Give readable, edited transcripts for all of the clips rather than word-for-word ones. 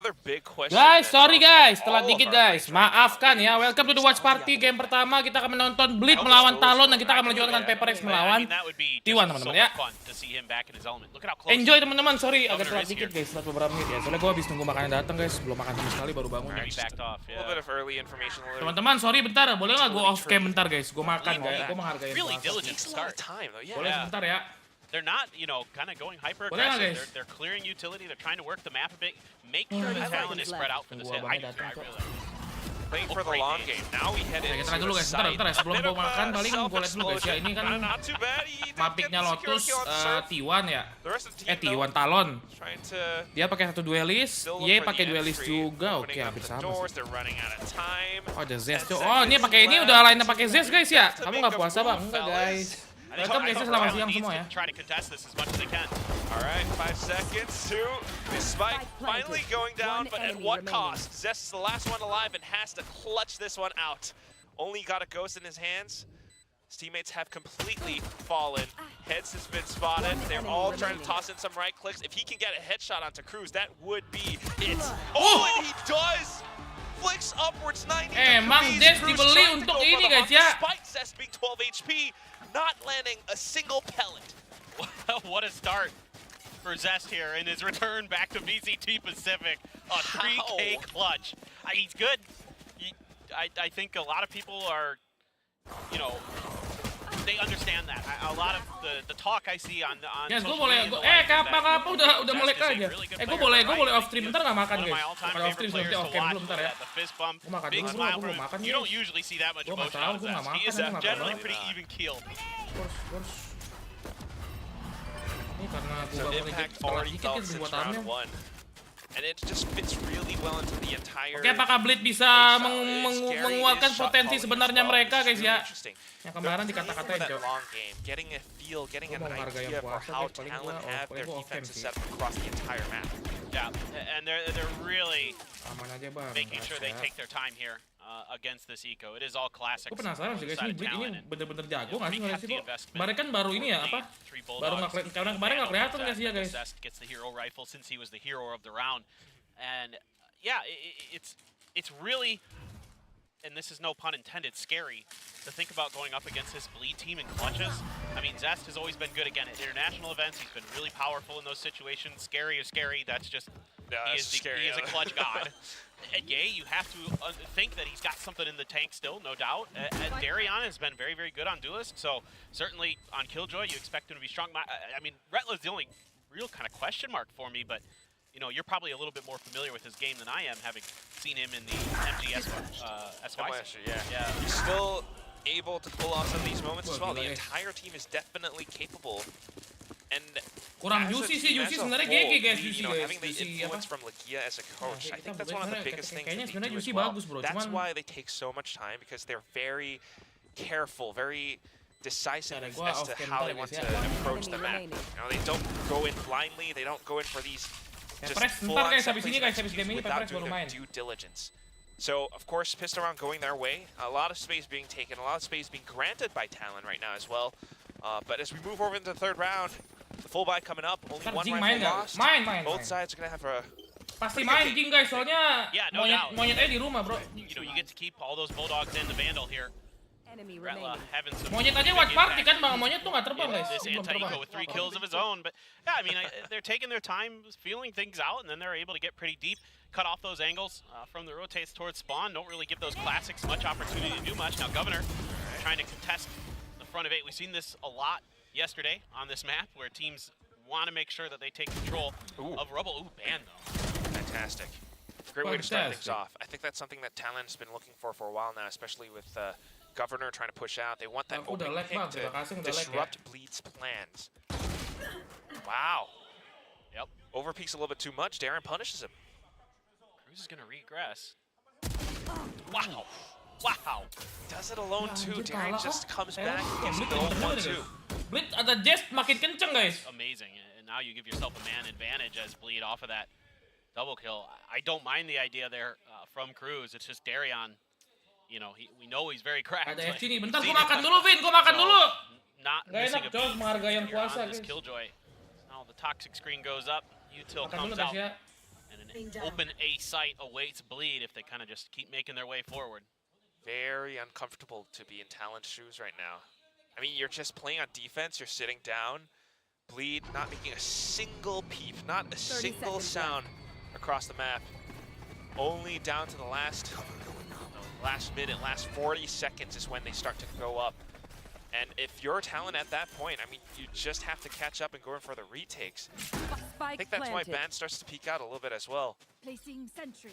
another big question. Guys, sorry guys, telat dikit guys. Maafkan ya. Welcome to the watch party. Game pertama kita akan menonton Bleed melawan Talon dan kita akan melanjutkan Paperrex melawan T1 teman-teman ya. Enjoy teman-teman. Sorry agak telat dikit guys, telat beberapa menit ya. Soalnya gue habis nunggu makanan datang guys, belum makan sama sekali baru bangun. Teman-teman, sorry bentar. Boleh nggak gue off cam bentar guys? Gue makan guys. Gue menghargai boleh sebentar ya. They're not, kind of going hyper aggressive. They're clearing utility. They're trying to work the map a bit, make sure the Talon is spread out for this hit. I really playing for the long game. Now we head into dulu guys, bentar ya. Sebelum gue makan paling gue lihat dulu guys ya. Ini kan mapiknya Lotus T1 ya. T1 Talon. Dia pakai satu duelist, Y pakai duelist juga. Oke, hampir sama sih. Oh, ada Zest tuh. Oh, ini pakai ini udah lainnya pakai Zest guys ya. Kamu nggak puasa bang? Enggak guys. Welcome guys, selamat siang semua ya. Alright, 5 seconds to Spike finally going down, but at what cost? Zest is the last one alive and has to clutch this one out. Only got a ghost in his hands. His teammates have completely fallen. Heads has been spotted. They're all trying to toss in some right clicks. If he can get a headshot onto Cruz, that would be it. Oh, and he does! Flicks upwards 90 Emang Zest dibeli untuk ini guys ya. Despite Zest being 12 HP, not landing a single pellet. What a start for Zest here in his return back to VCT Pacific. A 3K clutch. He's good. I think a lot of people are, they understand that. A lot of the talk I see on yes, gue boleh, apa udah mulai aja. Gue boleh off stream bentar nggak makan guys. Kalau off stream nanti off cam dulu bentar ya. Gue makan dulu, gue belum makan. You don't usually see that much emotion on Zest. He is generally pretty even keeled. Ini karena gue Impact already felt since round 1. And it just fits really well into the entire. Oke, apakah Bleed bisa menguatkan potensi sebenarnya mereka guys ya? Yang kemarin dikata-katain coy. Getting a feel, getting an idea for how Talon have their defenses set across the entire map. Yeah, and they're really making sure they take their time here against this eco. It is all classics. Gue penasaran sih guys, Bleed ini bener-bener jago nggak sih ngeliat sih kok? Kemarin kan baru ini ya apa? Baru karena kemarin nggak kelihatan nggak sih ya guys? Gets the hero rifle since he was the hero of the round, and yeah, it's really, and this is no pun intended, scary to think about going up against this Bleed team in clutches. I mean, Zest has always been good again at international events. He's been really powerful in those situations. Scary is scary. That's just he is a clutch god. And yeah, you have to think that he's got something in the tank still, no doubt. And Darion has been very, very good on Duelist, so certainly on Killjoy you expect him to be strong. I mean, Retla's the only real kind of question mark for me, but you're probably a little bit more familiar with his game than I am, having seen him in the MGS SY. Yeah. He's still able to pull off some of these moments as well. The entire team is definitely capable. And kurang Juicy sih, Juicy sebenarnya GG guys, Juicy guys. Having the influence from Lakia as a coach, I think that's one of the biggest things kayaknya that they sebenarnya do as Juicy well. bagus bro. That's why they take so much time, because they're very careful, very decisive as to how they want to approach the map. They don't go in blindly, they don't go in for these just full-on without doing their due diligence. So, of course, pissed around going their way. A lot of space being taken, a lot of space being granted by Talon right now as well. But as we move over into the third round, the full buy coming up, only one rifle lost. Both sides are going to have a... Pasti main Jing guys, soalnya monyet di rumah bro. You get to keep all those Bulldogs and the Vandal here. Monyet aja watch party kan, bang monyet tuh nggak terbang guys. This anti-eco with 3 kills of his own, but yeah, I mean, they're taking their time, feeling things out, and then they're able to get pretty deep, cut off those angles from the rotates towards spawn. Don't really give those classics much opportunity to do much. Now Governor trying to contest the front of 8. We've seen this a lot yesterday on this map, where teams want to make sure that they take control of Rubble. Ooh, ban though. Fantastic. Great way to start things off. I think that's something that Talon's been looking for a while now, especially with Governor trying to push out. They want that open pick to disrupt Bleed's plans. Wow. Yep. Overpeaks a little bit too much. Darren punishes him. Cruz is going to regress. Wow. Does it alone too. Darren just comes back and gives it the 1-2. Bleed ada Jest makin kenceng guys. Amazing. And now you give yourself a man advantage as Bleed off of that double kill. I don't mind the idea there from Cruz. It's just Darion. We know he's very cracked. Ada FC nih, bentar gua makan dulu, Vin, gua makan dulu. Gak enak, Jos, menghargai yang puasa, guys. Killjoy. Now the toxic screen goes up, util comes out, and open A site awaits Bleed if they kind of just keep making their way forward. Very uncomfortable to be in Talon's shoes right now. I mean, you're just playing on defense, you're sitting down. Bleed not making a single peep, not a single sound across the map. Only down to the last minute, last 40 seconds is when they start to go up. And if you're Talon at that point, I mean, you just have to catch up and go in for the retakes. I think that's why Ban starts to peek out a little bit as well. Placing sentry.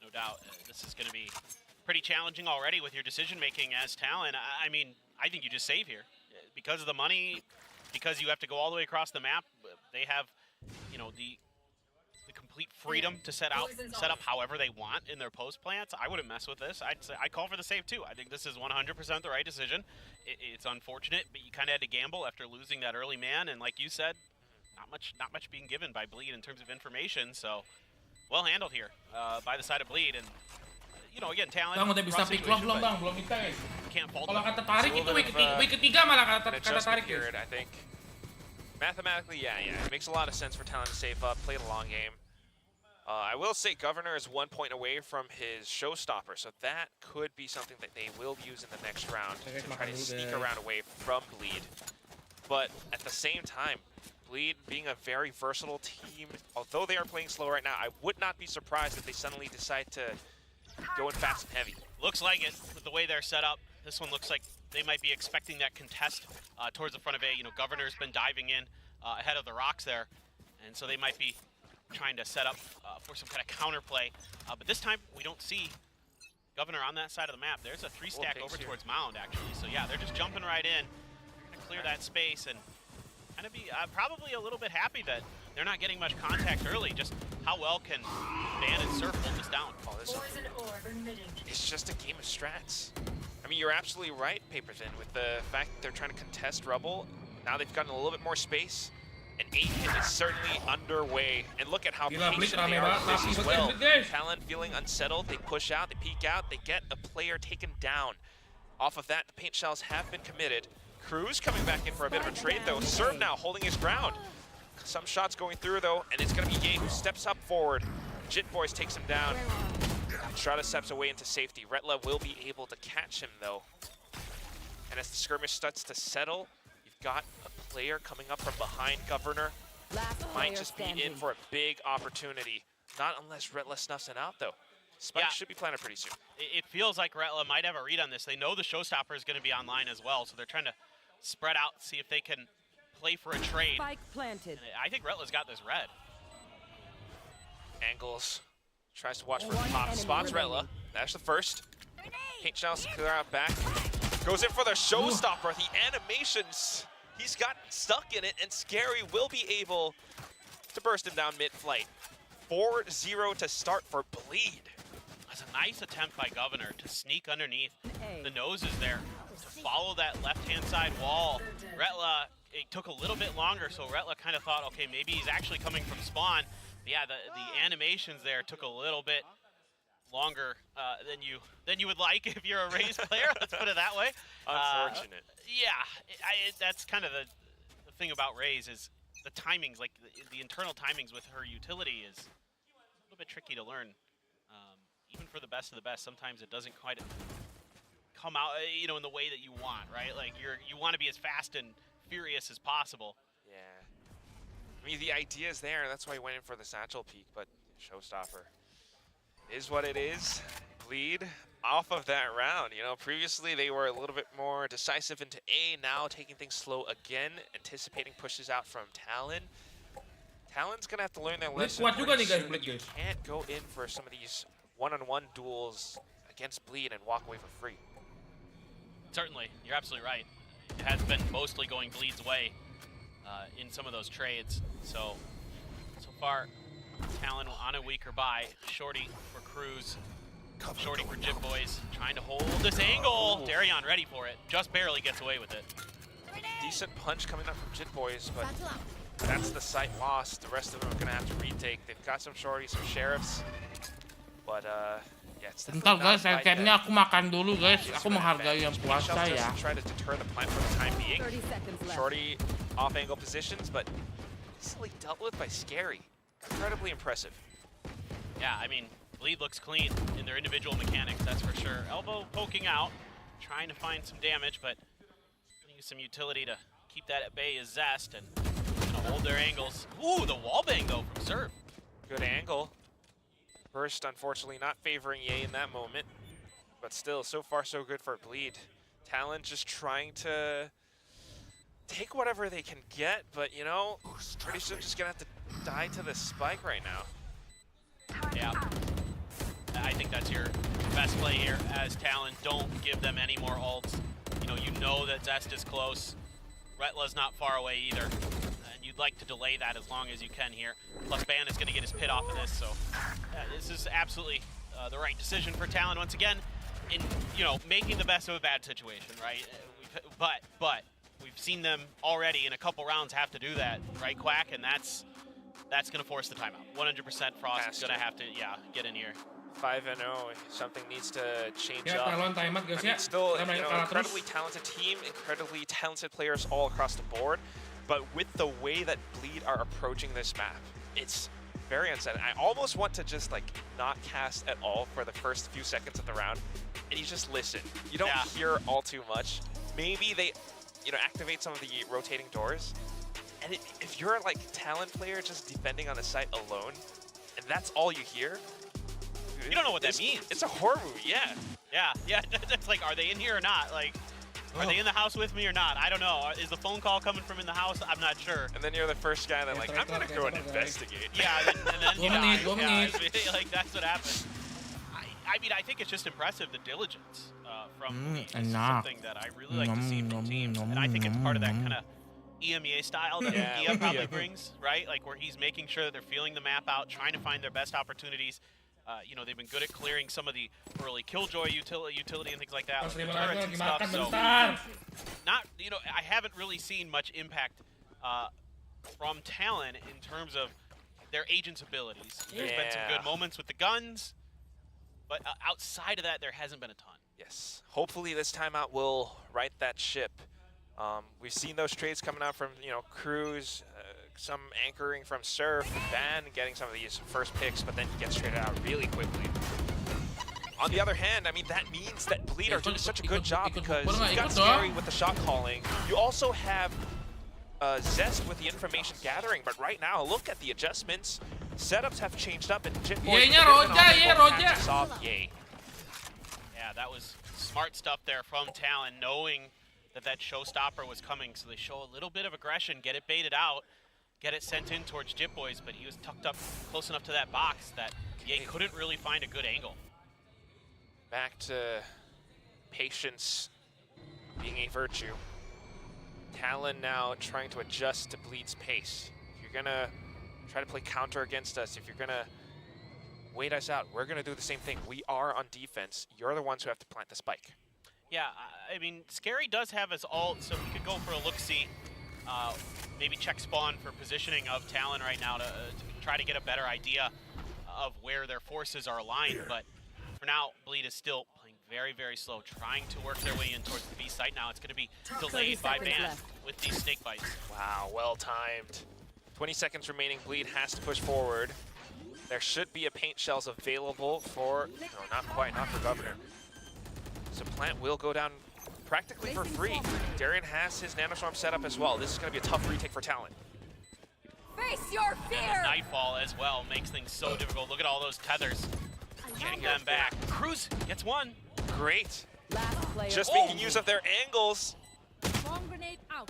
No doubt, this is going to be pretty challenging already with your decision-making as Talon. I mean, I think you just save here. Because of the money, because you have to go all the way across the map, they have, you know, the complete freedom to set up however they want in their post plants. I wouldn't mess with this. I'd call for the save too. I think this is 100% the right decision. It's unfortunate, but you kind of had to gamble after losing that early man, and like you said, not much being given by Bleed in terms of information. So well handled here by the side of Bleed, and you know, again, Talon. Bang, udah bisa pick lock belum bang? Belum kita guys. Can't fault Kalau them. kata tarik itu week ketiga malah kata tarik. Period, I think mathematically, yeah, it makes a lot of sense for Talon to save up, play the long game. I will say Governor is 1 point away from his showstopper, so that could be something that they will use in the next round to try to sneak around away from Bleed. But at the same time, Bleed being a very versatile team, although they are playing slow right now, I would not be surprised if they suddenly decide to go in fast and heavy. Looks like it with the way they're set up. This one looks like they might be expecting that contest towards the front of A. You know, Governor's been diving in ahead of the rocks there, and so they might be trying to set up for some kind of counterplay. But this time, we don't see Governor on that side of the map. There's a 3-stack over towards Mound, actually. So yeah, they're just jumping right in, trying to clear that space, and kind of be probably a little bit happy that they're not getting much contact early. Just how well can Ban and Surf hold this down? Oh, it's just a game of strats. I mean, you're absolutely right, Paperthin, with the fact that they're trying to contest Rubble. Now they've gotten a little bit more space. And 8 hit is certainly underway. And look at how patient they are with this as well. Talon feeling unsettled. They push out, they peek out, they get a player taken down. Off of that, the paint shells have been committed. Cruz coming back in for a bit of a trade, though. Serve now holding his ground. Some shots going through, though, and it's going to be Ye who steps up forward. Jit Boys takes him down. Strata steps away into safety. Retla will be able to catch him, though. And as the skirmish starts to settle, you've got a player coming up from behind Governor. Might just be in for a big opportunity. Not unless Retla snuffs it out, though. Spike should be planted pretty soon. It feels like Retla might have a read on this. They know the showstopper is going to be online as well, so they're trying to spread out, see if they can play for a trade. Spike planted. And I think Retla's got this red. Angles. Tries to watch for the pop. Spots Retla. That's the first. Paint shells clear out back. Goes in for the showstopper. The animations. He's got stuck in it, and Scary will be able to burst him down mid-flight. 4-0 to start for Bleed. That's a nice attempt by Governor to sneak underneath the noses there, to follow that left-hand side wall. Retla, it took a little bit longer, so Retla kind of thought, okay, maybe he's actually coming from spawn. But yeah, the animations there took a little bit longer than you would like if you're a Raze player. Let's put it that way. Unfortunate. That's kind of the thing about Raze is the timings, like the internal timings with her utility is a little bit tricky to learn. Even for the best of the best, sometimes it doesn't quite come out, you know, in the way that you want, right? Like you want to be as fast and furious as possible. Yeah. I mean, the idea is there. That's why he went in for the satchel peak, but showstopper is what it is. Bleed off of that round. You know, previously they were a little bit more decisive into A, now taking things slow again, anticipating pushes out from Talon. Talon's gonna have to learn their lesson. You can't go in for some of these one-on-one duels against Bleed and walk away for free. Certainly, you're absolutely right. It has been mostly going Bleed's way in some of those trades. So far, Talon on a weaker buy. Shorty for Cruz, Shorty for Jit Boys, trying to hold this angle. Darion ready for it, just barely gets away with it. Decent punch coming up from Jit Boys, but that's the site lost. The rest of them are gonna have to retake. They've got some shorties, some sheriffs, but yeah, it's bentar guys, akhirnya aku makan dulu guys. Aku menghargai yang puasa ya. Try to deter the plant for the time being. Shorty off-angle positions, but easily dealt with by Scary. Incredibly impressive. Yeah, I mean, Bleed looks clean in their individual mechanics, that's for sure. Elbow poking out, trying to find some damage, but use some utility to keep that at bay is Zest and gonna hold their angles. Ooh, the wallbang though from Serve. Good angle. Burst, unfortunately, not favoring Ye in that moment, but still, so far so good for Bleed. Talon just trying to take whatever they can get, but you know, pretty soon just gonna have to die to the spike right now. Yeah, I think that's your best play here as Talon. Don't give them any more ults. You know that Zest is close. Retla's not far away either. And you'd like to delay that as long as you can here. Plus Ban is gonna get his pit off of this, so this is absolutely the right decision for Talon once again in, making the best of a bad situation, right? But we've seen them already in a couple rounds have to do that, right, Quack? And that's gonna force the timeout. 100% Frost is gonna have to, get in here. 5-0, something needs to change Ya, up. Talon timeout guys ya. Still, Mereka kalah terus. incredibly talented team, incredibly talented players all across the board, but with the way that Bleed are approaching this map, it's very unsettling. I almost want to just not cast at all for the first few seconds of the round, and you just listen. You don't hear all too much. Maybe they, activate some of the rotating doors, and if you're a Talon player just defending on the site alone, and that's all you hear, you don't know what that means. It's a horror movie, yeah. Yeah, it's like, are they in here or not? Are they in the house with me or not? I don't know. Is the phone call coming from in the house? I'm not sure. And then you're the first guy that I'm gonna go and investigate. Yeah, and then you die. Yeah, that's what happened. I mean, I think it's just impressive, the diligence from Bleed. It's something that I really like to see from teams. And I think it's part of that kind of EMEA style that Gia probably brings, right? Where he's making sure that they're feeling the map out, trying to find their best opportunities. They've been good at clearing some of the early Killjoy utility and things like that. Turrets and stuff, so not, I haven't really seen much impact from Talon in terms of their agents' abilities. There's been some good moments with the guns, but outside of that, there hasn't been a ton. Yes. Hopefully this timeout will right that ship. We've seen those trades coming out from, Cruz, some anchoring from Surf, Van getting some of these first picks, but then he gets traded out really quickly. On the other hand, I mean, that means that Bleed are doing such a good job because you got Scary with the shot calling. You also have Zest with the information gathering, but right now, look at the adjustments. Setups have changed up and Yeah, that was smart stuff there from Talon, knowing that showstopper was coming, so they show a little bit of aggression, get it baited out, get it sent in towards Jit Boys, but he was tucked up close enough to that box that Ye couldn't really find a good angle. Back to patience being a virtue. Talon now trying to adjust to Bleed's pace. If you're gonna try to play counter against us, if you're gonna wait us out, we're gonna do the same thing. We are on defense. You're the ones who have to plant the spike. Yeah, I mean, Scary does have his ult, so we could go for a look-see. Maybe check spawn for positioning of Talon right now to try to get a better idea of where their forces are aligned. But for now, Bleed is still playing very, very slow, trying to work their way in towards the B site now. It's going to be delayed by Ban with these snake bites. Wow, well timed. 20 seconds remaining. Bleed has to push forward. There should be a paint shells available for, no, not quite, not for Governor. So Plant will go down practically for free. Darien has his nanoswarm set up as well. This is going to be a tough retake for Talon. Face your fear! And the Nightfall as well makes things so difficult. Look at all those tethers. Getting them back. Cruz gets one. Great. Just making use of their angles.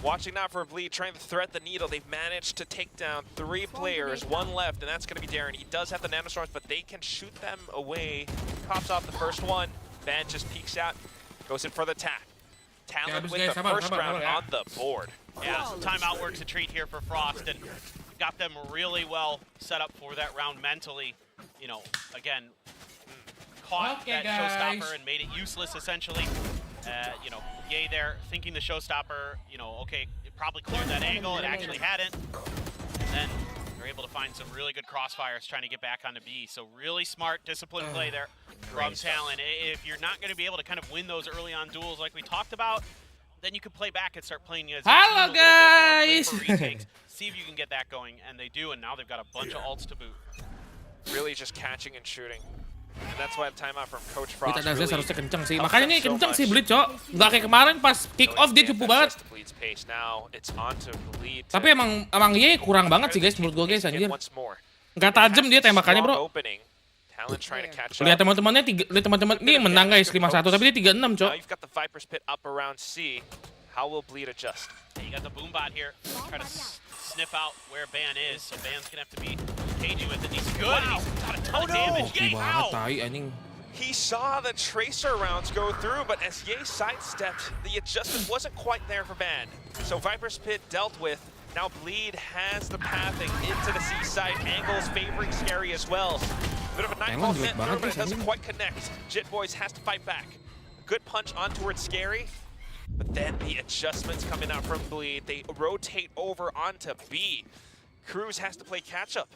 Watching out for Bleed, trying to thread the needle. They've managed to take down 3 players, 1 left, and that's going to be Darien. He does have the nanoswarms, but they can shoot them away. Pops off the first one. Van just peeks out, goes in for the tap. Talon with the first round on the board. Yeah, so timeout works a treat here for Frost, and got them really well set up for that round mentally. Again, caught that showstopper and made it useless essentially. Ye there thinking the showstopper, okay, it probably cleared that angle, it actually hadn't. And then they're able to find some really good crossfires trying to get back onto B. So really smart, disciplined play there from Talon. If you're not going to be able to kind of win those early on duels like we talked about, then you can play back and start playing as Hello, guys! See if you can get that going, and they do, and now they've got a bunch of ults to boot. really just catching and shooting. And that's why timeout from Coach Frost Bleed ada really harusnya kenceng sih. Makanya ini kenceng sih Bleed, Cok. Nggak kayak kemarin pas kick off dia cupu banget. Tapi emang Ye kurang banget sih guys menurut gue guys anjir. Nggak tajam dia tembakannya, bro. Lihat teman-temannya ini menang guys 5-1 tapi dia 3-6, Cok. How will Bleed adjust? You got the boombot here, try to sniff out where Ban is, so Ban's gonna have to be cagey with it. He's good, and he's got a ton of damage. Yay, how? He saw the tracer rounds go through, but as Ye sidestepped, the adjustment wasn't quite there for Ban. So Viper's Pit dealt with. Now Bleed has the pathing into the seaside. Angles favoring Scary as well. Bit of a nightball hit through, but it doesn't quite connect. Jit Boys has to fight back. A good punch on towards Scary. But then the adjustments coming out from Bleed, they rotate over onto B. Cruz has to play catch-up.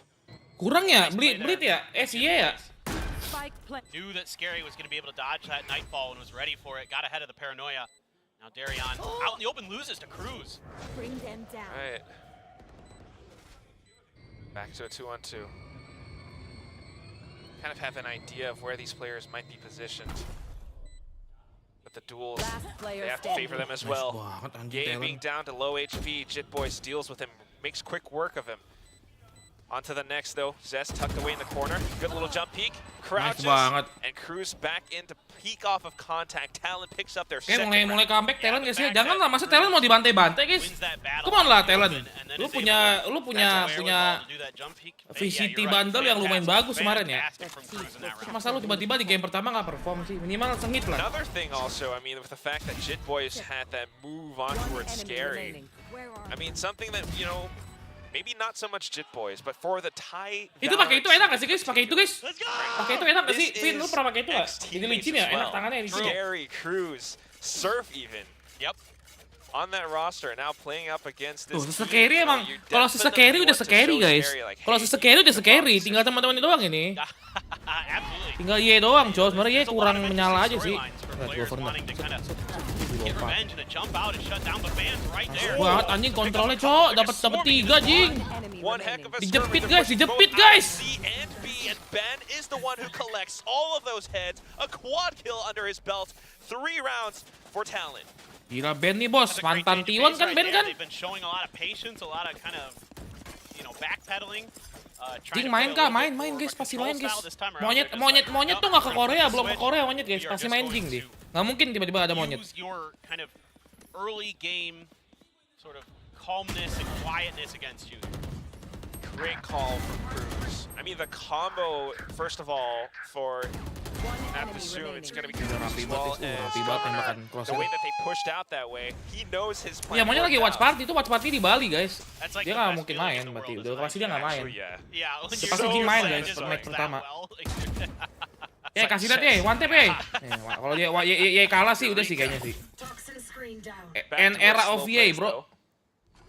Kurang ya, Bleed ya? SIA ya? Knew that Scary was going to be able to dodge that Nightfall and was ready for it. Got ahead of the paranoia. Now Darion out in the open loses to Cruz. Bring them down. All right. Back to a 2-on-2. Kind of have an idea of where these players might be positioned. But the duels, they have to favor them as well. Ye being down to low HP, Jit Boys deals with him, makes quick work of him. On to the next though, Zest tucked away in the corner. Good little jump peek, crouches, and Cruz back into peek off of contact. Talon picks up their second round. Mulai comeback Talon guys ya. Janganlah masa Talon mau dibantai-bantai guys. Come on lah Talon. Lu punya VCT bundle yang lumayan bagus kemarin ya. Masa lu tiba-tiba di game pertama nggak perform sih? Minimal sengit lah. Another thing also, I mean, with the fact that Jit Boys had that move on towards Scary. I mean, something that, you know, maybe not so much Jit Boys, but for the Thai. Itu pakai itu enak gak sih guys? Pakai itu guys. Pakai itu enak gak sih? Vin, lu pernah pakai itu gak? Jadi licin ya, enak tangannya licin. Scary, Cruz, Surf even. Yep. On that roster, now playing up against this. Tuh, Scary emang. Kalau Scary udah Scary guys. Kalau Scary udah Scary, tinggal teman-temannya doang ini. Tinggal Ye doang, Jos. Sebenarnya Ye kurang menyala aja sih. Banget anjing kontrolnya, Cok. Dapat 3 jing. Dijepit guys. And Ben is the one who collects all of those heads. A quad kill under his belt. 3 rounds for Talon. Gila Ben nih bos, mantan T1 kan Ben kan? They've been showing a lot of patience, a lot of kind of, you know, backpedaling. Jing main kah? Main guys, pasti main guys. Monyet tuh nggak ke Korea, belum ke Korea monyet guys, pasti main Jing deh. Nggak mungkin tiba-tiba ada monyet. Use your kind of early game sort of calmness and quietness against you. Great call from Cruz. I mean, the combo, first of all, for Napsoon, it's going to be good as well. The way that they pushed out that way, he knows his plan. Ya, monyet lagi watch party, itu watch party di Bali guys. Dia nggak mungkin main, berarti udah pasti dia nggak main. Pasti Jing main guys, match pertama. Ya kasih lihat ya, one tap ya. Kalau dia kalah sih udah sih kayaknya sih. An era of Ye bro.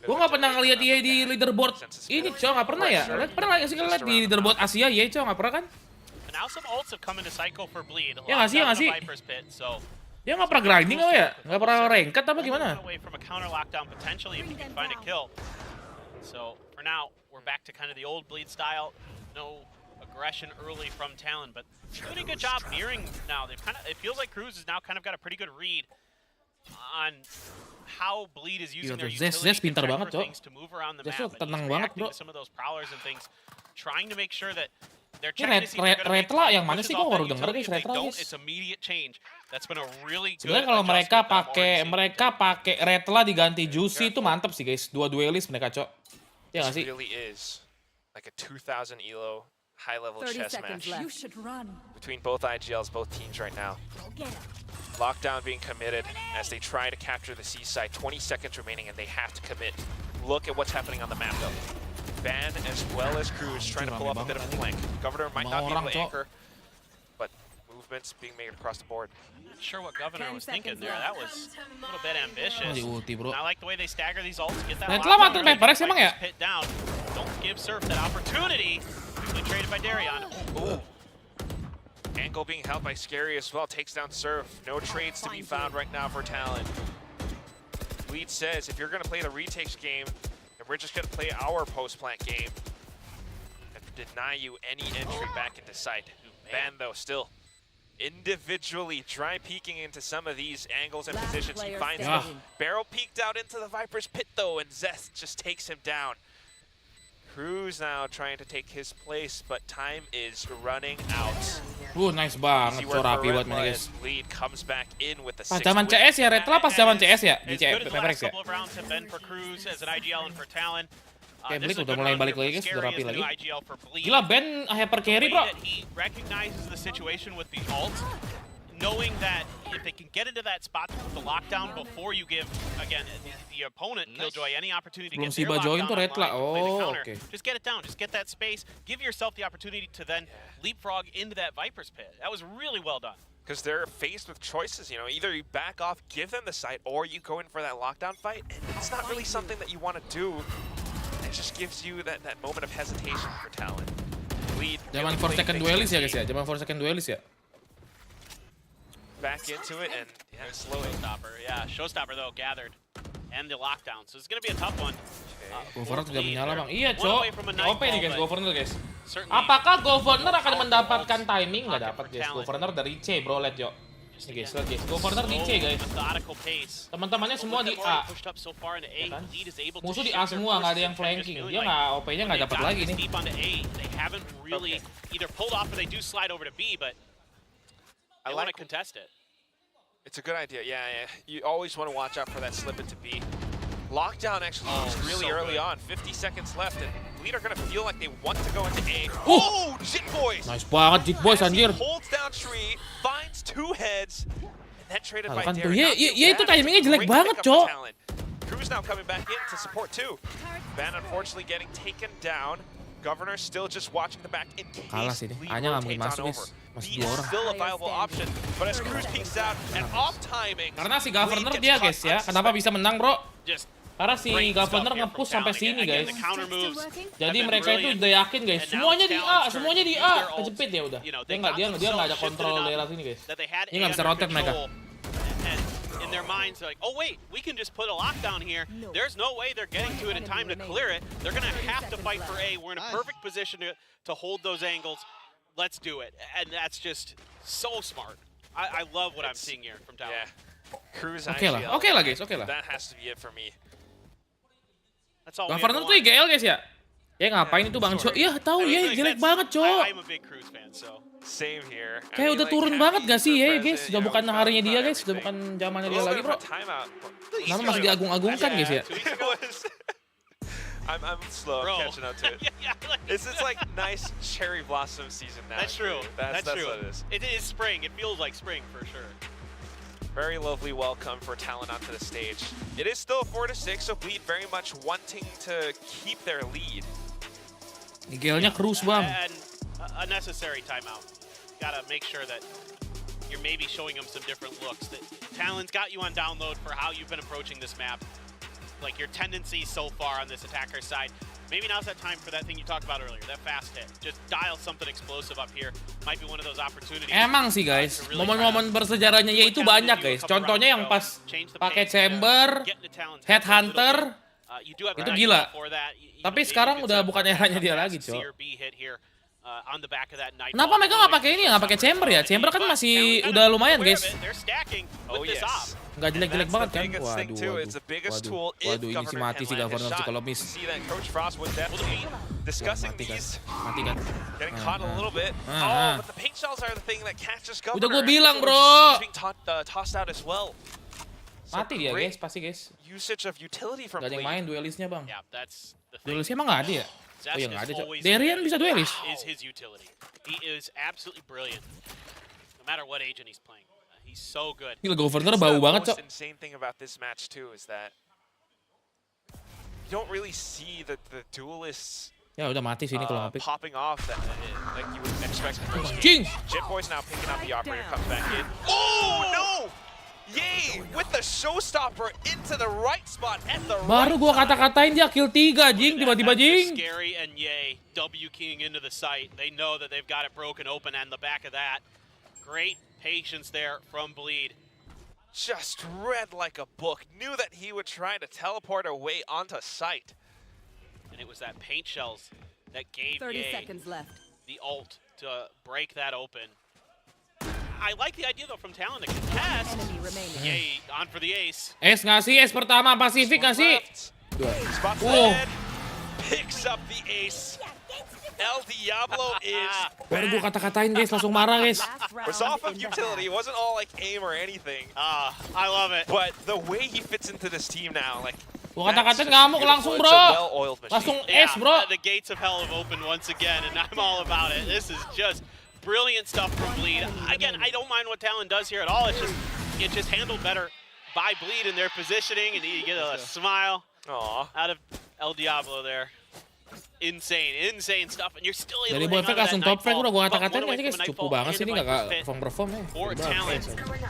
Gue gak pernah ngeliat Ye di leaderboard ini, Cok, gak pernah ya? Pernah gak sih ngeliat di leaderboard Asia Ye, Cok, gak pernah kan? Ya gak sih? Dia gak pernah grinding apa ya? Gak pernah ranked apa gimana? So for now, we're back to kind of the old Bleed style. No aggression early from Talon, but doing a good job mirroring now. They've kind of, it feels like Cruz has now kind of got a pretty good read on how Bleed is using their utility pintar banget, Cok. to move around the map. Zest tenang banget, bro. Some of those prowlers and things, trying to make sure that they're checking to see if they're going to make Retla yang mana sih? Kok baru denger guys Retla guys. It's immediate change. That's been a really good. Sebenarnya kalau mereka pakai Retla diganti Juicy itu mantap sih guys. Dua duelist mereka, Cok. Ya nggak sih? It really is like a 2000 elo high-level chess match between both IGLs, both teams right now. Lockdown being committed as they try to capture the seaside. 20 seconds remaining and they have to commit. Look at what's happening on the map though. Ban as well as Cruz trying to pull up a bit of a flank. Governor might not be able to anchor, but movements being made across the board. I'm not sure what Governor was thinking there. That was a little bit ambitious. I like the way they stagger these ults. Get that lockdown. PayperRex emang ya? Pit down. Don't give Surf that opportunity. Quickly traded by Darion. Ooh. Angle being held by Scary as well, takes down Surf. No trades to be found right now for Talon. Lead says, if you're going to play the retakes game, then we're just going to play our post-plant game. And deny you any entry back into sight. Ban though still individually dry peeking into some of these angles and positions. He finds him. Barrel peeked out into the Viper's pit though, and Zest just takes him down. Cruz now trying to take his place, but time is running out. Nice banget, so rapi buat main guys. Lead comes back in with the pas zaman CS ya, Retla pas zaman CS ya di Paperrex ya. Oke, Bleed udah mulai balik lagi guys, udah rapi lagi. Gila, Ben hyper carry bro. Knowing that if they can get into that spot with the lockdown before you give, again, the opponent, Killjoy, any opportunity to get their lockdown online, play the counter, just get it down, just get that space, give yourself the opportunity to then leapfrog into that Viper's pit. That was really well done. Because they're faced with choices, you know, either you back off, give them the site, or you go in for that lockdown fight, and it's not really something that you want to do. It just gives you that moment of hesitation for Talon. Zaman 4 second duelist ya guys ya, zaman 4 second duelist ya. Back into it and slowly. Showstopper though gathered and the lockdown, so it's gonna be a tough one. Governor sudah menyala bang. Iya cok. OP nih guys, Governor guys. Apakah Governor akan mendapatkan timing? Nggak dapat guys. Governor dari C bro, lihat yuk. Nih guys, lihat guys. Governor di C guys. Teman-temannya semua di A. Musuh di A semua, nggak ada yang flanking. Dia nggak OP-nya nggak dapat lagi nih. I want to contest it. It's a good idea, yeah. You always want to watch out for that slip into B. Lockdown actually really early on, 50 seconds left, and Bleed are going to feel like they want to go into A. Jit Boys! Nice banget Jit Boys anjir. He holds down tree, finds 2 heads, and then traded by tuh. Darren. Ya itu timingnya jelek banget, Cok. Cruz now coming back in to support too. Ban unfortunately getting taken down. Governor still just watching the back in case kalah sih Bleed hanya nggak mungkin rotates masuk on guys, over. masih B 2 is orang. still a viable option, but as Cruz peeks out and off timing. Karena si Governor dia guys ya, kenapa bisa menang bro? Karena si Governor nge-push sampai sini guys. Jadi mereka itu udah yakin guys, semuanya di A, kejepit ya udah. Dia nggak ada kontrol daerah sini guys. Dia nggak bisa rotate mereka. In their minds, they're like, oh wait, we can just put a lockdown here. There's no way they're getting to it in time to clear it. They're gonna have to fight for A. We're in a perfect position to hold those angles. Let's do it. And that's just so smart. I love what I'm seeing here from Talon. Yeah. Cruz Oke lah guys, oke lah. That has to be it for me. That's all. Governor tuh IGL guys ya. Ya ngapain itu Bang Cok? Iya tahu ya, jelek banget Cok. I'm a big Cruz fan, so. Same here. Kayak udah turun banget gak sih ya guys? Udah bukan harinya dia guys, udah bukan zamannya dia lagi bro. Kenapa masih diagung-agungkan guys ya? I'm slow, I'm catching up to it. It's like nice cherry blossom season now. That's true. That's true. What it is. It is spring. It feels like spring for sure. Very lovely welcome for Talon onto the stage. It is still 4-6, so Bleed very much wanting to keep their lead. IGL-nya Cruz bang. And a necessary timeout. Gotta make sure that you're maybe showing them some different looks. That Talon's got you on download for how you've been approaching this map. Like your tendencies so far on this attacker side. Maybe now's that time for that thing you talked about earlier, that fast hit. Just dial something explosive up here. Might be one of those opportunities. Emang sih guys, momen-momen bersejarahnya ya itu banyak guys. Contohnya yang pas pakai chamber, headhunter, itu gila. Tapi sekarang udah bukan eranya dia lagi, Cok. Kenapa mereka nggak pakai ini, nggak pakai chamber ya? Chamber kan masih udah lumayan guys. Nggak jelek-jelek banget kan? Waduh, ini sih mati sih Governor sih kalau miss. Mati kan? Udah gue bilang bro. Mati dia guys, pasti guys. Gak ada yang main duelisnya bang. Duelisnya emang nggak ada ya? Oh ya nggak ada Cok. Darian bisa duelis. Gila Governor bau banget Cok. Ya udah mati sini kalau ngapik. Anjing! Yay! With the showstopper into the right spot at the Baru gua kata-katain dia kill 3 jing, tiba-tiba jing. Scary and Yay W keying into the site. They know that they've got it broken open and the back of that. Great patience there from Bleed. Just read like a book. Knew that he would try to teleport away onto site. And it was that paint shells that gave 30 Ye seconds left. the ult to break that open. I like the idea though from Talon to contest. Enemy remaining. Ye on for the ace. Es nggak sih? Es pertama Pasifik nggak sih? Spot Oh. dead. Picks up the ace. El Diablo is Baru gue kata-katain guys, langsung marah guys. was off of utility. It wasn't all like aim or anything. I love it. But the way he fits into this team now, like Gue kata-katain ngamuk langsung It's bro. a well-oiled machine. Langsung es bro. The gates of hell have opened once again, and I'm all about it. This is just brilliant stuff from Bleed. Again, I don't mind what Talon does here at all. It's just handled better by Bleed in their positioning, and you get a smile out of El Diablo there. Insane stuff, and you're still able Dari to boy hang fake on to langsung that top frag udah gue Nightfall, kata-katain but one aja away guys. from a Cupu Nightfall banget and sih ini a gak Viper's Pit perform ya. for Talon.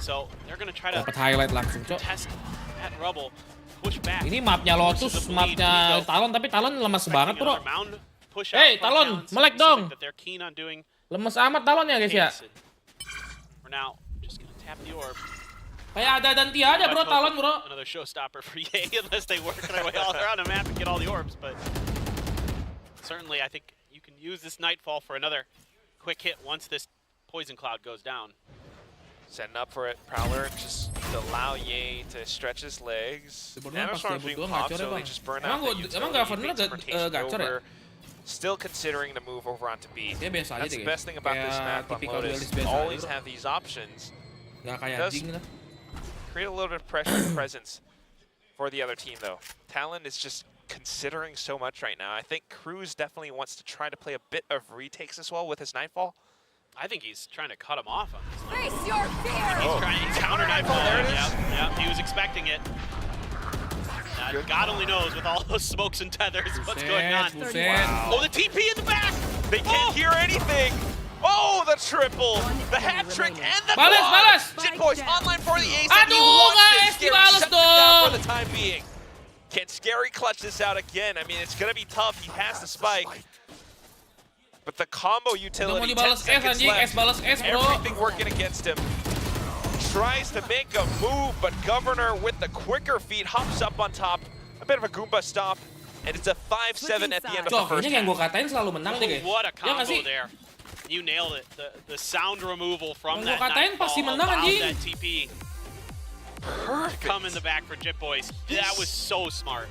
So they're gonna try to Dapat highlight langsung cok. test that rubble, push back. Ini mapnya Lotus, mapnya Talon, tapi Talon lemes banget bro. Hey, Talon, melek dong. Lemes amat Talon ya guys ya. For now, just gonna tap the orb. Kayak ada dan tiada bro Talon bro. Another showstopper for Ye, unless they work their way all around the map and get all the orbs. But certainly, I think you can use this Nightfall for another quick hit once this poison cloud goes down. Setting up for it, Prowler just to allow Ye to stretch his legs. Damage storm's being popped, so they just burn out the utility. Rotation over. Still considering to move over onto B. That's the best thing about this map on Lotus. Always have these options. Gak kayak Does Ding lah. create a little bit of pressure and presence for the other team, though. Talon is just considering so much right now. I think Cruz definitely wants to try to play a bit of retakes as well with his Nightfall. I think he's trying to cut him off on this. Face your fear! He's trying to counter Nightfall. There it is. Yep, he was expecting it. God only knows with all those smokes and tethers what's going on. Buset. Oh, the TP in the back! They can't hear anything! Oh, the triple! The hat trick and the Balas, quad! balas! Jin Boys online for the ace. Aduh, and he wants guys, it. Scary dibalas shuts it down for dong. the time being. Can Scary clutch this out again? I mean, it's gonna be tough. He has the spike. But the combo Udah mau utility, 10 dibalas es seconds anjing, es left. balas es bro. Everything working against him. Tries to make a move, but Governor with the quicker feet hops up on top. A bit of a Goomba stop, and it's a 5-7 at the end of the Cok, first ini yang gue half. katain selalu menang deh guys. What a Ya nggak combo sih? there. You nailed it. The sound removal from Yang that gua katain pasti Nightfall menang, allowed anjing. that TP Perfect. come in the back for Jit Boys. That was so smart.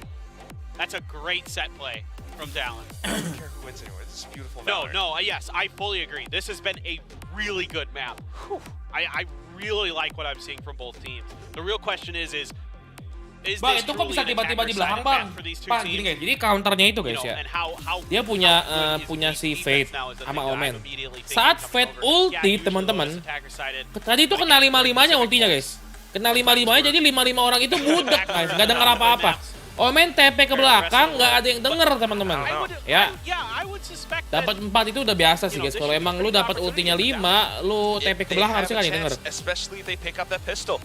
That's a great set play from Talon. I don't care who wins anywhere. This is beautiful. No, yes, I fully agree. This has been a really good map. I really like what I'm seeing from both teams. The real question is Bang, this itu kok bisa truly an tiba-tiba di belakang attacker-sided bang? map for these two Pak, gini teams? guys, jadi counternya itu You guys know, ya. and how Dia punya good is punya si defense Fate now is the sama thing that Omen. I'm immediately thinking Saat coming Fate over. ulti Yeah, usually teman-teman, those attacker-sided. tadi itu kena 5-5-nya ultinya guys. Kena 5-5-nya jadi 5-5 orang itu budek guys, gak denger apa-apa. Omen TP ke belakang, gak ada yang denger teman-teman. Ya, dapat 4 itu udah biasa sih guys. Kalau emang lu dapat ultinya 5, lu TP ke belakang harusnya gak didengar. Especially if they pick up that pistol.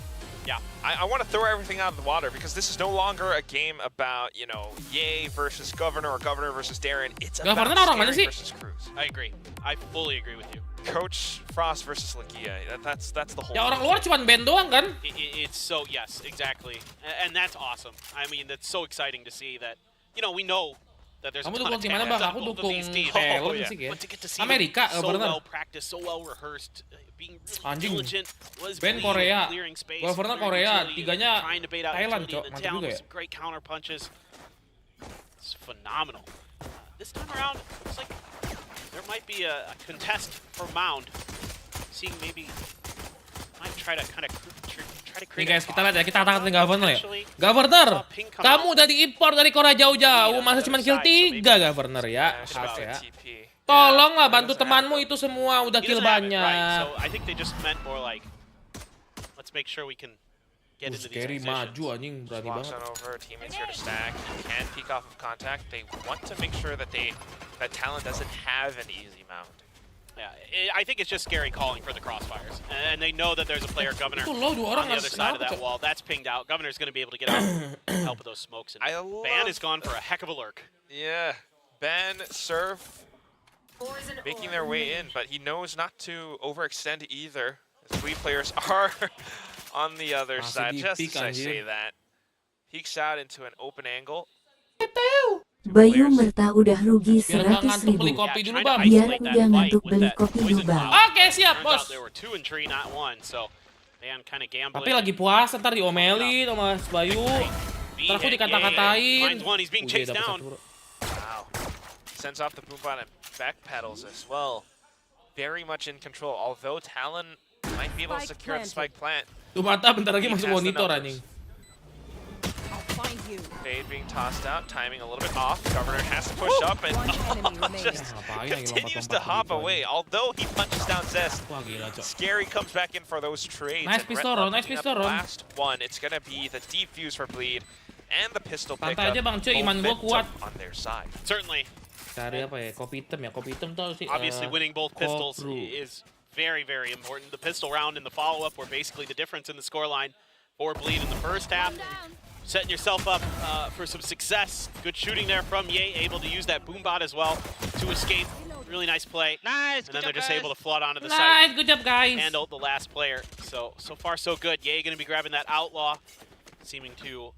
Yeah. I want to throw everything out of the water because this is no longer a game about, you know, Ye versus Governor or Governor versus Darren. It's about Governor orang mana Scary sih? versus Cruz. I agree. I fully agree with you. Coach Frost versus Lakia. That's the whole Ya orang thing. luar cuma band doang kan? It's so, yes, exactly. And that's awesome. I mean, that's so exciting to see that, you know, we know that there's a Kamu ton dukung of tim mana talent bang? on Aku both of dukung these teams. Talon yeah. sih guys. But to get to see Amerika, them so Governor. well practiced, so well rehearsed, being really Anjing. diligent, was Band bleeding, Korea. clearing space, Governor clearing Korea, utility, tiganya trying to bait out Thailand, utility, Cok. and Mantap Talon juga with ya. some great counter punches. It's phenomenal. This time around, looks like there might be a contest for Mound. Seeing maybe might try to kind of try to Nih create guys, kita lihat ya, kita katakan Governor ya. Potentially, Governor, kamu udah diimpor dari Korea jauh-jauh, masa cuma kill 3 Governor ya. Smash Khas out ya. the TP. Tolonglah bantu temanmu itu semua udah he kill doesn't have it, right? banyak. So I think they just meant more like, let's make sure we can get into these Scary positions. maju anjing, berani Walks banget. on over, teammates here to stack. Can peek off of contact. They want to make sure that that Talon doesn't have an easy mount. Yeah, I think it's just Scary calling for the crossfires, and they know that there's a player, Governor, Itu low, 2 orang on the other side of kenapa, that Cok? wall. That's pinged out. Governor's going to be able to get out and help with those smokes. And I Ban love- is gone for a heck of a lurk. Yeah, Ben, Surf, making their way in, but he knows not to overextend either. The ZOWIE players are on the other Masih side, di just peek, as I anjir. say that. Peeks out into an open angle. Bayu Merta udah rugi Biar nggak 100.000. ngantuk beli kopi dulu bang. Biar udah ngantuk beli kopi dulu bang. Oke siap bos. Tapi lagi puasa ntar diomelin sama Mas Bayu. Ntar aku dikata-katain. Udah dapet 1 bro. Wow. Sends off the boom bot and back pedals as well. Very much in control, although Talon might be able to secure the spike plant. Tuh mata bentar lagi masuk monitor anjing. Fade being tossed out, timing a little bit off. Governor has to push up and just continues to hop away. Although he punches down Zest, Scary comes back in for those trades. Nice pistol round, nice pistol round. Last one, it's gonna be the defuse for Bleed and the pistol pickup. Santai aja bang cuy, iman gua kuat. On their side. Certainly. Cari apa ya? Kopi hitam ya. Kopi hitam tuh sih. Obviously, winning both pistols is very, very important. The pistol round and the follow-up were basically the difference in the scoreline for Bleed in the first half. Setting yourself up for some success. Good shooting there from Ye, able to use that boom bot as well to escape. Really nice play. Nice. And then they're just able to flood onto the nice, site. Nice, good job guys. Handle the last player. So far so good. Ye going to be grabbing that outlaw, seeming to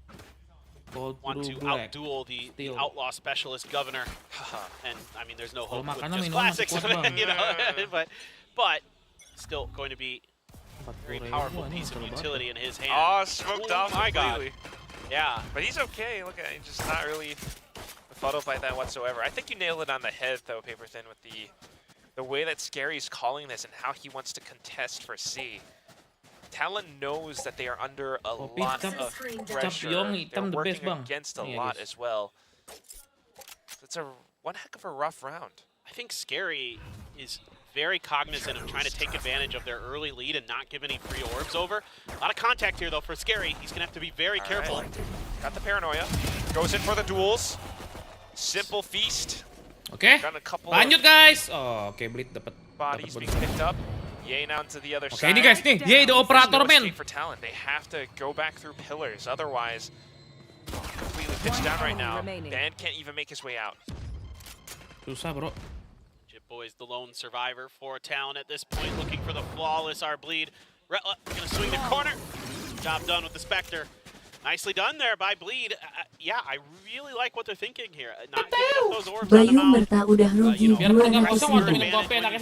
want to outduel the outlaw specialist Governor. And I mean, there's no hope with just classics, you know. but still going to be a very powerful piece of utility in his hand. Oh, smoked off my completely. God. Yeah. But he's okay. Look at him, just not really befuddled by that whatsoever. I think you nailed it on the head, though, Paperthin, with the way that Scary's calling this and how he wants to contest for C. Talon knows that they are under a lot of pressure. They're working against a lot as well. It's one heck of a rough round. I think Scary is very cognizant of trying to take advantage of their early lead and not give any free orbs over. A lot of contact here, though, for Scary. He's going to have to be very careful. Right. Got the paranoia. Goes in for the duels. Simple feast. Okay. Lanjut guys. Oh, oke, Bleed dapat bodies being picked up. Ye now to the other Oke, side. ini guys nih, Ye the operator man. For Talon, they have to go back through pillars. Otherwise, completely pitched down right now. Dan can't even make his way out. Susah bro. Boy's the lone survivor for Talon at this point, looking for the flawless Bleed. Retla gonna swing the corner. Job done with the Spectre. Nicely done there by Bleed. Yeah, I really like what they're thinking here. Not giving up those orbs on the Bayu mount. Merta udah rugi 200.000.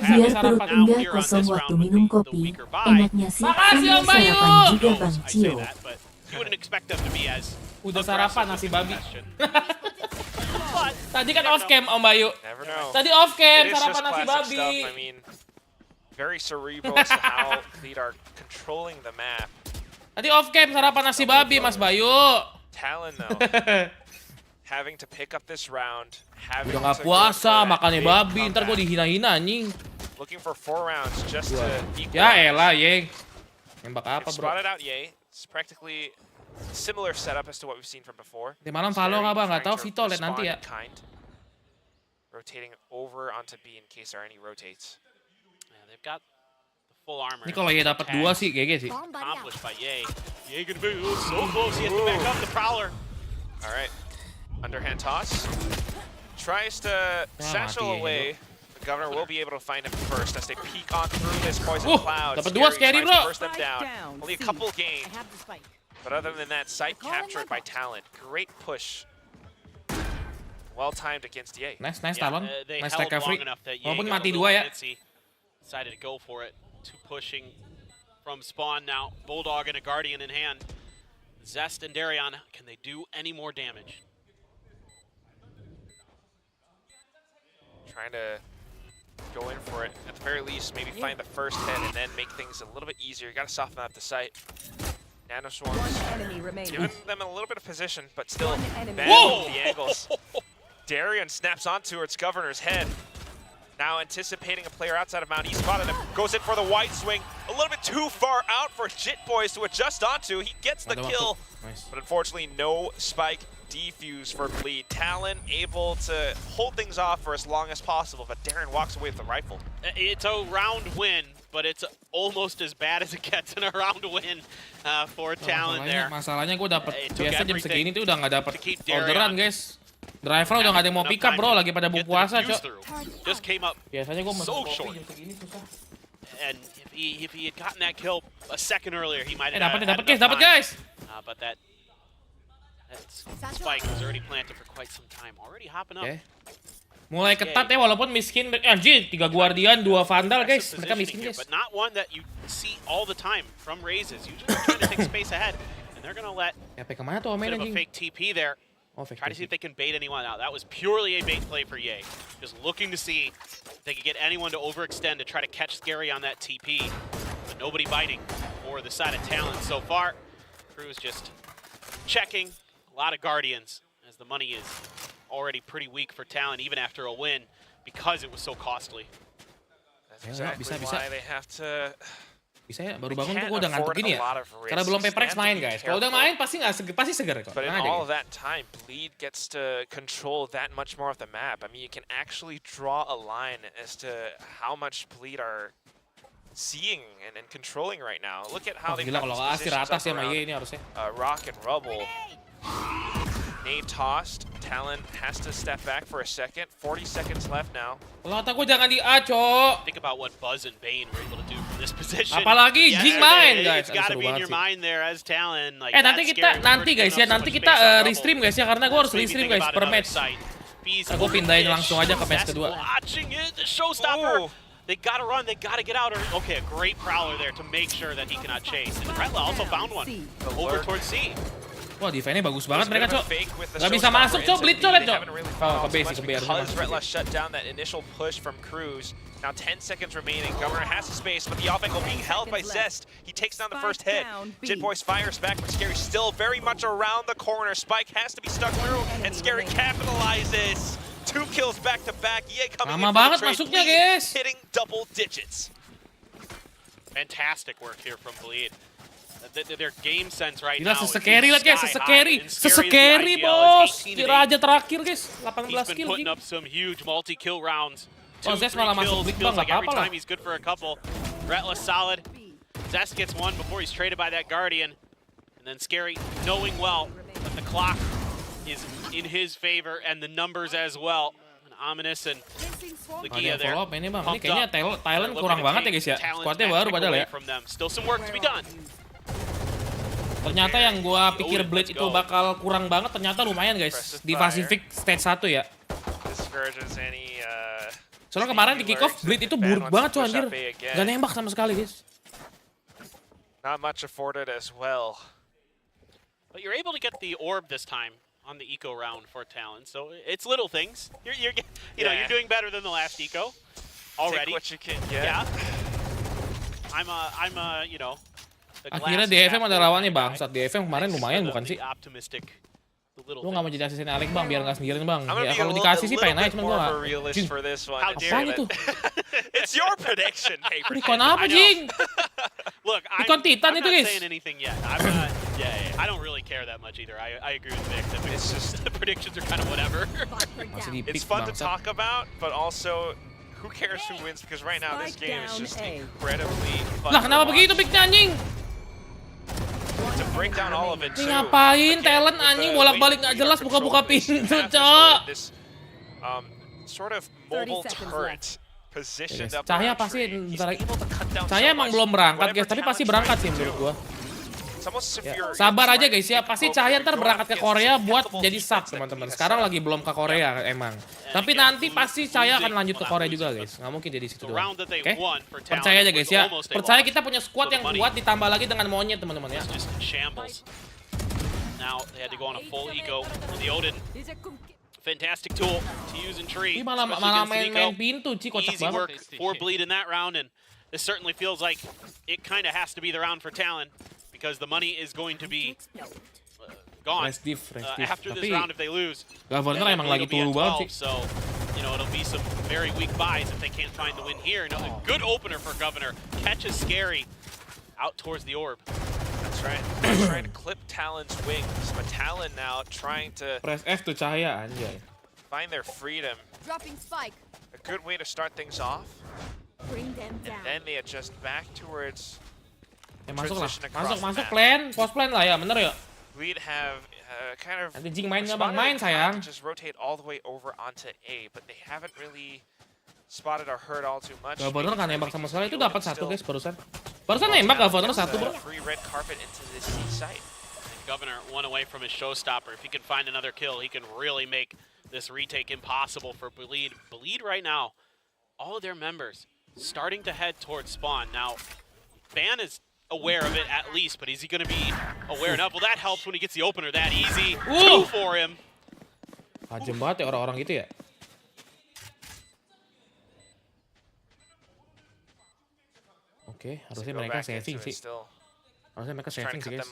Biar perut enggak kosong waktu minum kopi. Enaknya sih pengen sarapan juga Bang Cio. You wouldn't expect them to be as udah sarapan nasi babi. Tadi kan off cam Om Bayu. Tadi off cam sarapan nasi babi. I mean, very cerebral as to how Bleed are controlling the map. Tadi off cam sarapan nasi babi Mas Bayu. Talon though, having to pick up this round, udah nggak puasa makannya babi, ntar gue dihina-hina anjing. Looking for 4 rounds just to equalize. Ya elah Ye. Nembak apa bro? Spotted out Ye. It's practically similar setup as to what we've seen from before. Di malam follow nggak bang? Nggak tahu Vito lihat nanti ya. Rotating over onto B in case there are any rotates. Yeah, they've got the full armor. Ini kalau Ye dapat 2 sih GG sih. Accomplished by Ye. Ye gonna be so close. He has to back up the Prowler. All right, underhand toss. Tries to satchel away. The Governor will be able to find him first as they peek on through this poison cloud. Dapat 2 Scary bro. Burst them down. Only a couple gained. But other than that, site captured by Talon. Great push. Well timed against Ye. Nice Talon. Nice tag free. Walaupun got mati a 2 ya. Decided to go for it. 2 pushing from spawn now. Bulldog and a Guardian in hand. Zest and Darion, can they do any more damage? Trying to go in for it. At the very least, maybe find the first hit and then make things a little bit easier. You got to soften up the site. Nano Swarms giving them a little bit of position, but still bad with the angles. Darion snaps onto its Governor's head. Now anticipating a player outside of Mount. He spotted him, goes in for the wide swing. A little bit too far out for Jit Boys to adjust onto. He gets the kill, but unfortunately no spike defuse for Bleed. Talon able to hold things off for as long as possible, but Darren walks away with the rifle. It's a round win, but it's almost as bad as it gets in a round win for Talon there. Masalahnya gue dapet biasa jam segini tuh udah nggak dapet orderan guys. Driver udah nggak ada yang mau pick up bro, lagi pada buka puasa cok. Just came up biasanya gue so short. And if he had gotten that kill a second earlier, he might have. Dapat guys. But that Spike was already planted for quite some time. Already hopping up. Mulai ketat ya walaupun miskin. Anjir, 3 Guardian, 2 Vandal guys. Mereka miskin guys. But not one that you see all the time from Raises. Usually they're trying to take space ahead. And they're going to let a bit of a fake TP there. Try to see if they can bait anyone out. That was purely a bait play for Ye. Just looking to see if they could get anyone to overextend to try to catch Scary on that TP. But nobody biting for the side of Talon so far. Crew's just checking. A lot of Guardians as the money is already pretty weak for Talon even after a win because it was so costly. That's exactly why they have to... Bisa ya, baru bangun tuh gue udah ngantuk gini ya. Karena belum Paperrex main guys. Kalau udah main pasti seger kok. But in all of that time, Bleed gets to control that much more of the map. I mean, you can actually draw a line as to how much Bleed are seeing and controlling right now. Look at how they gila kalau asir atas ya Maye ini harusnya. Rock and Rubble. Nade tossed. Talon has to step back for a second. 40 seconds left now. Kalau kata gue jangan di A, Cok. Think about what Buzz and Bane were able to do from this position. Apalagi Jing main, guys. It's gotta be in your mind there as Talon. Like, nanti guys ya, nanti kita restream guys ya, karena gue harus restream guys per match. Aku pindahin langsung aja ke match kedua. Watching it, the showstopper. They gotta run, they gotta get out. Okay, a great prowler there to make sure that he cannot chase. And Retla also found one over towards C. Wah, defense-nya bagus banget mereka, Cok. Gak bisa masuk, Cok. Blitz, Cok, lihat, Cok. Oh, ke base, Because Retla shut down that initial push from Cruz. Now 10 seconds remaining. Governor has the space, but the off angle being held by Zest. He takes down the first hit. Jitboys fires back, but Scary still very much around the corner. Spike has to be stuck through, and Scary capitalizes. 2 kills back to back. Ye coming in for the trade. Bleed hitting double digits. Fantastic work here from Bleed. Their game sense right now. Gila, sesekeri lihat guys, sesekeri bos. Kira aja terakhir guys, 18 kill. He's been putting up some huge multi-kill rounds. Zest malah masuk big bang, like every time he's good for a couple. Retla solid. Zest gets one before he's traded by that Guardian. And then Scary knowing well that the clock is in his favor and the numbers as well. And Ominous and Legia there. Ini bang, ini kayaknya Talon kurang banget ya guys ya. Squadnya baru padahal ya. Still some work to be done. Ternyata yang gua pikir Blade itu bakal kurang banget, ternyata lumayan guys. Di Pacific stage 1 ya. Soalnya kemarin di kick-off, Blade itu buruk banget cuy anjir. Gak nembak sama sekali guys. Not much afforded as well. But you're able to get the orb this time on the eco round for Talon, so it's little things. You're doing better than the last eco already. Take what you can get. Yeah. I'm a you know. Akhirnya DFM ada lawannya bang. Saat DFM kemarin lumayan bukan sih? Lu gak mau jadi asisten Alek bang, biar gak sendirian bang. Ya kalau dikasih sih pengen aja, cuman gua gak. Apaan itu? It's your prediction, Paper. Dikon apa, Jing? Look, Dikon Titan itu guys. I'm not saying anything yet. I don't really care that much either. I agree with Vic. It's just the predictions are kind of whatever. It's fun to talk about, but also who cares who wins? Because right now this game is just incredibly fun. Lah kenapa begitu bignya anjing? To break down all of it too. Ngapain Talon anjing bolak-balik gak jelas buka-buka pintu, Cok. Sort of mobile turret positioned up. Cahaya pasti Cahaya emang belum berangkat guys, tapi pasti berangkat sih menurut gua. Sabar aja guys ya, pasti Cahaya ntar berangkat ke Korea buat jadi sub teman-teman. Sekarang lagi belum ke Korea emang. Tapi nanti pasti Cahaya akan lanjut ke Korea juga guys. Nggak mungkin jadi situ doang. Oke? Percaya aja guys ya. Percaya kita punya squad yang kuat ditambah lagi dengan monyet teman-teman ya. Now they had to go on a full eco with the Odin. Fantastic tool to use in tree. Ini malah main pintu, Ci, kocak Easy work banget. for Bleed in that round, and this certainly feels like it kind of has to be the round for Talon. Because the money is going to be gone after this round if they lose. Governor emang lagi tulu banget sih. So, you know, it'll be some very weak buys if they can't find the win here. No, a good opener for Governor. Catches Scary out towards the orb. That's right. Trying to clip Talon's wings, but Talon now trying to press F to Cahaya anjay. Find their freedom. Dropping Spike. A good way to start things off. Bring them down. And then they adjust back towards masuk plan, post plan lah ya, bener ya? We'd have kind of nanti Jing main nggak bang? Main sayang. Just rotate all the way over onto A, but they haven't really spotted or heard all too much. Governor kan nembak sama sekali, itu dapat satu guys barusan. Barusan nembak Governor satu bro. Free red carpet into the C site. Governor one away from his showstopper. If he can find another kill, he can really make this retake impossible for Bleed. Bleed right now, all of their members starting to head towards spawn. Now, Ban is aware of it at least, but is he going to be aware enough? Well, that helps when he gets the opener that easy. Two for him. Tajam banget ya orang-orang gitu ya. Oke, harusnya mereka saving sih. Harusnya mereka saving sih, guys.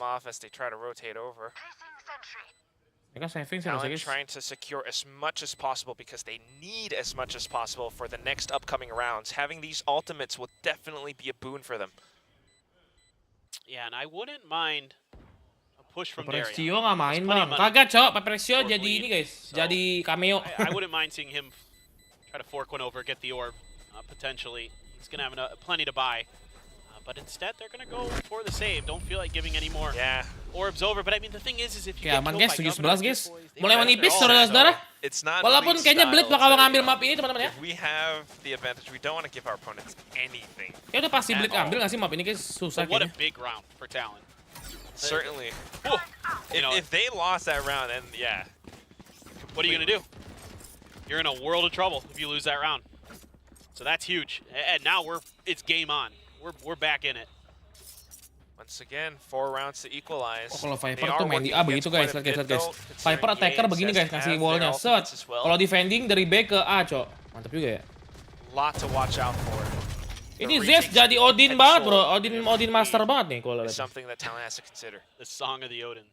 Mereka saving sih, Talon guys. trying to secure as much as possible because they need as much as possible for the next upcoming rounds. Having these ultimates will definitely be a boon for them. Yeah, and I wouldn't mind a push from Darian. Paperrex nggak main, Bang. Kagak, Cok. Paperrex jadi ini, guys. Jadi cameo. I wouldn't mind seeing him try to fork one over, get the orb, potentially. He's going to have plenty to buy. But instead, they're going to go for the save. Don't feel like giving any more orbs over. But I mean, the thing is if you get aman, killed guys. by Governor, 17, guys. Mulai menipis, saudara-saudara. Walaupun kayaknya Blade bakal ngambil map ini, teman-teman ya. We have the advantage. We don't want to give our opponents anything. Ya udah pasti Blade ambil nggak sih map ini, guys? Susah what a kayaknya. big round for Talon. Certainly. If they lost that round, then yeah. What are you going to do? You're in a world of trouble if you lose that round. So that's huge. And now it's game on. We're back in it. Once again, 4 rounds to equalize. Kalau Viper tuh main di A begitu, guys. Lihat, guys. Viper attacker begini, guys. Kasih wallnya set. Kalau defending dari B ke A, Cok. Mantap juga ya. Lot to watch out for. Ini Zest jadi Odin banget, bro. Odin master banget nih kalau lihat. Something that Talon has to consider. The song of the Odin.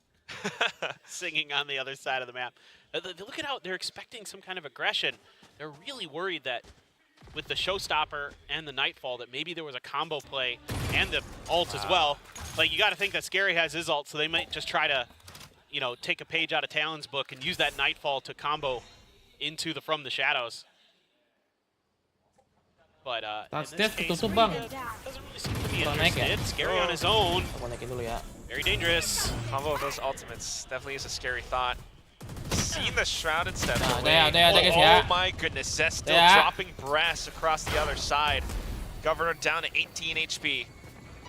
Singing on the other side of the map. Look at how they're expecting some kind of aggression. They're really worried that with the showstopper and the nightfall that maybe there was a combo play and the ult as well. Like, you got to think that Scary has his ult, so they might just try to, take a page out of Talon's book and use that nightfall to combo into the From the Shadows. But That's in this case, ketutup, Bang. doesn't really seem to be Kurang naik ya? interested. Scary on his own. Aku naikin dulu ya. Very dangerous. Combo of those ultimates definitely is a scary thought. Seen the shrouded steps Udah ya, guys Oh ya. my goodness, Zest still dropping brass across the other side. Governor down to 18 HP.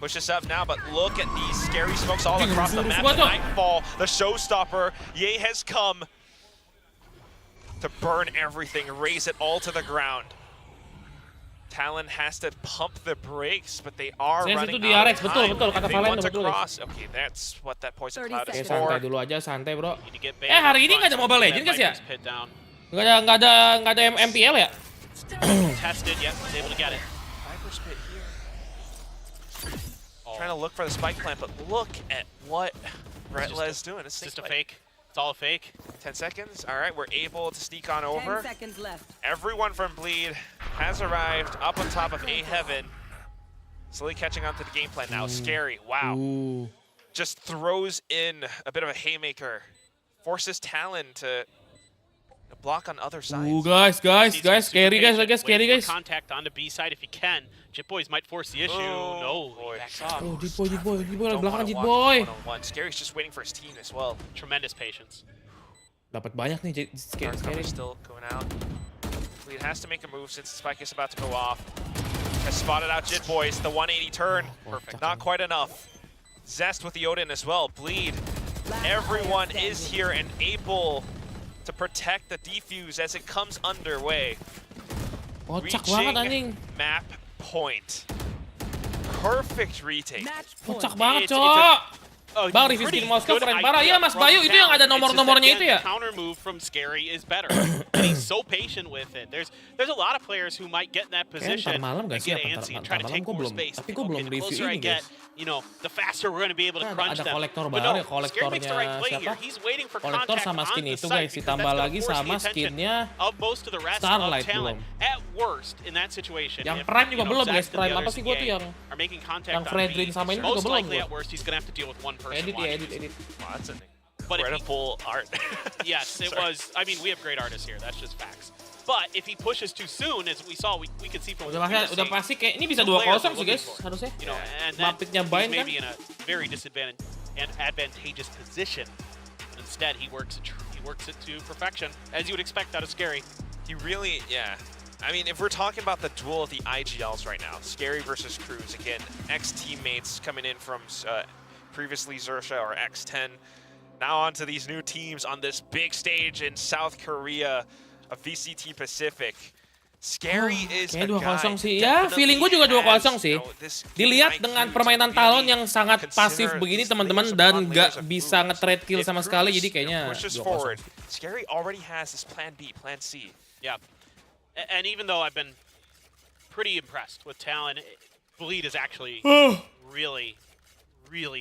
Pushes up now, but look at these scary smokes all across the map. The Nightfall, the showstopper. Ye has come to burn everything, raise it all to the ground. Talon has to pump the brakes, but they are running out of time. Betul, kata Valen They betul, want to cross. Okay, that's what that poison cloud is Oke, for. santai dulu aja, santai, bro. Hari hari ini nggak ada Mobile Legends, guys ya? Nggak ada MPL ya? Tested, yep, was able to get it. Trying to look for the spike plant, but look at what Bretla is doing. It's just a fake. It's all a fake. 10 seconds. All right, we're able to sneak on over. 10 seconds left. Everyone from Bleed has arrived up on top of A Heaven. Slowly catching on to the game plan now. Scary. Wow. Ooh. Just throws in a bit of a haymaker. Forces Talon to block on other sides. Guys, scary guys, scary guys. Contact on the B side if he can. Jitboys might force the issue. No, he backs off. Oh, Jitboy belakang Don't Jitboy. one-on-one. Scary's just waiting for his team as well. Tremendous patience. Dapat banyak nih Scary. Still going out. Bleed has to make a move since the spike is about to go off. Has spotted out Jitboys. The 180 turn. Perfect. Not quite enough. Zest with the Odin as well. Bleed. Everyone is here and able to protect the defuse as it comes underway. Kocak banget anjing. Map point. Perfect retake. Kocak banget, Cok. Bang, review skin mouse keren parah. Iya, Mas Bayu, itu yang ada nomor-nomornya itu ya? Counter move from Scary is better. And he's so patient with it. There's a lot of players who might get in that position and get antsy and try to take more space. Tapi gue belum The review closer I ini, get, guys. The faster we're going to be able to crunch Ada them. kolektor But baru no, ya, Scary makes the right kolektornya play siapa? here. He's waiting for Kolektor contact sama on skin the itu, site guys. because Ditambah that's lagi gonna force sama the attention skinnya of most of the rest Starlight of Talon. belum. At worst, in that situation, Yang if, Prime juga belum, guys. Zest and the Prime apa others sih in gue the tuh game yang are making contact yang on Fredrin B, sama ini juga most belum, likely bro. at worst he's going to have to deal with one person Edit. Wow, that's an But if he- incredible art. Yes, it was. I mean, we have great artists here. That's just facts. But if he pushes too soon, as we saw, we can see from Udah pasti kayak ini bisa 2-0 sih, guys. Harusnya. And then Mapiknya he's bind kan? maybe in a very disadvantaged and advantageous position. Instead, he works it to perfection, as you would expect out of Scary. He really, yeah. I mean, if we're talking about the duel of the IGLs right now, Scary versus Cruz, again, ex-teammates coming in from previously Xersha or X10. Now onto these new teams on this big stage in South Korea of VCT Pacific. Scary is a guy. 2-0 sih. Ya, feeling gue juga 2-0 sih. Dilihat dengan permainan Talon yang sangat pasif begini teman-teman dan nggak bisa nge-trade kill sama sekali, jadi kayaknya 2-0. Scary already has this plan B, plan C. Yeah. And even though I've been pretty impressed with Talon, Bleed is actually really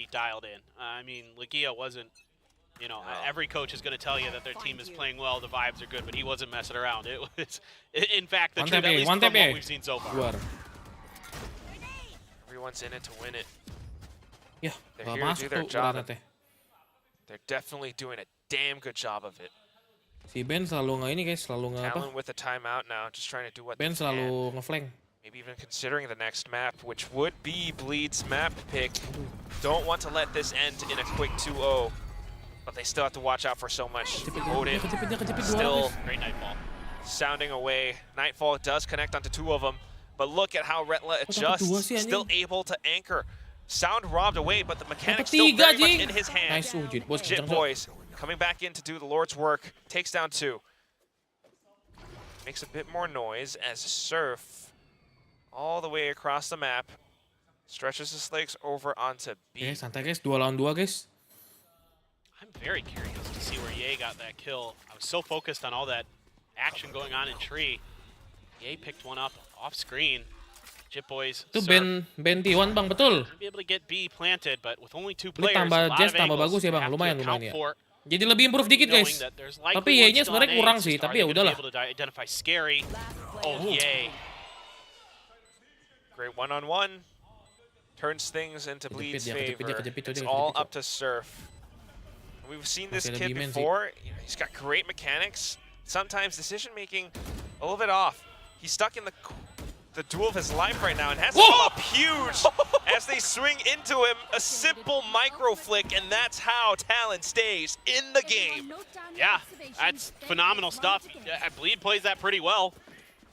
dialed in. I mean, Legia wasn't, you know, every coach is going to tell you that their team is playing well, the vibes are good, but he wasn't messing around. It was, in fact, the truth, at least from what we've seen so far. Everyone's in it to win it. Yeah, they're here to do their job. They're definitely doing a damn good job of it. Si Ben selalu nggak ini guys, selalu nggak apa. Talon with a timeout now, just trying to do what Ben selalu ngeflank. Maybe even considering the next map, which would be Bleed's map pick. Don't want to let this end in a quick 2-0. But they still have to watch out for so much. Odin still Great Nightfall. Sounding away. Nightfall does connect onto 2 of them. But look at how Retla adjusts. Still able to anchor. Sound robbed away, but the mechanics still very much in his hand. Jit Boys coming back in to do the Lord's work. Takes down 2. Makes a bit more noise as Surf all the way across the map stretches his legs over onto B. Oke, santai guys, 2 lawan 2 guys. I'm very curious to see where Ye got that kill. I was so focused on all that action going on in tree. Ye picked one up off screen. Jit Boys. Itu Ben T1 bang, betul. Be able to get B planted, but with only 2 players, tambah Jazz tambah bagus ya bang, lumayan ya. Jadi lebih improve dikit guys. Tapi Ye-nya sebenarnya kurang sih, tapi ya udahlah. Oh Ye. Great one-on-one. Turns things into Bleed's favor. It's all up to Surf. We've seen this kid before. You know, he's got great mechanics. Sometimes decision making a little bit off. He's stuck in the duel of his life right now and has to go up huge as they swing into him. A simple micro flick, and that's how Talon stays in the game. Yeah, that's phenomenal stuff. Bleed plays that pretty well.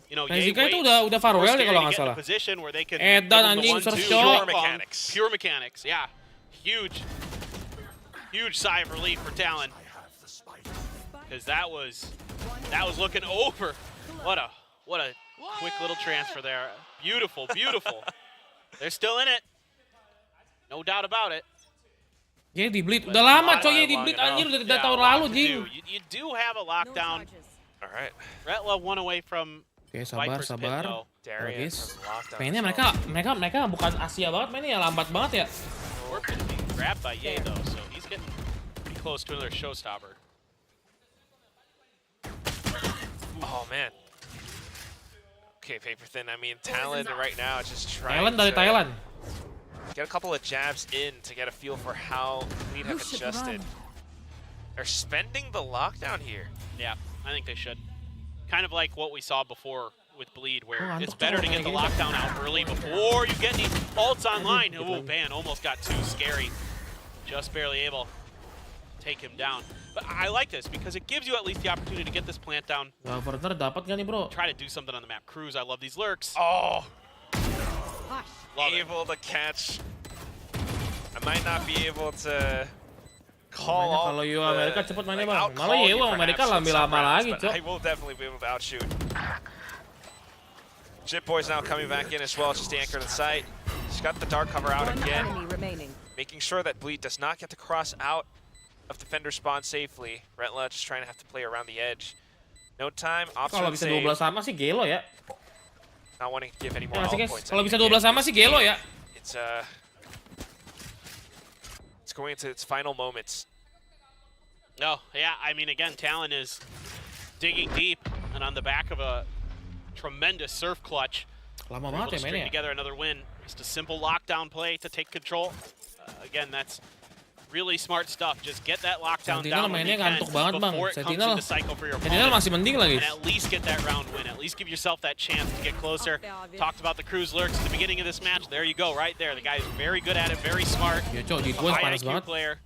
You know, Zika itu udah farewell deh kalau nggak salah. Dan anjing pure mechanics, yeah, huge sigh of relief for Talon, because that was looking over. What a quick little transfer there. Beautiful. They're still in it, no doubt about it. Ye di Bleed udah lama coy, Ye di Bleed anjir udah tahun lalu jing. You do have a lockdown. All right. Retla one away from. Oke, sabar. Guys. Mainnya mereka bukan Asia banget, mainnya lambat banget ya. Grabbed by Ye though, so he's getting pretty close to another showstopper. Oh man. Okay, Paper Thin. I mean, Talon right now just trying Talon dari Thailand. Get a couple of jabs in to get a feel for how Bleed have adjusted. They're spending the lockdown here. Yeah, I think they should. Kind of like what we saw before with Bleed, where it's better to get the lockdown out early before you get these ults online. Oh, man, almost got too scary. Just barely able to take him down. But I like this because it gives you at least the opportunity to get this plant down. Dapat gak nih, bro? Try to do something on the map. Cruz, I love these lurks. Oh! Able to catch. I might not be able to call all kalau Amerika cepet mainnya bang. Malah Amerika lebih lama lagi, cok. I will definitely be able to outshoot. Jit Boy's now coming back in as well, just to anchor the site. He's got the dark cover out again, making sure that Bleed does not get to cross out of defender spawn safely. Retla just trying to have to play around the edge. No time, option kalau bisa 12 sama sih gelo ya. Not wanting to give any more points. Kalau bisa 12 sama sih gelo ya. It's going into its final moments. No, yeah, I mean, again, Talon is digging deep, and on the back of a tremendous surf clutch, lama banget ya mainnya. Together another win. Just a simple lockdown play to take control. Again, that's really smart stuff. Just get that lockdown down mainnya ngantuk banget bang. Sentinel masih mending lagi. And at least get that round win. At least give yourself that chance to get closer. Talked about the Cruz lurks at the beginning of this match. There you go, right there. The guy is very good at it, very smart. Ya cok, di Boys panas banget. Player.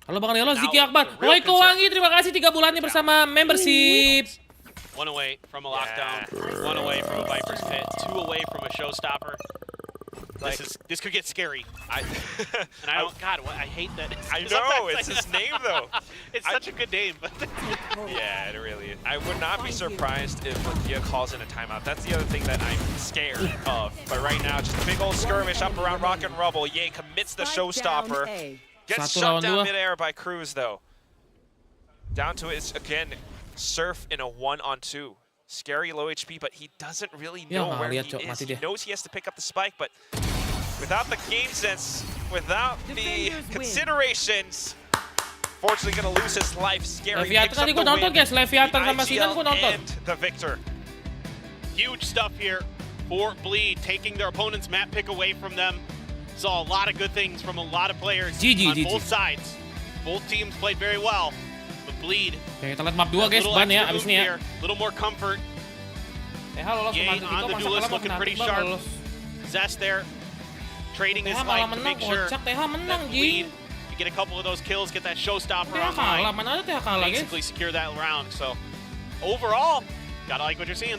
Halo Bang Delo, Ziki Akbar. Waiko Wangi, terima kasih 3 bulannya bersama membership. One away from a lockdown, one away from a Viper's Pit, 2 away from a showstopper. This could get scary. I hate that. I know, it's his name though. It's such a good name. Yeah, it really is. I would not be surprised if Lakia calls in a timeout. That's the other thing that I'm scared of. But right now, just a big old skirmish up around Rock and Rubble. Ye commits the showstopper. Gets shut down midair by Cruz though. Down to it again, Surf in a 1-on-2. Scary low HP, but he doesn't really know where he is. He knows he has to pick up the spike, but without the game sense, without the considerations, fortunately gonna lose his life. Scary picks up the win, and the victor. Huge stuff here for Bleed, taking their opponent's map pick away from them. Saw a lot of good things from a lot of players on both sides. Both teams played very well. Bleed. Oke, kita lihat map 2 guys, ban ya abis ini ya. Little more comfort. Lolos Yang on the duelist looking pretty sharp. Zest there, trading his life to make sure that Bleed can get a couple of those kills, get that showstopper online, basically secure that round. So overall, gotta like what you're seeing.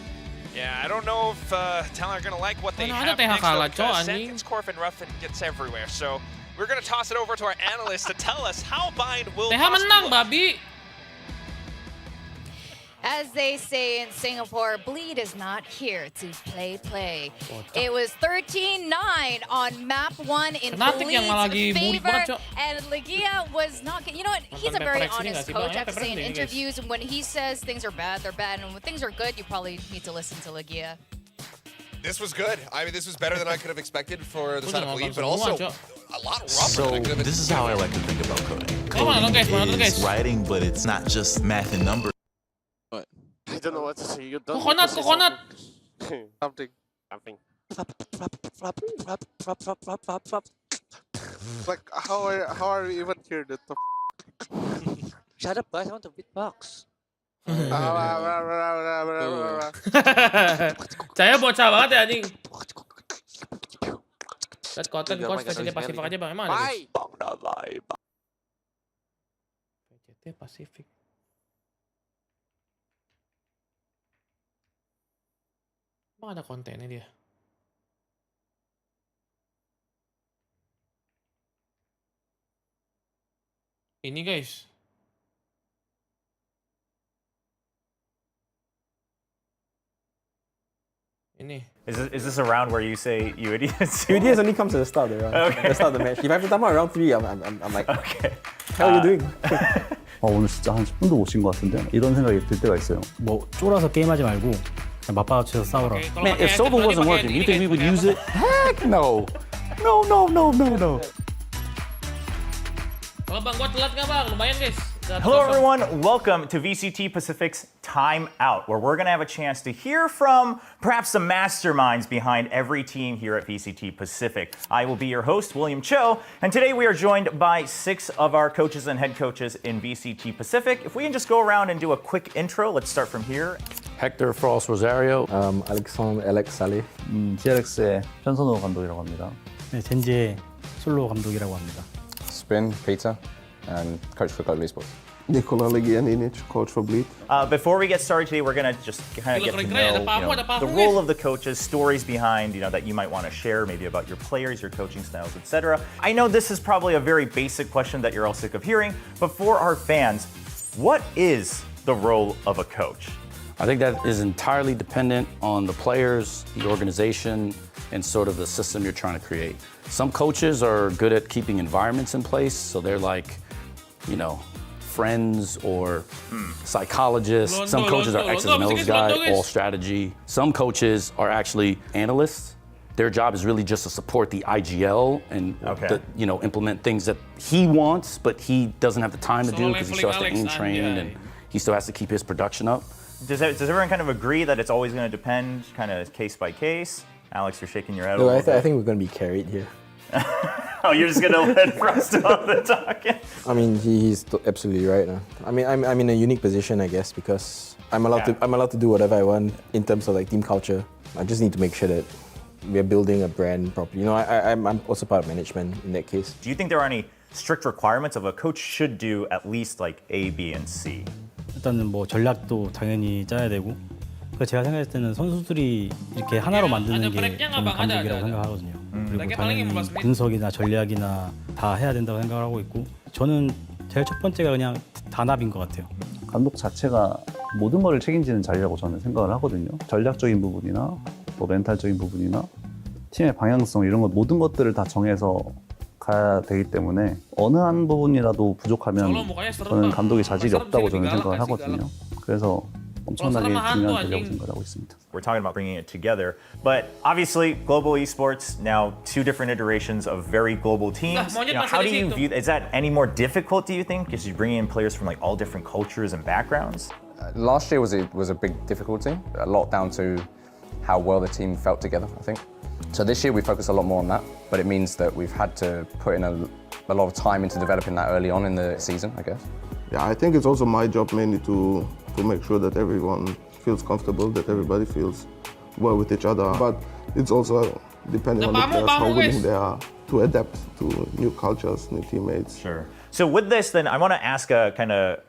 Yeah, I don't know if Talon are gonna like what they have next though, because Sentence, Corf, and Ruffin gets everywhere. So we're gonna toss it over to our analyst to tell us how Bind will menang, babi. As they say in Singapore, Bleed is not here to play. It was 13-9 on map 1 in Bleed's favor, and Legia was not. You know what? He's a very honest coach. I have to say in interviews, and when he says things are bad, they're bad, and when things are good, you probably need to listen to Legia. This was good. I mean, this was better than I could have expected for the side of Bleed, but also a lot rougher than I could have. This is how I like to think about coding. Coding is writing, but it's not just math and numbers. I don't know what to say. You don't. Coconut. Something. Like how are we even here? Shut up, guys! I want to beatbox. Saya bocah banget ya anjing. Lihat konten coach PCT Pasifik aja bang, emang ada guys? PCT Pasifik. Emang ada kontennya dia? Ini guys. Is this a round where you say you idiots? You idiots only comes at the start of the round. Okay. The start of the match. If I have to time out round 3, I'm like, okay. How are you doing? 오늘 진짜 한 10분도 못 쉰 것 같은데 이런 생각이 들 때가 있어요. 뭐 쫄아서 게임하지 말고 그냥 맞받아쳐서 싸우라. Man, if Soba wasn't working, you think we would use it? Heck no. No. Kalau bang, gua telat nggak bang? Lumayan guys. Hello everyone, welcome to VCT Pacific's Timeout, where we're going to have a chance to hear from perhaps the masterminds behind every team here at VCT Pacific. I will be your host, William Cho, and today we are joined by 6 of our coaches and head coaches in VCT Pacific. If we can just go around and do a quick intro, let's start from here. Hector Frost Rosario. Alexandre Alex Saleh. TRX의 편선호 감독이라고 합니다. 네, 젠지의 솔로 감독이라고 합니다. Spin, Peter, and coach for Kode Sports. Nicola Legianinic, coach for Bleed. Before we get started today, we're going to just kind of get to know, the role of the coaches, stories behind, that you might want to share, maybe about your players, your coaching styles, etc. I know this is probably a very basic question that you're all sick of hearing, but for our fans, what is the role of a coach? I think that is entirely dependent on the players, the organization, and sort of the system you're trying to create. Some coaches are good at keeping environments in place, so they're like, friends or psychologists. Some coaches are X's and O's guy, all strategy. Some coaches are actually analysts. Their job is really just to support the IGL and implement things that he wants, but he doesn't have the time to do because he still has to aim train and he still has to keep his production up. Does everyone kind of agree that it's always going to depend, kind of case by case? Alex, you're shaking your head. No, I think we're going to be carried here. Oh, you're just going to let Frost on the talking? I mean, he's absolutely right. I mean, I'm in a unique position, I guess, because I'm allowed to do whatever I want in terms of team culture. I just need to make sure that we're building a brand properly. I'm also part of management in that case. Do you think there are any strict requirements of a coach should do at least like A, B, and C? 일단은 뭐 전략도 당연히 짜야 되고. 제가 생각했을 때는 선수들이 이렇게 하나로 만드는 게 저는 감독이라고 생각하거든요. 그리고 당연히 분석이나 전략이나 다 해야 된다고 생각을 하고 있고 저는 제일 첫 번째가 그냥 단합인 것 같아요. 감독 자체가 모든 걸 책임지는 자리라고 저는 생각을 하거든요. 전략적인 부분이나 뭐 멘탈적인 부분이나 팀의 방향성 이런 것 모든 것들을 다 정해서 가야 되기 때문에 어느 한 부분이라도 부족하면 저는 감독의 자질이 없다고 저는 생각을 하거든요. 그래서 엄청나게 중요한 전략이라고 생각하고 있습니다. We're talking about bringing it together, but obviously global esports now 2 different iterations of very global teams. You know, how do you view? Is that any more difficult? Do you think? Because you're bringing in players from like all different cultures and backgrounds. Last year was a big difficulty, a lot down to how well the team felt together, I think. So this year we focus a lot more on that, but it means that we've had to put in a lot of time into developing that early on in the season, I guess. Yeah, I think it's also my job mainly to make sure that everyone feels comfortable, that everybody feels well with each other. But it's also depending on the players, how willing they are to adapt to new cultures, new teammates. Sure. So with this, then I want to ask a kind of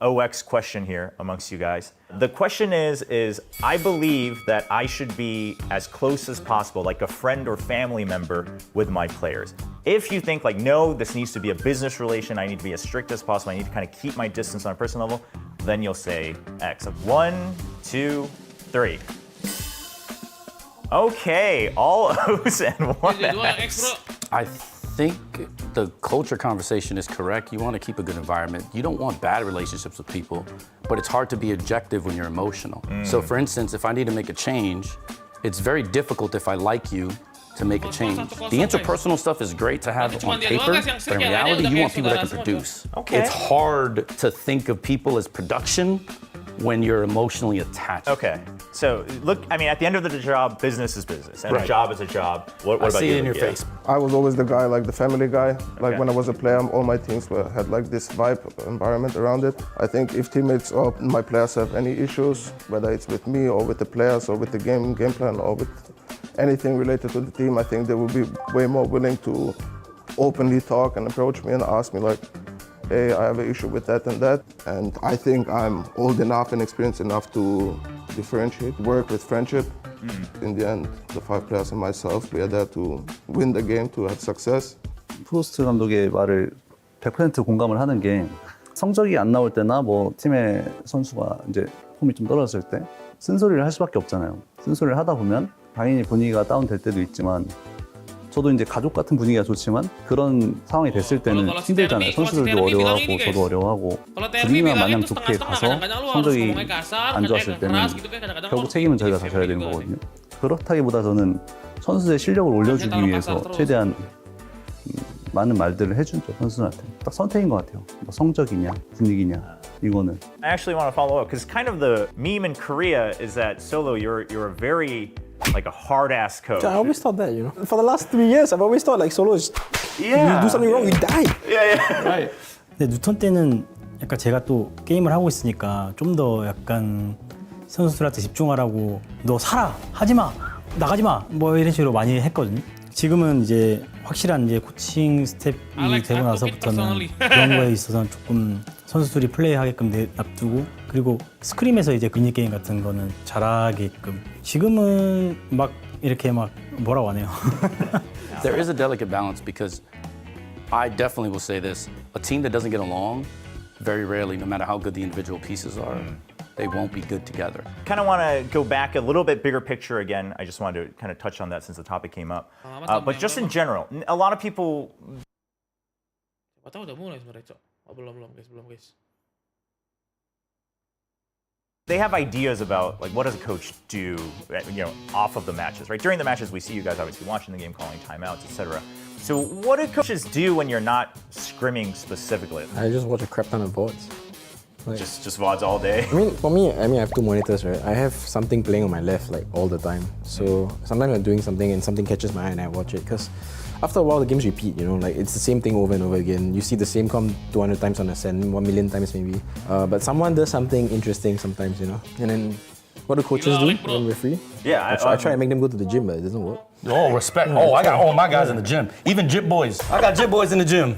OX question here amongst you guys. The question is I believe that I should be as close as possible, like a friend or family member with my players. If you think like, no, this needs to be a business relation, I need to be as strict as possible, I need to kind of keep my distance on a personal level, then you'll say X. 1, 2, 3. Okay, all O's and 1 X. I think the culture conversation is correct. You want to keep a good environment. You don't want bad relationships with people, but it's hard to be objective when you're emotional. So for instance, if I need to make a change, it's very difficult if I like you to make a change. The interpersonal stuff is great to have on paper, but in reality, you want people that can produce. It's hard to think of people as production when you're emotionally attached. Okay, so look, I mean, at the end of the job, business is business, and a job is a job. What about you? I see it in your face. I was always the guy, like the family guy. Like when I was a player, all my teams had like this vibe environment around it. I think if teammates or my players have any issues, whether it's with me or with the players or with the game plan or with anything related to the team, I think they will be way more willing to openly talk and approach me and ask me like, hey, I have an issue with that and that. And I think I'm old enough and experienced enough to differentiate work with friendship. In the end, the 5 players and myself, we are there to win the game, to have success. 프로스트 감독의 말을 100% 공감을 하는 게 성적이 안 나올 때나 뭐 팀의 선수가 이제 폼이 좀 떨어졌을 때 쓴소리를 할 수밖에 없잖아요. 쓴소리를 하다 보면 당연히 분위기가 다운될 때도 있지만 저도 이제 가족 같은 분위기가 좋지만 그런 상황이 됐을 때는 힘들잖아요. 선수들도 어려워하고 저도 어려워하고 분위기만 마냥 좋게 가서 성적이 안 좋았을 때는 결국 책임은 저희가 다 져야 되는 거거든요. 그렇다기보다 저는 선수의 실력을 올려주기 위해서 최대한 많은 말들을 해주죠, 선수한테. 딱 선택인 것 같아요. 뭐 성적이냐, 분위기냐, 이거는. I actually want to follow up because kind of the meme in Korea is that Solo, you're a very like a hard-ass coach. I always thought that, you know. For the last 3 years, I've always thought like Solo is, you do something wrong, you die. Yeah. Right. 근데 누턴 때는 약간 제가 또 게임을 하고 있으니까 좀 더 약간 선수들한테 집중하라고 너 살아, 하지 마, 나가지 마, 뭐 이런 식으로 많이 했거든요. 지금은 이제 확실한 이제 코칭 스텝이 되고 나서부터는 그런 거에 있어서는 조금 선수들이 플레이하게끔 놔두고 그리고 스크림에서 이제 미니 게임 같은 거는 잘하게끔 지금은 막 이렇게 막 뭐라고 하네요. There is a delicate balance because I definitely will say this: a team that doesn't get along, very rarely, no matter how good the individual pieces are, they won't be good together. Kind of want to go back a little bit bigger picture again. I just wanted to kind of touch on that since the topic came up. But just in general, a lot of people. Belum guys. They have ideas about like what does a coach do, you know, off of the matches, right? During the matches, we see you guys obviously watching the game, calling timeouts, etc. So what do coaches do when you're not scrimming specifically? I just watch a crap ton of VODs. Like, just VODs all day? I mean, for me, I have 2 monitors, right? I have something playing on my left like all the time. So sometimes I'm doing something and something catches my eye and I watch it because after a while the games repeat, you know, like it's the same thing over and over again. You see the same come 200 times on a send, 1 million times maybe. But someone does something interesting sometimes, you know. And then what do coaches do when we're free? Yeah, I try and make them go to the gym, but it doesn't work. Oh, respect. Oh, I got all my guys in the gym. Even Jip boys. I got Jip boys in the gym.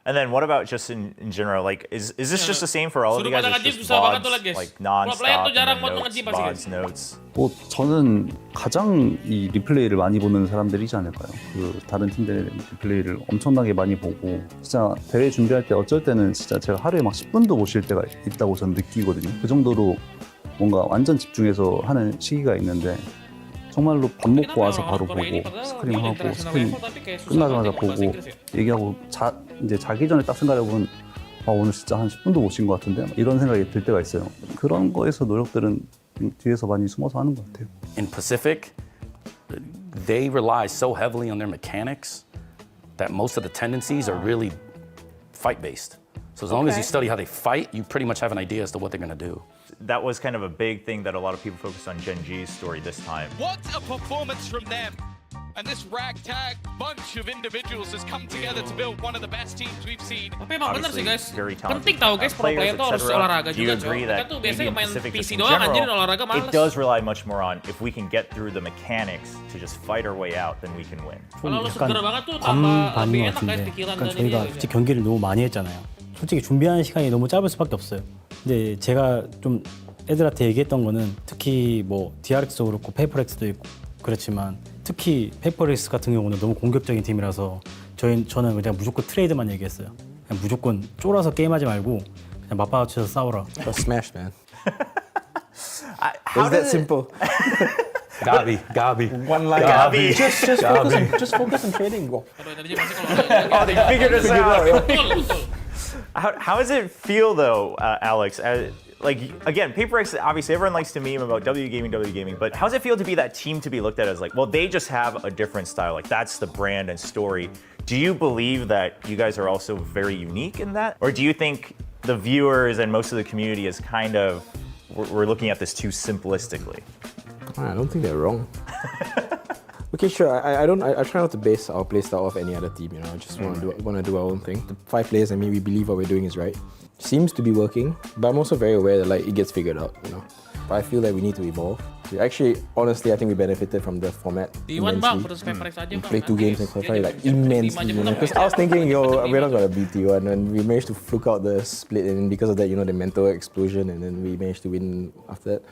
And then what about just in general? Like, is this just the same for all of you guys? It's just VODs, like non-stop, notes, VODs, notes. 뭐 저는 가장 이 리플레이를 많이 보는 사람들이지 않을까요? 그 다른 팀들의 리플레이를 엄청나게 많이 보고 진짜 대회 준비할 때 어쩔 때는 진짜 제가 하루에 막 10분도 못 쉴 때가 있다고 저는 느끼거든요. 그 정도로 뭔가 완전 집중해서 하는 시기가 있는데 정말로 밥 먹고 와서 바로 보고 스크림하고 스크림 끝나자마자 보고 얘기하고 이제 자기 전에 딱 생각해보면 아, 오늘 진짜 한 10분도 못 쉰 것 같은데 이런 생각이 들 때가 있어요. 그런 거에서 노력들은 뒤에서 많이 숨어서 하는 것 같아요. In Pacific, they rely so heavily on their mechanics that most of the tendencies are really fight-based. So as long as you study how they fight, you pretty much have an idea as to what they're going to do. That was kind of a big thing that a lot of people focused on Gen G's story this time. What a performance from them! And this ragtag bunch of individuals has come together to build one of the best teams we've seen. Tapi emang bener sih guys, very penting tahu guys pro player tuh harus olahraga juga coy. Kita tuh biasanya main PC doang anjir olahraga males. It does rely much more on if we can get through the mechanics to just fight our way out, then we can win. Kalau lu seger banget tuh tambah lebih enak guys pikiran dan 저희가 솔직히 경기를 너무 많이 했잖아요. 솔직히 준비하는 시간이 너무 짧을 수밖에 없어요. 근데 제가 좀 애들한테 얘기했던 거는 특히 뭐 DRX도 그렇고 페이퍼렉스도 있고 그렇지만 특히 페이퍼렉스 같은 경우는 너무 공격적인 팀이라서 저는 그냥 무조건 트레이드만 얘기했어요. 그냥 무조건 쫄아서 게임하지 말고 그냥 맞받아쳐서 싸워라. Just smash, man. It's that simple. Gabi. One line. Gabi. Just focus on trading. Go. Oh, they figured us out. How does it feel though, Alex? Like, again, Paperrex, obviously everyone likes to meme about W Gaming, but how does it feel to be that team to be looked at as like, well, they just have a different style, like that's the brand and story. Do you believe that you guys are also very unique in that? Or do you think the viewers and most of the community is kind of, we're looking at this too simplistically? I don't think they're wrong. Okay, sure. I try not to base our playstyle off any other team. You know, I just want to do our own thing. The 5 players, I mean, we believe what we're doing is right. Seems to be working, but I'm also very aware that like it gets figured out. You know, but I feel that we need to evolve. Actually, honestly, I think we benefited from the format immensely. We played 2 games and qualified like immensely. Because I was thinking, we're not gonna beat T1, and we managed to fluke out the split, and because of that, the mental explosion, and then we managed to win after that.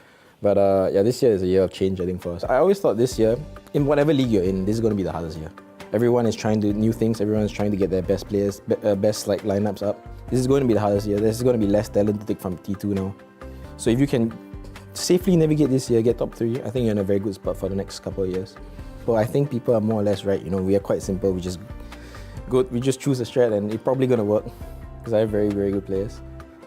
But yeah, this year is a year of change, I think, for us. I always thought this year, in whatever league you're in, this is going to be the hardest year. Everyone is trying to do new things. Everyone is trying to get their best players, best like lineups up. This is going to be the hardest year. There's going to be less talent to take from T2 now. So if you can safely navigate this year, get top 3, I think you're in a very good spot for the next couple of years. But I think people are more or less right. We are quite simple. We just choose a strat, and it's probably going to work because I have very, very good players.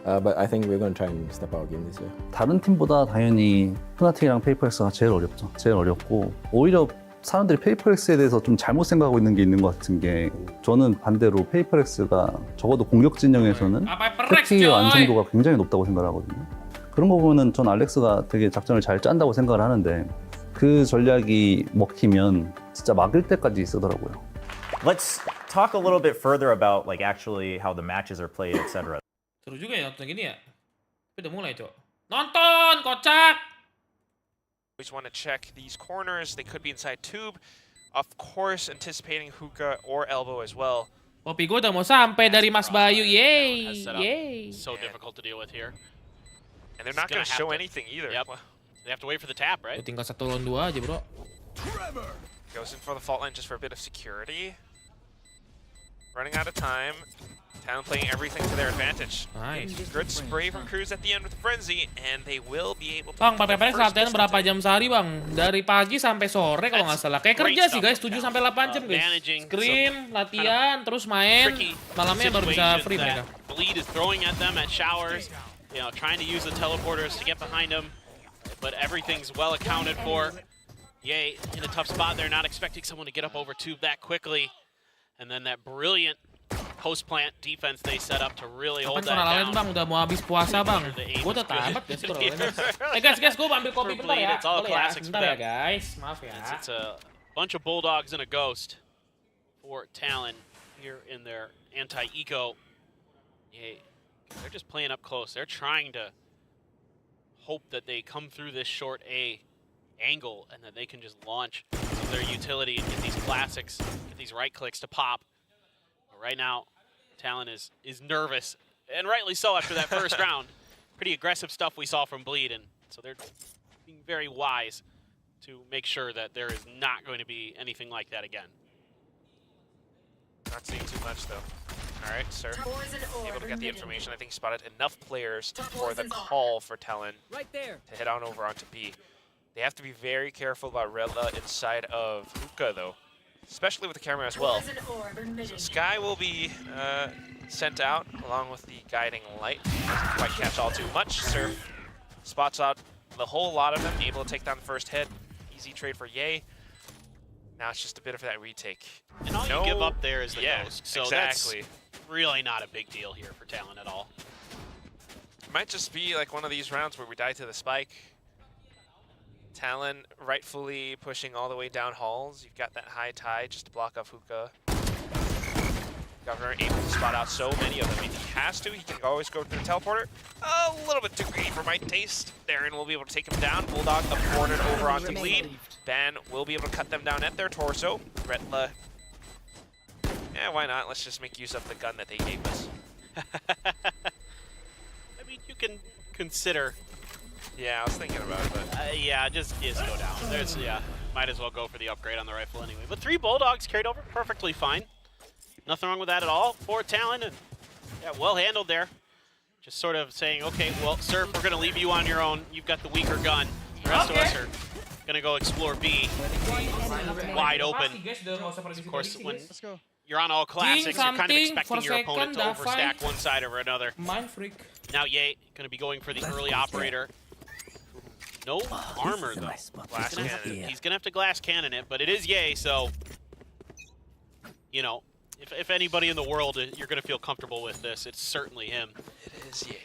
But I think we're going to try and step our game this year. 다른 팀보다 당연히 푸나틱이랑 페이퍼렉스가 제일 어렵죠. 제일 어렵고 오히려 사람들이 페이퍼렉스에 대해서 좀 잘못 생각하고 있는 게 있는 것 같은 게 저는 반대로 페이퍼렉스가 적어도 공격 진영에서는 패키의 완성도가 굉장히 높다고 생각을 하거든요. 그런 거 보면은 전 알렉스가 되게 작전을 잘 짠다고 생각을 하는데 그 전략이 먹히면 진짜 막을 때까지 쓰더라고요. Let's talk a little bit further about like actually how the matches are played, etc. Seru juga ya nonton gini ya. Tapi udah mulai, Cok. Nonton, kocak! We just want to check these corners. They could be inside tube. Of course, anticipating hookah or elbow as well. Kopi gue udah mau sampai dari Mas Bayu. Yay! Yay! So difficult to deal with here. And they're not going to show anything either. Yep. They have to wait for the tap, right? Tinggal 1 lawan 2 aja, bro. Goes in for the fault line just for a bit of security. Running out of time. Talon playing everything to their advantage. Nice. Good spray from Cruz at the end with Frenzy, and they will be able to... Bang, Paperrex latihan berapa jam sehari, Bang? Dari pagi sampai sore kalau nggak salah. Kayak kerja sih, guys. 7 sampai 8 jam, guys. Scrim, latihan, terus main. Malamnya baru bisa free mereka. Bleed is throwing at them at showers. Trying to use the teleporters to get behind them. But everything's well accounted for. Yay, in a tough spot. They're not expecting someone to get up over tube that quickly. And then that brilliant post-plant defense they set up to really hold that down. Bang, udah mau habis puasa, Bang. Gue udah tamat guys. Guys, gue ambil kopi bentar ya. It's all classics bentar ya, guys. Maaf ya. It's a bunch of bulldogs and a ghost for Talon here in their anti-eco. Yeah, they're just playing up close. They're trying to hope that they come through this short A angle and that they can just launch their utility and get these classics, get these right clicks to pop. But right now, Talon is nervous, and rightly so after that first round. Pretty aggressive stuff we saw from Bleed, and so they're being very wise to make sure that there is not going to be anything like that again. Not seeing too much, though. All right, sir. Able to get the information. I think he spotted enough players for the call for Talon to head on over onto B. They have to be very careful about Redla inside of Hookah, though, especially with the camera as well. So Sky will be sent out along with the guiding light. Doesn't quite catch all too much. Surf spots out the whole lot of them, able to take down the first hit. Easy trade for Ye. Now it's just a bit of that retake. And all you give up there is the ghost. So exactly. That's really not a big deal here for Talon at all. It might just be like one of these rounds where we die to the spike. Talon rightfully pushing all the way down halls. You've got that high tide just to block off Hookah. Governor able to spot out so many of them. If he has to, he can always go through the teleporter. A little bit too greedy for my taste. Darren will be able to take him down. Bulldog aborted over onto Bleed. Ban will be able to cut them down at their torso. Retla. Yeah, why not? Let's just make use of the gun that they gave us. I mean, you can consider. Yeah, I was thinking about it, but yeah, just go down. There's might as well go for the upgrade on the rifle anyway. But 3 Bulldogs carried over perfectly fine. Nothing wrong with that at all for Talon. Yeah, well handled there. Just sort of saying, okay, well, Surf, we're gonna leave you on your own. You've got the weaker gun. The rest of us are gonna go explore B. Wide open. Of course, when you're on all classics, you're kind of expecting your opponent to overstack one side over another. Now Ye gonna be going for the early operator. No armor though. He's gonna have to glass cannon it, but it is Ye, so you know, if anybody in the world you're gonna feel comfortable with this, it's certainly him. It is Ye.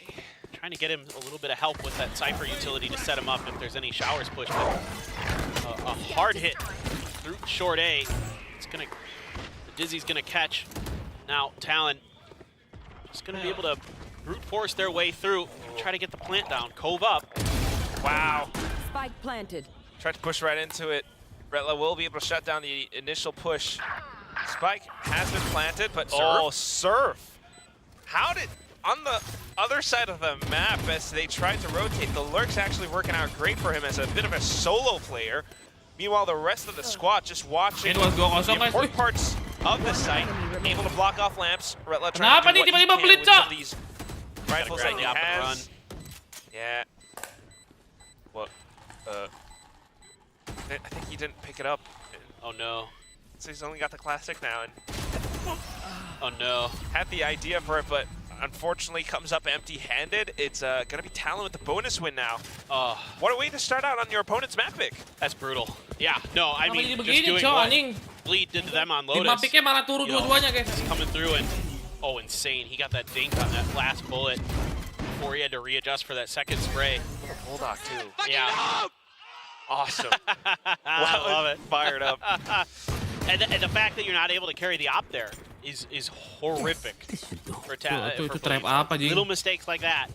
Trying to get him a little bit of help with that Cypher utility to set him up if there's any showers pushed. A hard hit through short A. It's gonna, the Dizzy's gonna catch. Now Talon just gonna be able to brute force their way through, try to get the plant down. Cove up. Wow. Spike planted. Tried to push right into it. Retla will be able to shut down the initial push. Spike has been planted, but Surf. How did, on the other side of the map, as they tried to rotate, the Lurk's actually working out great for him as a bit of a solo player. Meanwhile, the rest of the squad just watching the important parts of the site, able to block off lamps. Retla trying to do what he can with some of these rifles that he has. Yeah. What? I think he didn't pick it up. Oh no. So he's only got the classic now, and oh no. Had the idea for it, but unfortunately comes up empty-handed. It's gonna be Talon with the bonus win now. What a way to start out on your opponent's map pick. That's brutal. Yeah, no, I mean, just doing what Bleed did to them on Lotus. He's coming through and, oh, insane. He got that dink on that last bullet before he had to readjust for that second spray. Bulldog too. Yeah. Awesome. I love it. Fired up. And the fact that you're not able to carry the op there is horrific for Talon. Little mistakes like that.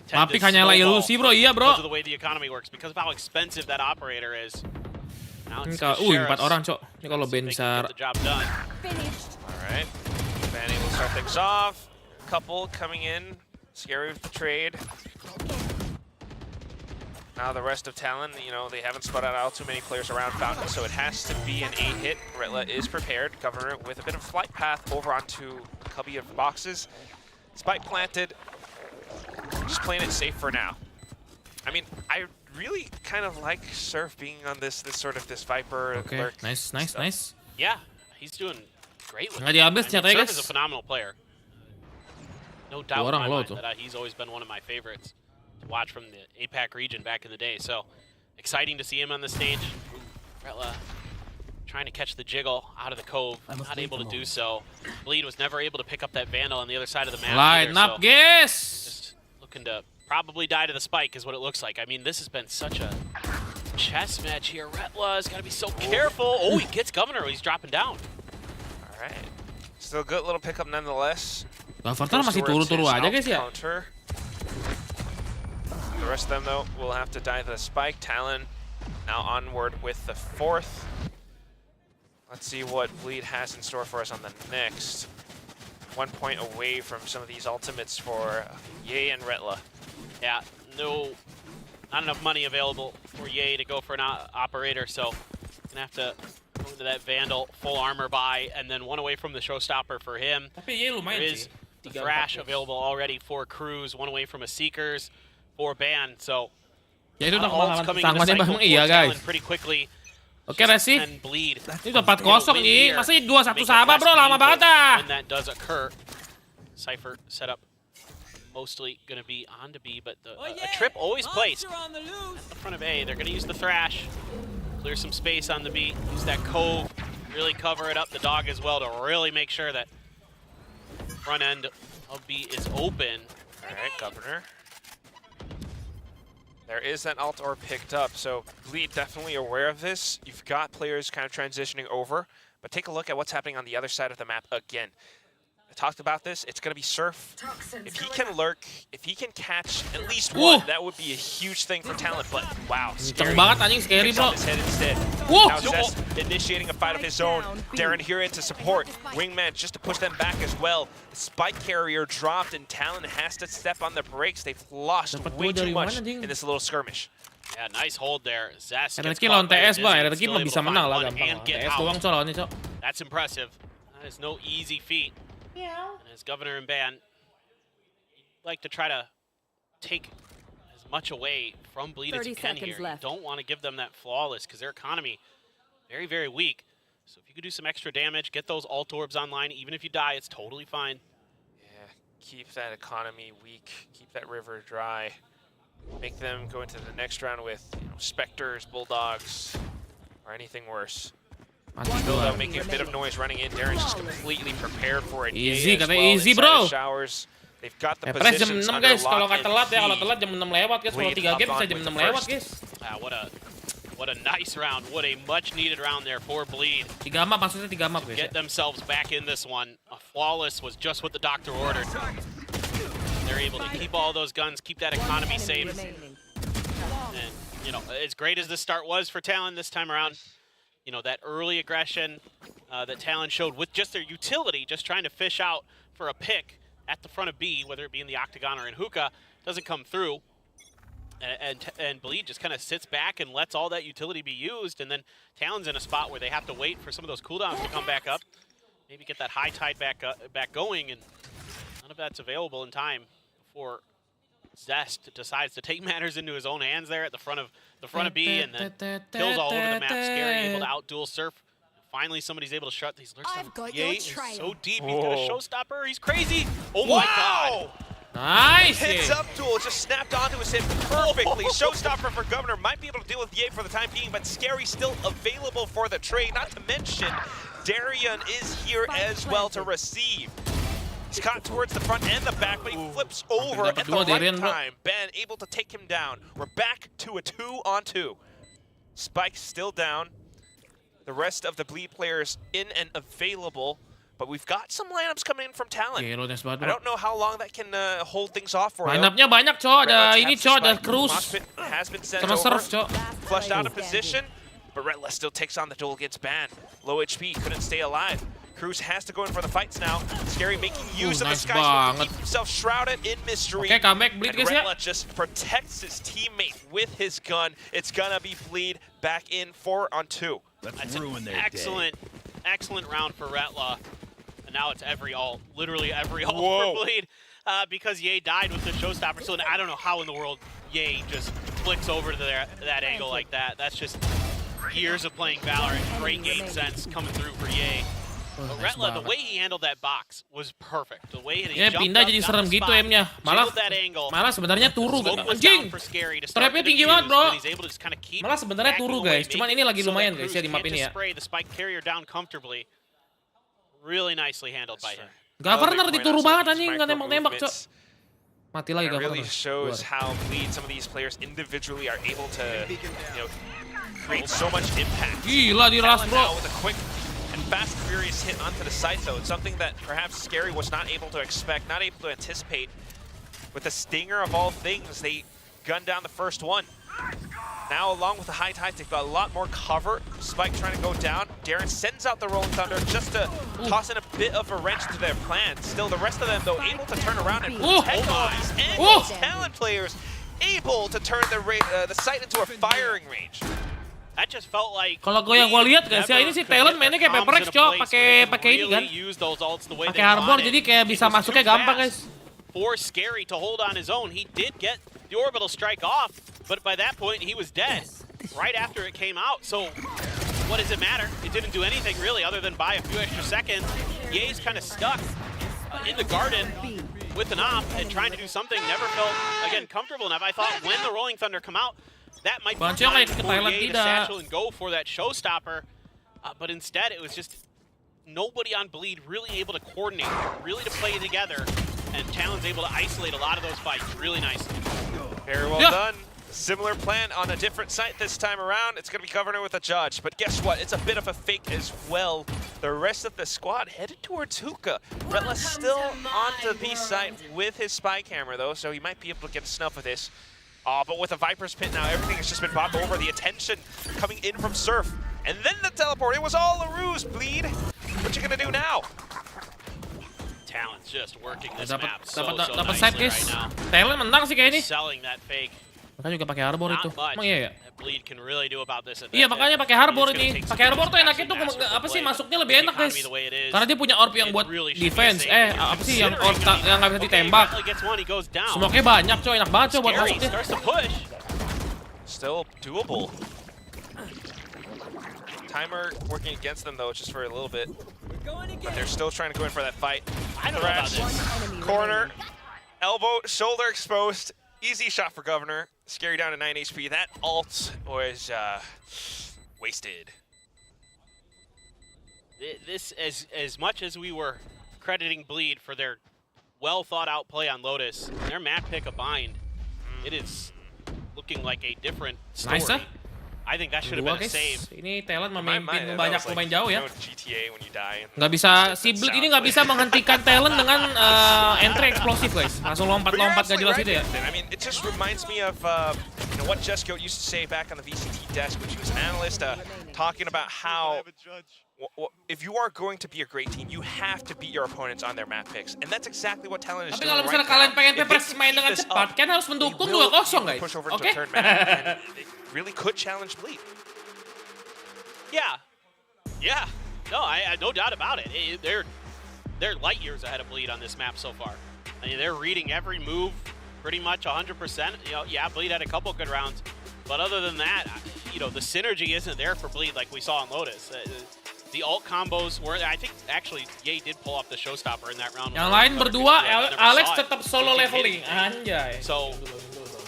Mapik hanya lah ilusi bro, iya bro. Because of the way the economy works, because of how expensive that operator is. Now it's 4 orang cok. Ini kalau Ben bisa. Alright. Van able to start things off. Couple coming in. Scary with the trade. Now the rest of Talon, you know, they haven't spotted out too many players around Fountain, so it has to be an 8-hit. Retla is prepared. Governor with a bit of a flight path over onto a cubby of boxes. Spike planted. Just playing it safe for now. I mean, I really kind of like Surf being on this sort of Viper. Okay, Lurk nice. Yeah, he's doing great with it. I mean, Surf is a phenomenal player. No doubt in my mind that he's always been one of my favorites to watch from the APAC region back in the day. So exciting to see him on the stage. Retla trying to catch the jiggle out of the cove, not able to do so. Bleed was never able to pick up that Vandal on the other side of the map. Line up, guess! Just looking to probably die to the spike is what it looks like. I mean, this has been such a chess match here. Retla's got to be so careful. Oh, he gets Governor. He's dropping down. All right. Still a good little pickup nonetheless. Fartan masih turu-turu aja guys ya. The rest of them though will have to die to the spike. Talon now onward with the 4th. Let's see what Bleed has in store for us on the next. 1 point away from some of these ultimates for Ye and Retla. Yeah, not enough money available for Ye to go for an operator, so gonna have to go into that Vandal full armor buy, and then 1 away from the showstopper for him. There is the Thrash available already for Cruz, 1 away from a Seekers for Ban, so ults coming into cycle for Talon pretty quickly. Oke, Resi. And Bleed. Ini udah 4-0 nih. Masih 2-1 sahabat, bro. Lama banget dah. When that does occur, Cypher setup mostly going to be on to B, but a trip always placed at the front of A. They're going to use the Thrash, clear some space on the B, use that Cove, really cover it up, the Dog as well, to really make sure that front end of B is open. All right, Governor. There is that alt or picked up, so Bleed definitely aware of this. You've got players kind of transitioning over, but take a look at what's happening on the other side of the map again. I talked about this, it's going to be Surf. If he can lurk, if he can catch at least one, that would be a huge thing for Talon, but wow, Scary. Scary, bro. His head instead. Now Zest initiating a fight of his own. Darren here in to support. Wingman just to push them back as well. The spike carrier dropped and Talon has to step on the brakes. They've lost way too much in this little skirmish. Yeah, nice hold there. Zest gets RTX lawan caught by TS, the bang. Dizzy, RTX still mah able bisa to menang find lah one gampang. and get TS out. doang, lawannya, Cok. That's impressive. That is no easy feat. And as Governor and Ban like to try to take as much away from Bleed as you can here. You don't want to give them that flawless because their economy very, very weak. So if you could do some extra damage, get those ult orbs online, even if you die, it's totally fine. Yeah, keep that economy weak, keep that river dry. Make them go into the next round with Spectres, Bulldogs, or anything worse. Still though, making a bit of noise running in. Darren's just completely prepared for it. Easy, well, easy bro. Showers. They've got the Press jam positions 6 under guys, kalau lock nggak telat ya, and kalau telat jam 6 lewat guys, kalau 3 game bisa jam 6 lewat guys. What a nice round, what a much needed round there for Bleed. 3 map, maksudnya 3 map guys. Get themselves back in this one. A flawless was just what the doctor ordered. They're able to keep all those guns, keep that economy safe. And, you know, as great as this start was for Talon this time around, you know, that early aggression that Talon showed with just their utility, just trying to fish out for a pick at the front of B, whether it be in the Octagon or in Hookah, doesn't come through. And Bleed just kind of sits back and lets all that utility be used, and then Talon's in a spot where they have to wait for some of those cooldowns to come back up, maybe get that high tide back going, and none of that's available in time before Zest decides to take matters into his own hands there at the front of B, and then kills all over the map. Scary, able to outduel Surf. Finally, somebody's able to shut these lurks down. Ye is so deep. He's got a showstopper. He's crazy. Oh my god. Nice. Hits up duel just snapped onto his hit perfectly. Showstopper for Governor might be able to deal with Ye for the time being, but Scary still available for the trade. Not to mention, Darian is here as well to receive. He's caught towards the front and the back, but he flips over at the right time. Ben able to take him down. We're back to a 2-on-2. Spike still down. The rest of the Bleed players in and available, but we've got some lineups coming in from Talon. I don't know how long that can hold things off for them. Lineupnya banyak, Cok. Ada ini, Cok. Ada Cruz. Has been sent over. Flushed out of position, but Retla still takes on the duel against Ban. Low HP, couldn't stay alive. Cruz has to go in for the fights now. Scary making use of the sky to keep himself shrouded in mystery. Okay, comeback Bleed guys ya. Retla just protects his teammate with his gun. It's gonna be Bleed back in 4-on-2. That's an excellent round for Retla. And now it's every ult, literally every ult for Bleed. Because Ye died with the showstopper. So I don't know how in the world Ye just flicks over to that angle like that. That's just years of playing Valorant. Great game sense coming through for Ye. But Retla, the way he handled that box was perfect. The way he jumped pindah up, jadi got serem the gitu spot, aimnya. Malah sebenarnya turu. Anjing. Trapnya tinggi banget, bro. Malah sebenarnya turu, guys. Cuman ini lagi lumayan, guys, ya di map ini ya. The spike carrier down comfortably. Really nicely handled by him. Governor dituru banget anjing, nggak nembak-nembak, Cok. Mati lagi It Governor. really shows how Bleed, some of these players individually are able to, create so much impact. Gila di rush, bro. With a quick and fast and furious hit onto the side, though. It's something that perhaps Scary was not able to expect, not able to anticipate. With the Stinger of all things, they gunned down the first one. Now, along with the high tide, they've got a lot more cover. Spike trying to go down. Darren sends out the Rolling Thunder just to toss in a bit of a wrench to their plan. Still, the rest of them, though, able to turn around and protect all these angles. Talon players able to turn the site into a firing range. That just felt like. Kalau gue yang gue lihat guys ya, ini si Talon mainnya kayak Paperrex cok, pakai ini kan, pakai harbor jadi kayak bisa masuknya gampang guys. For Scary to hold on his own, he did get the orbital strike off, but by that point he was dead right after it came out. So what does it matter? It didn't do anything really other than buy a few extra seconds. Ye's kind of stuck in the garden with an op and trying to do something. Never felt again comfortable enough. I thought when the Rolling Thunder come out, that might be time for Ye to satchel and go for that showstopper, but instead it was just nobody on Bleed really able to coordinate, really to play together, and Talon's able to isolate a lot of those fights really nicely. Very well done. Similar plan on a different site this time around. It's going to be Governor with a judge, but guess what? It's a bit of a fake as well. The rest of the squad headed towards Hookah. Retla still on the B site with his spy camera though, so he might be able to get a snuff of this. But with a Viper's Pit now, everything has just been bought over. The attention coming in from Surf. And then the teleport. It was all a ruse, Bleed. What you gonna do now? Talon's just working this Dapat map so side nicely guys. right now. Talon menang sih kayak ini. Selling that fake. Makanya juga pakai harbor itu. Emang iya ya? Bleed can really do about this. Iya makanya pakai harbor ini. Pakai harbor tuh enaknya tuh apa sih masuknya lebih enak guys. Karena dia punya orb yang buat defense. Apa sih yang orb yang nggak bisa ditembak. Smoke-nya banyak coy, enak banget coy buat masuknya. Still doable. Timer working against them though, just for a little bit. But they're still trying to go in for that fight. Thrash, corner, elbow, shoulder exposed. Easy shot for Governor. Scary down to 9 HP. That ult was wasted. This, as much as we were crediting Bleed for their well thought out play on Lotus, their map pick a bind. It is looking like a different story. Nice, huh? I think that should have been a save. Ini Talon memimpin banyak pemain jauh ya. Nggak bisa, si Bleed ini nggak bisa menghentikan Talon dengan entry eksplosif guys. Langsung lompat-lompat gak jelas itu ya. I mean, it just reminds me of you know what Jesco used to say back on the VCT desk when she was an analyst, talking about how if you are going to be a great team, you have to beat your opponents on their map picks, and that's exactly what Talon is doing right now. Tapi kalau misalnya kalian pengen Paperrex main dengan cepat, kan harus mendukung 2-0 guys. Oke? Really could challenge Bleed. Yeah. No, I no doubt about it. They're light years ahead of Bleed on this map so far. I mean, they're reading every move pretty much 100%. You know, yeah, Bleed had a couple good rounds, but other than that, you know, the synergy isn't there for Bleed like we saw on Lotus. The ult combos were, I think, actually, Ye did pull off the showstopper in that round. Yang lain berdua, Alex tetap solo leveling, anjay. So,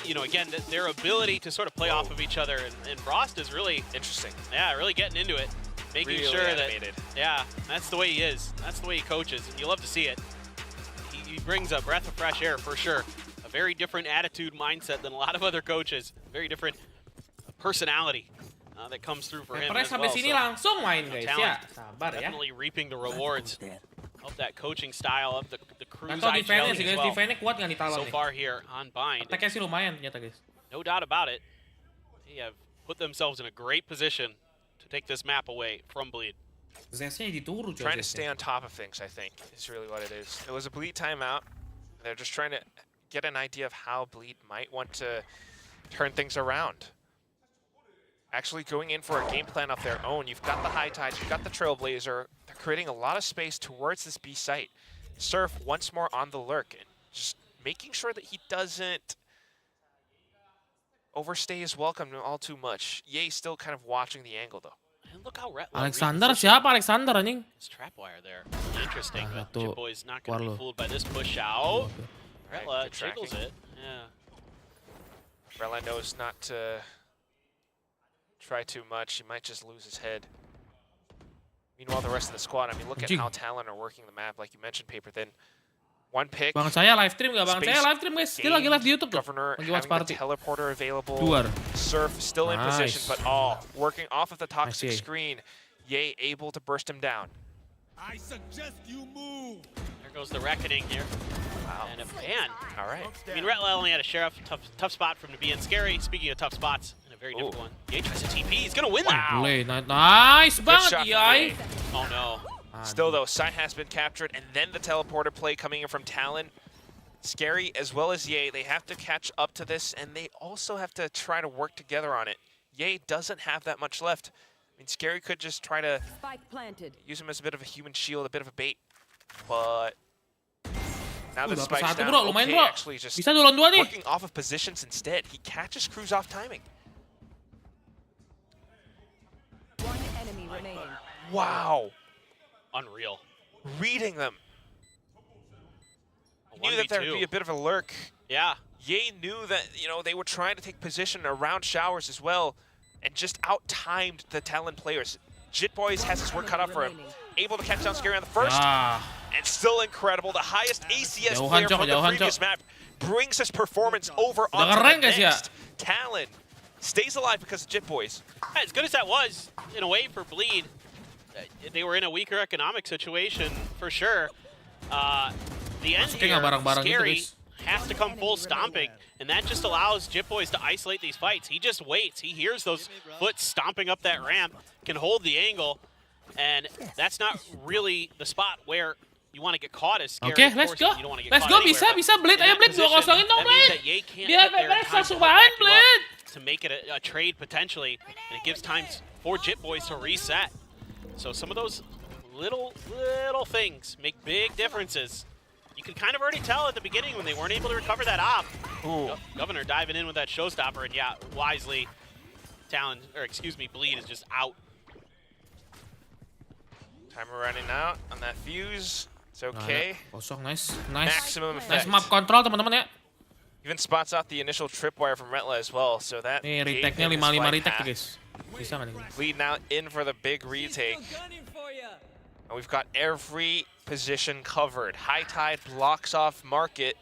you know, again, their ability to sort of play off of each other and Frost is really interesting. Yeah, really getting into it, making really sure animated. that, yeah, that's the way he is. That's the way he coaches, and you love to see it. He brings a breath of fresh air for sure. A very different attitude, mindset than a lot of other coaches. Very different personality. That comes through for him as well. Sampai sini langsung main guys ya. Sabar ya. Definitely reaping the rewards of that coaching style of the cruise defense as guys, well. defense kuat nggak di Talon So far here on Bind. Attack-nya sih lumayan ternyata guys. No doubt about it. They have put themselves in a great position to take this map away from Bleed. Trying to stay on top of things, I think, is really what it is. It was a Bleed timeout. They're just trying to get an idea of how Bleed might want to turn things around. Actually going in for a game plan of their own. You've got the High Tide, you've got the Trailblazer. They're creating a lot of space towards this B site. Surf once more on the lurk and just making sure that he doesn't overstay his welcome all too much. Ye still kind of watching the angle though. And look how Alexander, siapa Alexander anjing? His trapwire there. Interesting. Jimboy's not going to be fooled by this push out. Retla jiggles it. Yeah. Retla knows not to try too much. He might just lose his head. Meanwhile, the rest of the squad, I mean, look at how Talon are working the map, like you mentioned, Paper. Then one pick. Bang saya live stream nggak? Bang saya live stream guys. Dia lagi live di YouTube tuh. Governor lagi having watch party. the teleporter available. Luar. Surf still in position, but working off of the toxic see. screen. Ye able to burst him down. I suggest you move. There goes the reckoning here. Wow. And a ban. All right. I mean, Retla only had a sheriff. Tough spot for him to be in. Scary, speaking of tough spots, and a very difficult one. Ye tries to TP. He's going to win that. Nice Good shot banget, from Yai. Ye. Oh, no. Still, though, site has been captured, and then the teleporter play coming in from Talon. Scary, as well as Ye, they have to catch up to this, and they also have to try to work together on it. Ye doesn't have that much left. I mean, Scary could just try to use him as a bit of a human shield, a bit of a bait. But now that Spike's down, okay, actually just Bisa 2 lawan 2 nih. working off of positions instead. He catches Cruz off timing. One enemy remaining. Wow. Unreal. Reading them. He knew that there would be a bit of a lurk. Yeah. Ye knew that, you know, they were trying to take position around showers as well, and just out-timed the Talon players. Jitboys has his work cut out for him. Able to catch down Scary on the first, and still incredible. The highest ACS player from the previous map brings his performance over onto the next. Talon stays alive because of Jitboys. As good as that was, in a way, for Bleed, they were in a weaker economic situation, for sure. The end here, Scary has to come full stomping, and that just allows Jitboys to isolate these fights. He just waits. He hears those foot stomping up that ramp, can hold the angle, and that's not really the spot where you want to get caught as Scary. Okay, let's go. Let's go, bisa Blade. Ayo Blade, 2-0-in dong, Blade. Biar PPRX langsung main, Blade. To make it a trade potentially, and it gives time for Jitboys to reset. So some of those little things make big differences. You can kind of already tell at the beginning when they weren't able to recover that op. Governor diving in with that showstopper, and yeah, wisely, Talon, or excuse me, Bleed is just out. Timer running out on that fuse. It's okay. Kosong, nice. Maximum Nice effect. map control, teman-teman ya. Even spots out the initial tripwire from Retla as well, so that Nih, gave retake-nya him his 5-5 fight retake half. tuh, guys. Bisa nggak nih? Bleed now in for the big retake. And we've got every position covered. High Tide blocks off Market.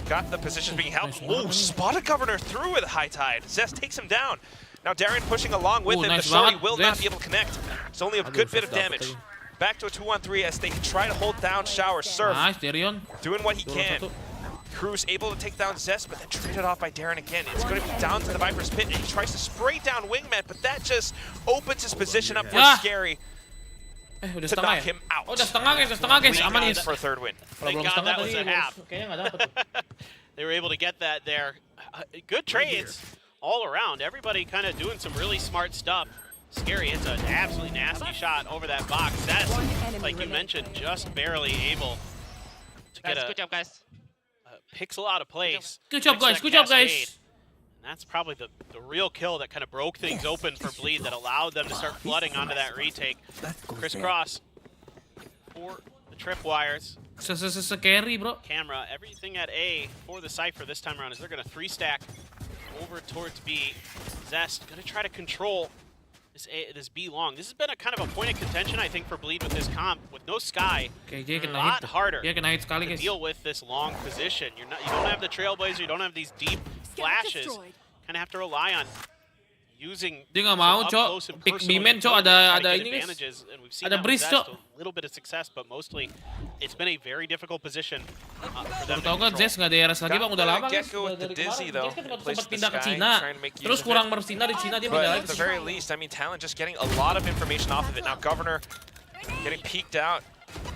Got the positions being held. Oh, spotted Governor through with High Tide. Zest takes him down. Now Darren pushing along with him. Nice The Shorty banget, will not Zest. be able to connect. It's only a good bit of damage. Back to a 2-on-3 as they try to hold down Shower. Surf Nice, Darion. doing what he can. 2-1-1. Cruz able to take down Zest, but then traded off by Darren again. It's going to be down to the Viper's Pit, and he tries to spray down Wingman, but that just opens his position up for Scary Udah to setengah knock ya? him out. Oh, udah setengah guys, aman guys. For a third win. Kalau belum God that setengah was tadi, a half. kayaknya nggak dapet tuh. They were able to get that there. Good trades all around. Everybody kind of doing some really smart stuff. Scary hits an absolutely nasty shot over that box. That's, like you mentioned, just barely able to get good job, guys. Pixel out of place. Good job, guys. Good job, guys. And that's probably the real kill that kind of broke things open for Bleed, that allowed them to start flooding onto that retake. Crisscross for the tripwires. Scary, bro. Camera, everything at A for the Cypher this time around is they're going to 3-stack over towards B. Zest going to try to control this B long. This has been a kind of a point of contention, I think, for Bleed with this comp. With no Sky, a lot harder to deal with this long position. You don't have the Trailblazer, you don't have these deep flashes. Kind of have to rely on using Dia nggak mau, close Cok. and Pick personal B-man, Cok. Ada ini, guys. advantages, and we've seen Ada that breeze, with Cok. Zest, a little bit of success, but mostly it's been a very difficult position for them to Tahu kan, control. Zest nggak ada RS lagi bang, udah lama Gecko with the dari Dizzy, kemarin. though. Zest kan waktu Plays sempat the pindah ke Sky, Cina, trying to make use terus of kurang it. bersinar di Cina, dia But pindah at lagi. the very least, I mean, Talon just getting a lot of information off of it. Now Governor getting peeked out.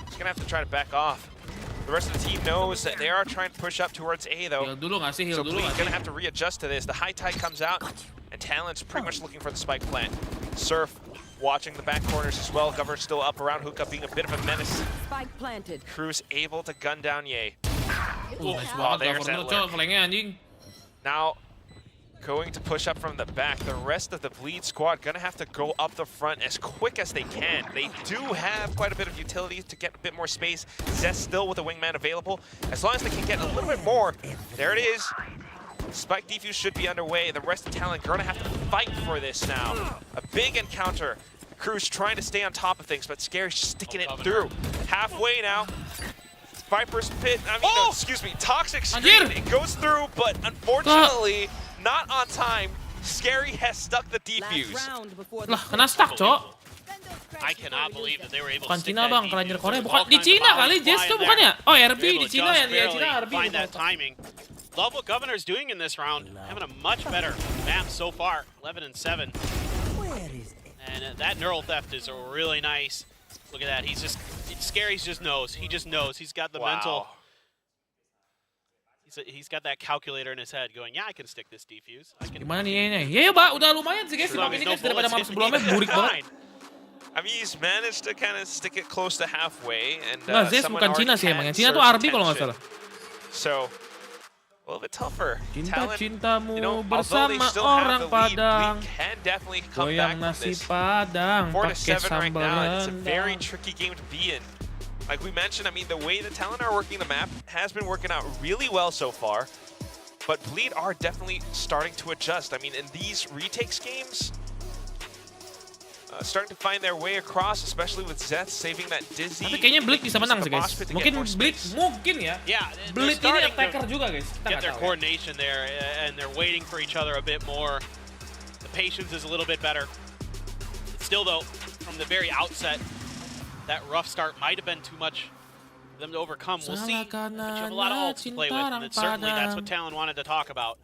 He's going to have to try to back off. The rest of the team knows that they are trying to push up towards A, though. Heal dulu nggak sih? Heal So dulu Bleed's nggak going sih? to have to readjust to this. The High Tide comes out, and Talon's pretty much looking for the spike plant. Surf watching the back corners as well. Governor's still up around Hookah, being a bit of a menace. Spike planted. Cruz able to gun down Ye. Nice Oh, banget there's that Governor, Cok. lurk. Flanknya anjing. Now, going to push up from the back. The rest of the Bleed squad gonna have to go up the front as quick as they can. They do have quite a bit of utility to get a bit more space. Zest still with a wingman available. As long as they can get a little bit more, there it is. Spike defuse should be underway. The rest of Talon gonna have to fight for this now. A big encounter. Cruz trying to stay on top of things, but Scary's sticking it through. Halfway now. Viper's Pit, I mean, no, excuse me, Toxic Screen, it goes through, but unfortunately, not on time. Scary has stuck the defuse. Lah, kena stuck, Cok. I cannot believe that they were able to Bukan stick Cina that bang, defuse. Kerajaan Korea. There was Bukan all di kinds of Cina kali, volleys Jess tuh flying bukan ya? there. Oh, They RB were able di to Cina just ya, di Cina barely RB. find that timing. Love what Governor's doing in this round. Having a much better map so far, 11 and 7. And that neural theft is really nice. Look at that. He's just Scary's just knows. He just knows. He's got the mental. He's got that calculator in his head going, yeah, I can stick this defuse. Gimana nih? Ya Pak, udah lumayan sih guys. Map ini guys daripada map sebelumnya burik banget. I mean, he's managed to kind of stick it close to halfway, and Nah, Zes bukan Cina sih emang. Yang Cina tuh RB kalau nggak salah. So, a little bit tougher. Cinta-cintamu Although they bersama still have orang the lead, Padang. Bleed can definitely come Goyang back from nasi this. Padang 4 to pakai 7 right sambal now. It's a rendang. very tricky game to be in. Like we mentioned, I mean, the way the Talon are working the map has been working out really well so far. But Bleed are definitely starting to adjust. I mean, in these retakes games, starting to find their way across, especially with Zeth saving that dizzy. Tapi kayaknya Bleed bisa menang sih guys. Mungkin Bleed ya. Yeah, Bleed ini attacker juga guys. Get their coordination there, and they're waiting for each other a bit more. The patience is a little bit better. Still though, from the very outset, that rough start might have been too much for them to overcome. We'll see. But you have a lot of ults to play with, and certainly that's what Talon wanted to talk about.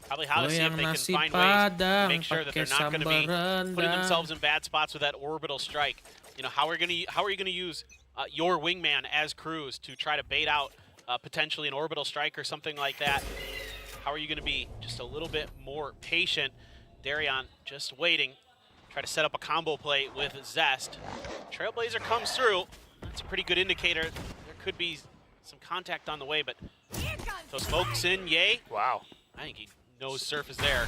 Probably how to see if they can find ways to make sure that they're not going to be putting themselves in bad spots with that orbital strike. You know, how are you going to use your wingman as Cruz to try to bait out potentially an orbital strike or something like that? How are you going to be just a little bit more patient? Darion just waiting. Try to set up a combo play with Zest. Trailblazer comes through. That's a pretty good indicator. There could be some contact on the way, but so smokes in, yay. Wow. I think he knows Surf is there.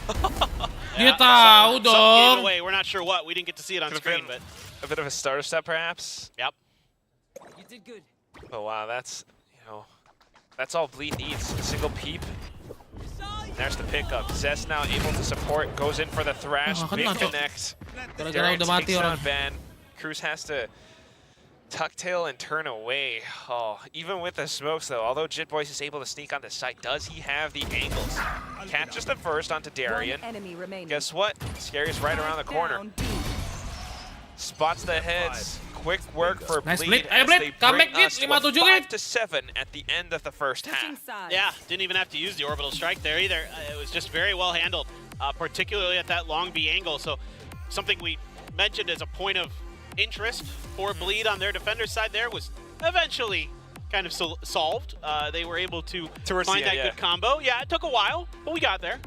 Dia tahu dong. Away. We're not sure what. We didn't get to see it on screen, but a bit of a starter step, perhaps. Yep. You did good. Oh wow, that's that's all Bleed needs. A single peep. There's the pickup. Zest now able to support. Goes in for the thrash. Big connect. Gara-gara udah mati orang. Van. Cruz has to tuck tail and turn away. Oh, even with the smokes though, although Jitboys is able to sneak on the site, does he have the angles? Catches the first onto Darion. Guess what? Scary's right around the corner. Spots the heads. Quick work for Nice Bleed Ayo as Bleed, they comeback bring Bleed, us to 5-7 a 5 to 7 at the end of the first half. Yeah, didn't even have to use the orbital strike there either. It was just very well handled, particularly at that long B angle. So something we mentioned as a point of interest for Bleed on their defender side there was eventually kind of solved. They were able to find that good combo. Yeah, it took a while, but we got there.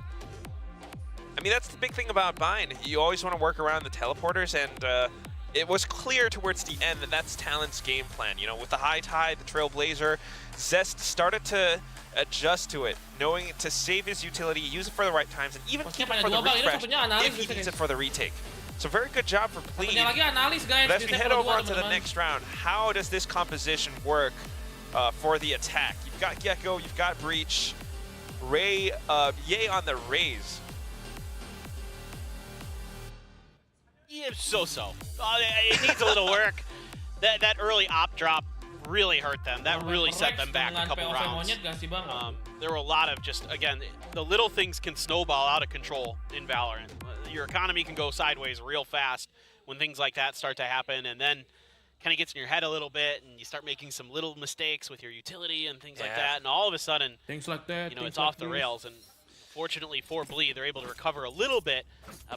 I mean, that's the big thing about Bind. You always want to work around the teleporters, and it was clear towards the end that that's Talon's game plan. You know, with the high tide, the Trailblazer, Zest started to adjust to it, knowing to save his utility, use it for the right times, and even keep it for the refresh if he needs it for the retake. So very good job for Bleed. But as we head over onto the next round, how does this composition work for the attack? You've got Gecko, you've got Breach, Ray, Yay on the Rays. Yeah, so-so. It needs a little work. That early op drop really hurt them. That really set them back a couple rounds. There were a lot of just, again, the little things can snowball out of control in Valorant. Your economy can go sideways real fast when things like that start to happen, and then kind of gets in your head a little bit, and you start making some little mistakes with your utility and things like that, and all of a sudden, things like that, you know, it's off the rails. And fortunately for Bleed, they're able to recover a little bit,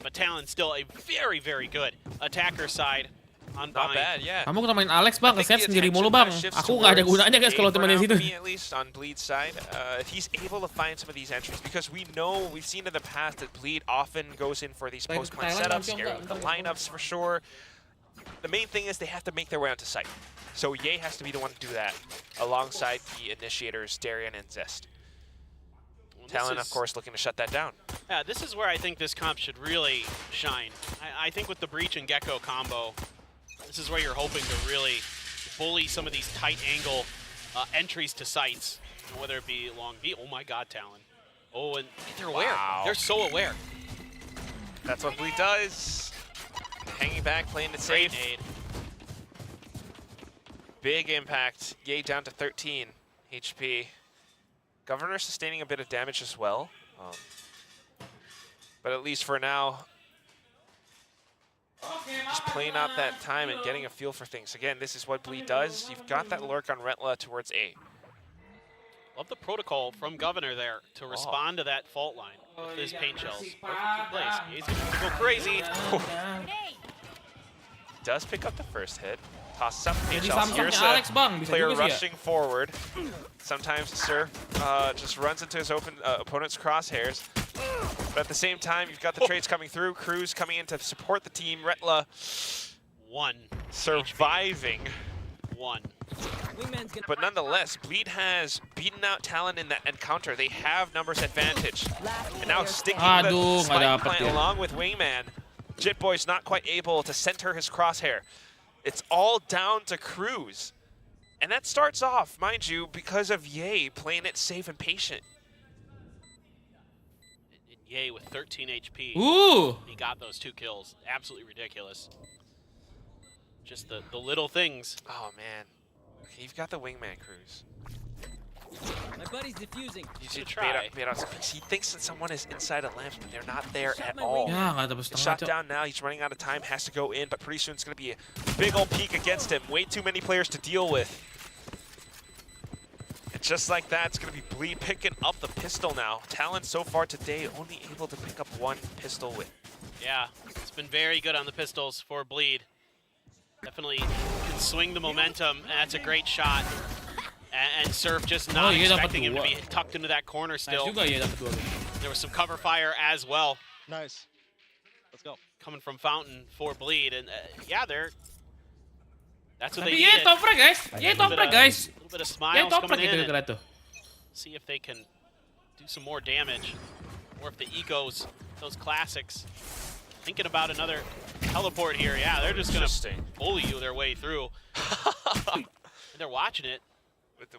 but Talon's still a very, very good attacker side. Not bad, yeah. Kamu kena main Alex bang, nge-set sendiri mulu bang. Aku nggak ada gunanya guys kalau temennya situ. At least on Bleed's side, if he's able to find some of these entries, because we know, we've seen in the past that Bleed often goes in for these post-plant setups, Scary with the lineups for sure. The main thing is they have to make their way onto site. So Ye has to be the one to do that, alongside the initiators, Darion and Zest. Talon, of course, looking to shut that down. Yeah, this is where I think this comp should really shine. I think with the Breach and Gecko combo, this is where you're hoping to really bully some of these tight angle entries to sites, whether it be long B. Oh my God, Talon. Oh, and they're aware. Wow. They're so aware. That's what Bleed does. Hanging back, playing it safe. Big impact. Ye down to 13 HP. Governor sustaining a bit of damage as well. But at least for now, just playing out that time and getting a feel for things. Again, this is what Bleed does. You've got that lurk on Retla towards A. Love the protocol from Governor there to respond to that fault line with his paint shells. Perfect place. He's going to go crazy. Does pick up the first hit. Tosses out the paint shells. Here's a player rushing forward. Sometimes Surf just runs into his opponent's crosshairs. But at the same time, you've got the trades coming through. Cruz coming in to support the team. Retla surviving. But nonetheless, Bleed has beaten out Talon in that encounter. They have numbers advantage. And now sticking the spike plant along with Wingman. Jitboy's not quite able to center his crosshair. It's all down to Cruz. And that starts off, mind you, because of Ye playing it safe and patient. Ye with 13 HP. Ooh! He got those 2 kills. Absolutely ridiculous. Just the little things. Oh, man. Okay, you've got the Wingman, Cruz. My buddy's defusing. You should bait out some peeks. He thinks that someone is inside of lamps, but they're not there at all. Shot down now. He's running out of time. Has to go in, but pretty soon it's going to be a big old peek against him. Way too many players to deal with. And just like that, it's going to be Bleed picking up the pistol now. Talon so far today only able to pick up 1 pistol with. Yeah, it's been very good on the pistols for Bleed. Definitely can swing the momentum. That's a great shot. And Surf just not expecting him to be tucked into that corner still. There was some cover fire as well. Nice. Let's go. Coming from Fountain for Bleed. And yeah, that's what they need. A little guys. bit of smiles coming in. See if they can do some more damage. Or if the Ecos, those classics, thinking about another teleport here. Yeah, they're just going to bully you their way through. And they're watching it.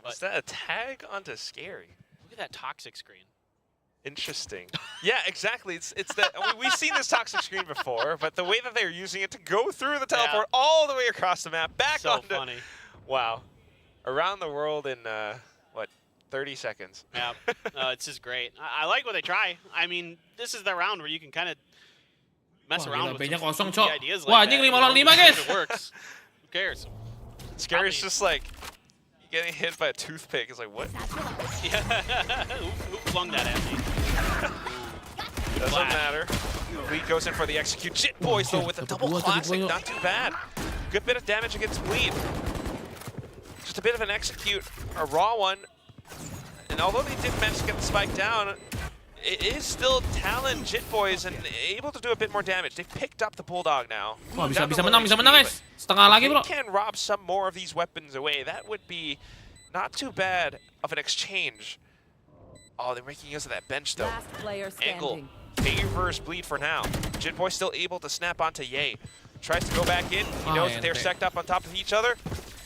Was that a tag onto Scary? Look at that toxic screen. Interesting. Yeah, exactly. It's that we've seen this toxic screen before, but the way that they're using it to go through the teleport all the way across the map, back onto. Funny. Wow. Around the world in what, 30 seconds. Yeah. It's just great. I like what they try. I mean, this is the round where you can kind of mess around with some ideas like that. 5 guys. It works. Who cares? Scary's just like getting hit by a toothpick. Is like, what? Yeah. Who flung that at me? Doesn't matter. Bleed goes in for the execute. Jitboys though with a double classic, not too bad. Good bit of damage against Bleed. Just a bit of an execute, a raw one. And although they did manage to get the spike down, it is still Talon Jitboys and able to do a bit more damage. They've picked up the Bulldog now. Bisa menang guys. Setengah lagi bro. If they can rob some more of these weapons away, that would be not too bad of an exchange. Oh, they're making use of that bench though. Angle favors Bleed for now. Jitboy still able to snap onto Ye. Tries to go back in. He knows that they're stacked up on top of each other.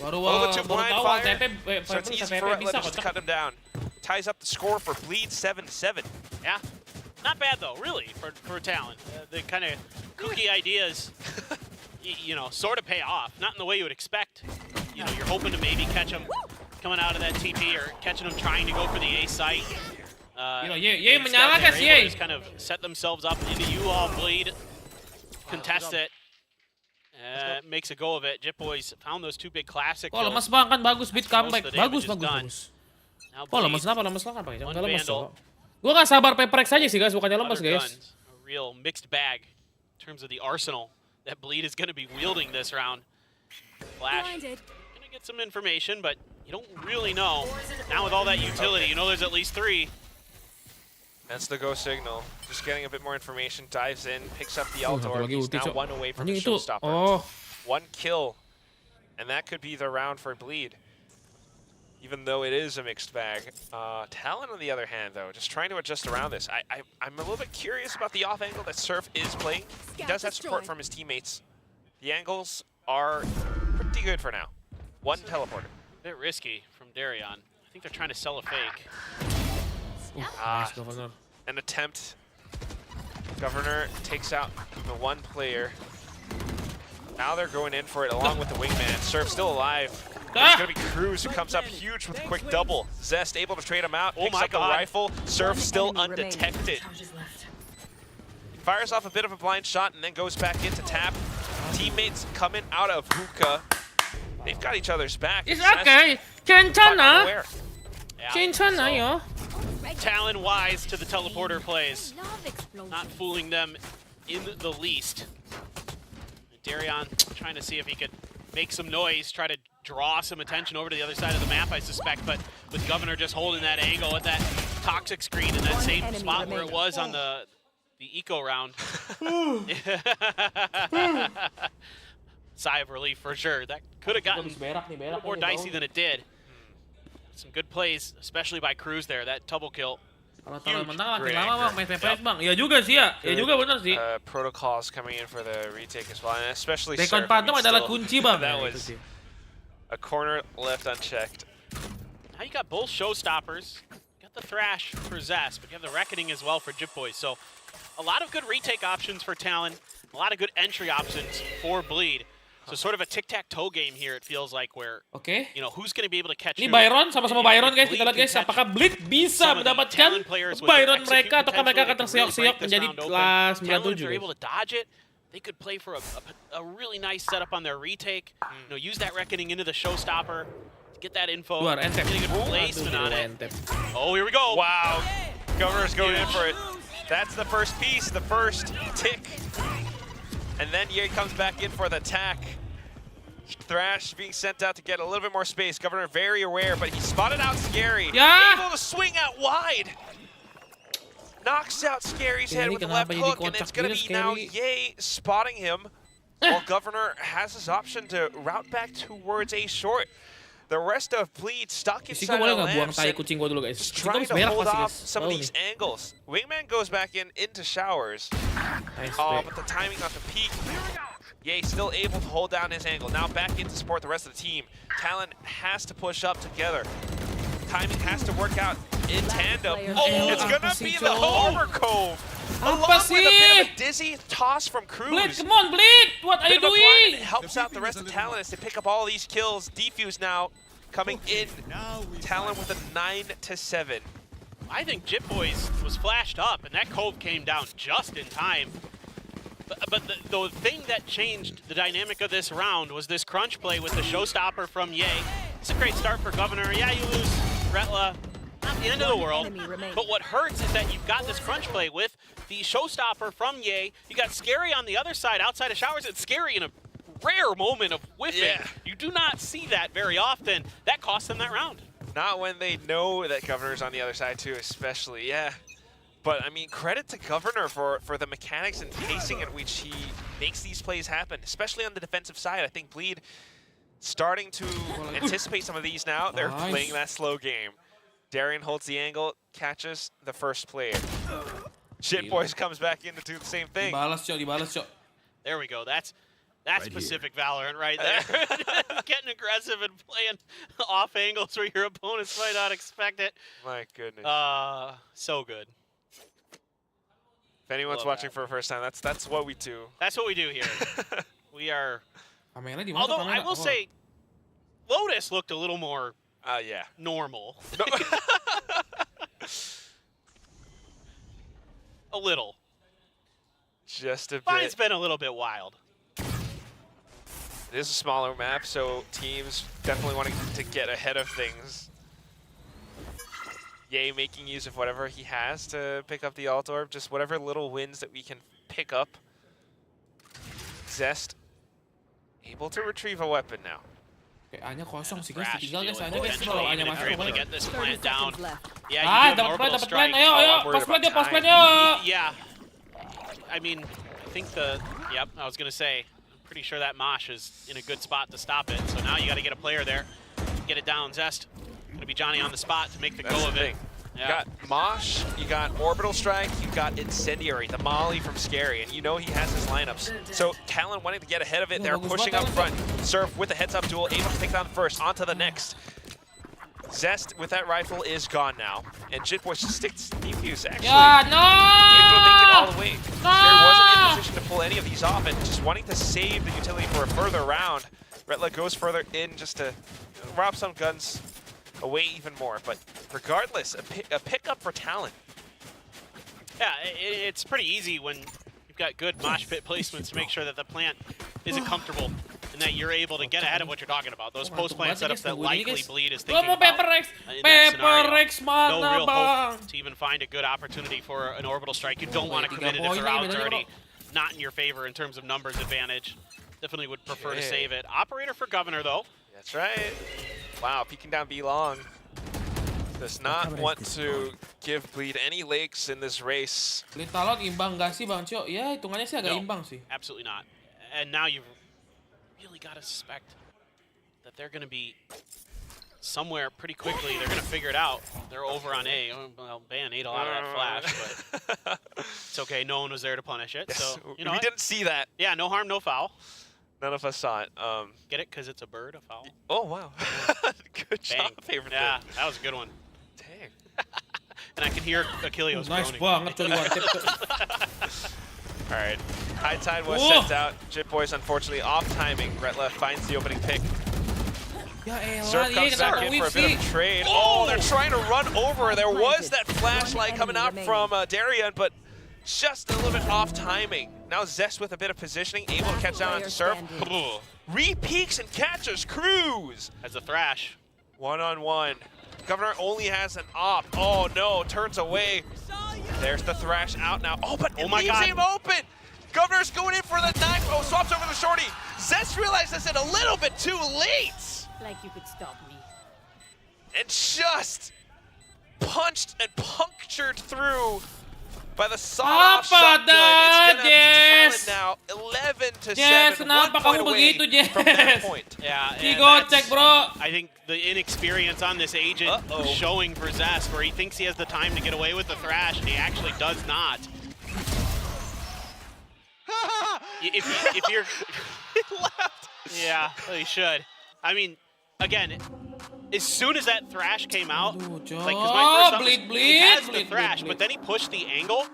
Oh, the 2 blind fire. So it's easy for Retla just to cut them down. Ties up the score for Bleed 7-7. Yeah, not bad though, really, for Talon. The kind of kooky ideas, you know, sort of pay off. Not in the way you would expect. You know, you're hoping to maybe catch them coming out of that TP or catching them trying to go for the A site. Ye menyala guys, Ye. Just kind of set themselves up into you all. Bleed, contest it. Makes a go of it. Jitboys found those 2 big classic kills. Lemas banget kan, bagus beat comeback. Bagus. Lemas lah kan pakai. Jangan lemas kok. Gua nggak sabar Paperrex aja sih guys, bukannya lemas guys. A real mixed bag in terms of the arsenal that Bleed is going to be wielding this round. Flash gonna get some information, but you don't really know. Now with all that utility, you know there's at least 3. That's the go signal. Just getting a bit more information, dives in, picks up the Altor. He's now 1 away from the showstopper. 1 kill, and that could be the round for Bleed. Even though it is a mixed bag. Talon, on the other hand, though, just trying to adjust around this. I'm a little bit curious about the off angle that Surf is playing. He does have support from his teammates. The angles are pretty good for now. 1 teleporter. A bit risky from Darion. I think they're trying to sell a fake. Nice, Governor. An attempt. Governor takes out the 1 player. Now they're going in for it along with the Wingman. Surf still alive. It's going to be Cruz who comes up huge with a quick double. Zest able to trade him out, picks up the rifle. Surf still undetected. Fires off a bit of a blind shot and then goes back into tap. teammates coming out of hookah. They've got each other's back. It's okay. 괜찮아. Yeah, 괜찮아요. Talon wise to the teleporter plays. Not fooling them in the least. Darion trying to see if he could make some noise, try to draw some attention over to the other side of the map, I suspect, but with Governor just holding that angle at that toxic screen in that same spot where it was on the eco round. Sigh of relief for sure. That could have gotten more dicey than it did. Some good plays, especially by Cruz there, that double kill. Kalau Talon menang makin lama bang, main PPS bang. Iya juga sih ya, iya juga bener sih. Protocols coming in for the retake as well, and especially Second Phantom adalah kunci bang. That was a corner left unchecked. Now you got both showstoppers. You got the Thrash for Zest, but you have the Reckoning as well for Jip Boys. So a lot of good retake options for Talon, a lot of good entry options for Bleed. So sort of a tic-tac-toe game here, it feels like, where, you know, who's going to be able to catch Ini Byron, sama-sama Byron guys, kita lihat guys, apakah Bleed bisa mendapatkan Byron mereka, ataukah mereka akan terseok-seok menjadi kelas 97 are able to dodge it. They could play for a really nice setup on their retake, you know, use that Reckoning into the showstopper, get that info, Luar, get a good placement on it. Oh, here we go. Wow, Governor's going in for it. That's the first piece, the first tick. And then Ye comes back in for the attack. Thrash being sent out to get a little bit more space. Governor very aware, but he spotted out Scary. Able to swing out wide. Knocks out Scary's head with the left hook, and it's going to be now Ye spotting him, while Governor has his option to route back towards a short. The rest of Bleed stuck inside the lamps and just trying to hold off some of these angles. Wingman goes back into showers. Oh, but the timing on the peak. Ye still able to hold down his angle. Now back in to support the rest of the team. Talon has to push up together. Timing has to work out in tandem. Oh, it's gonna be the Homer Cove. Along with a bit of a dizzy toss from Cruz. Bleed, come on, Bleed! What are you doing? It helps out the rest of Talon as they pick up all these kills. Defuse now coming in. Talon with a 9-7. I think Jip Boys was flashed up, and that Cove came down just in time. But the thing that changed the dynamic of this round was this crunch play with the showstopper from Ye. It's a great start for Governor. Yeah, you lose Retla, not the end of the world. But what hurts is that you've got this crunch play with the showstopper from Ye. You got Scary on the other side, outside of showers. It's Scary in a rare moment of whiffing. Yeah. You do not see that very often. That cost them that round. Not when they know that Governor's on the other side too, especially, yeah. But, I mean, credit to Governor for the mechanics and pacing in which he makes these plays happen, especially on the defensive side. I think Bleed starting to anticipate some of these now. They're playing that slow game. Darion holds the angle, catches the first player. Shit Boys comes back in to do the same thing. There we go. That's Pacific Valorant right there. Getting aggressive and playing off angles where your opponents might not expect it. My goodness. So good. If anyone's watching for the first time, that's what we do. That's what we do here. We are. Although I will say, Lotus looked a little more normal. No. A little. Just a bit. Mine's been a little bit wild. It is a smaller map, so teams definitely wanting to get ahead of things. Ye making use of whatever he has to pick up the alt orb, just whatever little wins that we can pick up. Zest able to retrieve a weapon now. A-nya kosong sih guys, tinggal guys, A-nya guys, kalau A-nya masuk boleh get this plant down. Dapat plan, ayo, pause plan, ayo. Yeah, I mean, I think I was gonna say, I'm pretty sure that Mosh is in a good spot to stop it. So now you got to get a player there, get it down. Zest. Gonna be Johnny on the spot to make the go of it. You got Mosh, you got Orbital Strike, you got Incendiary, the Molly from Scary, and you know he has his lineups. So Talon wanting to get ahead of it, they're pushing up front. Surf with a heads-up duel, able to take down the first, onto the next. Zest with that rifle is gone now, and Jitboy sticks defuse actually. Able to make it all the way. Scary wasn't in position to pull any of these off, and just wanting to save the utility for a further round. Retla goes further in just to rob some guns away even more, but regardless, a pickup for Talon. Yeah, it's pretty easy when you've got good mosh pit placements to make sure that the plant is it comfortable in that you're able to get ahead of what you're talking about. Those post-plant setups that likely Bleed is thinking about in that scenario. No real hope to even find a good opportunity for an orbital strike. You don't want to commit it if the route's already not in your favor in terms of numbers advantage. Definitely would prefer to save it. Operator for Governor, though. That's right. Wow, peeking down B long. Does not want to give Bleed any legs in this race. Bleed Talon imbang nggak sih Bang Cio? Ya hitungannya sih agak imbang sih. Absolutely not. And now you've really got to suspect that they're going to be somewhere pretty quickly. They're going to figure it out. They're over on A. Well, Ban ate a lot of that flash, but it's okay. No one was there to punish it. Yes, so you know we didn't see that. Yeah, no harm, no foul. None of us saw it. Get it? Because it's a bird, a foul? Oh, wow. Good job, favorite. Yeah, that was a good one. Dang. And I can hear Achilles Nice groaning. All right, High Tide was sent out. Jit Boys unfortunately off timing. Retla finds the opening pick. Surf comes back in for a bit of trade. Oh, they're trying to run over. There was that flashlight coming out from Darien, but just a little bit off timing. Now Zest with a bit of positioning, able to catch down on Surf. Re-peeks and catches Cruz. As a Thrash. One-on-one. Governor only has an op. Oh no, turns away. There's the Thrash out now. Oh, but it leaves him open. Governor's going in for the knife. Oh, swaps over the shorty. Zest realizes it a little bit too late. Like you could stop me. And just punched and punctured through by the sawed-off shotgun. It's gonna be Talon now, 11-7. 1 point away from that point. Yeah, check, bro. I think the inexperience on this agent showing for Zest, where he thinks he has the time to get away with the Thrash, and he actually does not. if you're he left. Yeah, he should. I mean, again, as soon as that Thrash came out, like, 'cause my first thought was, he has the Thrash, but then he pushed the angle,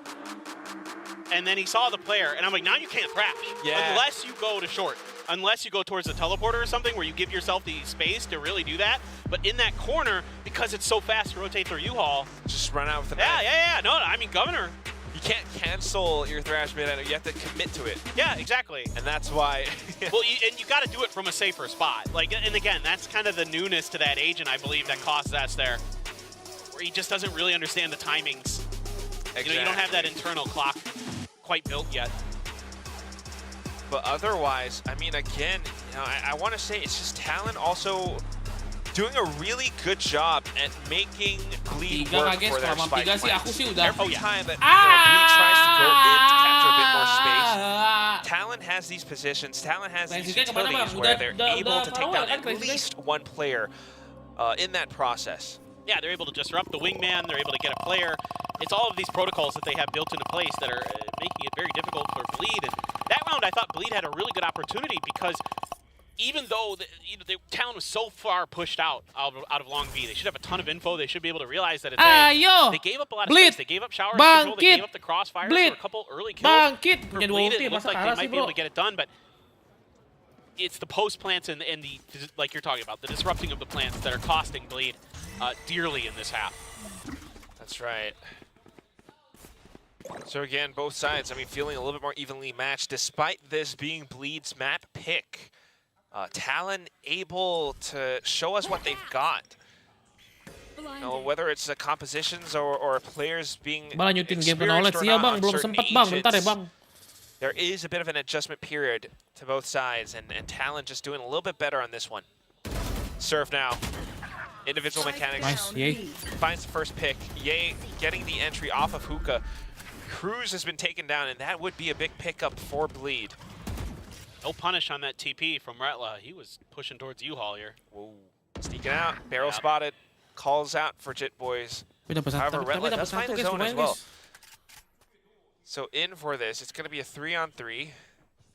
and then he saw the player, and I'm like, now you can't Thrash. Yeah. Unless you go to short. Unless you go towards the teleporter or something where you give yourself the space to really do that. But in that corner, because it's so fast to rotate through U-Haul. Just run out with the knife. Yeah. No, I mean, Governor. You can't cancel your Thrash mid-ender. You have to commit to it. Yeah, exactly. And that's why. Well, and you got to do it from a safer spot. Like, and again, that's kind of the newness to that agent, I believe, that costs us there, where he just doesn't really understand the timings. Exactly. You know, you don't have that internal clock quite built yet. But otherwise, I mean, again, you know, I want to say it's just Talon also doing a really good job at making Bleed work for their spike plans. Every time that Bleed tries to go in to capture a bit more space, Talon has these positions, Talon has these utilities where they're able to take down at least one player in that process. Yeah, they're able to disrupt the wingman, they're able to get a player. It's all of these protocols that they have built into place that are making it very difficult for Bleed. And that round, I thought Bleed had a really good opportunity because even though the Talon was so far pushed out of long B, they should have a ton of info. They should be able to realize that it's they gave up a lot of space. They gave up shower control. They gave up the crossfires for a couple early kills. For Bleed, it looked like they might be able to get it done, but it's the post plants and the, like you're talking about, the disrupting of the plants that are costing Bleed dearly in this half. That's right. So again, both sides, I mean, feeling a little bit more evenly matched despite this being Bleed's map pick. Talon able to show us what they've got. You know, whether it's the compositions or players being experienced or not on certain agents, there is a bit of an adjustment period to both sides, and Talon just doing a little bit better on this one. Serve now. Individual mechanics. Nice, Ye. Finds the first pick. Ye getting the entry off of Hookah. Cruz has been taken down, and that would be a big pickup for Bleed. No punish on that TP from Retla. He was pushing towards U-Haul here. Whoa. Sneaking out. Barrel spotted. Calls out for Jit Boys. However, Retla does find his own as well. So in for this, it's going to be a 3-on-3.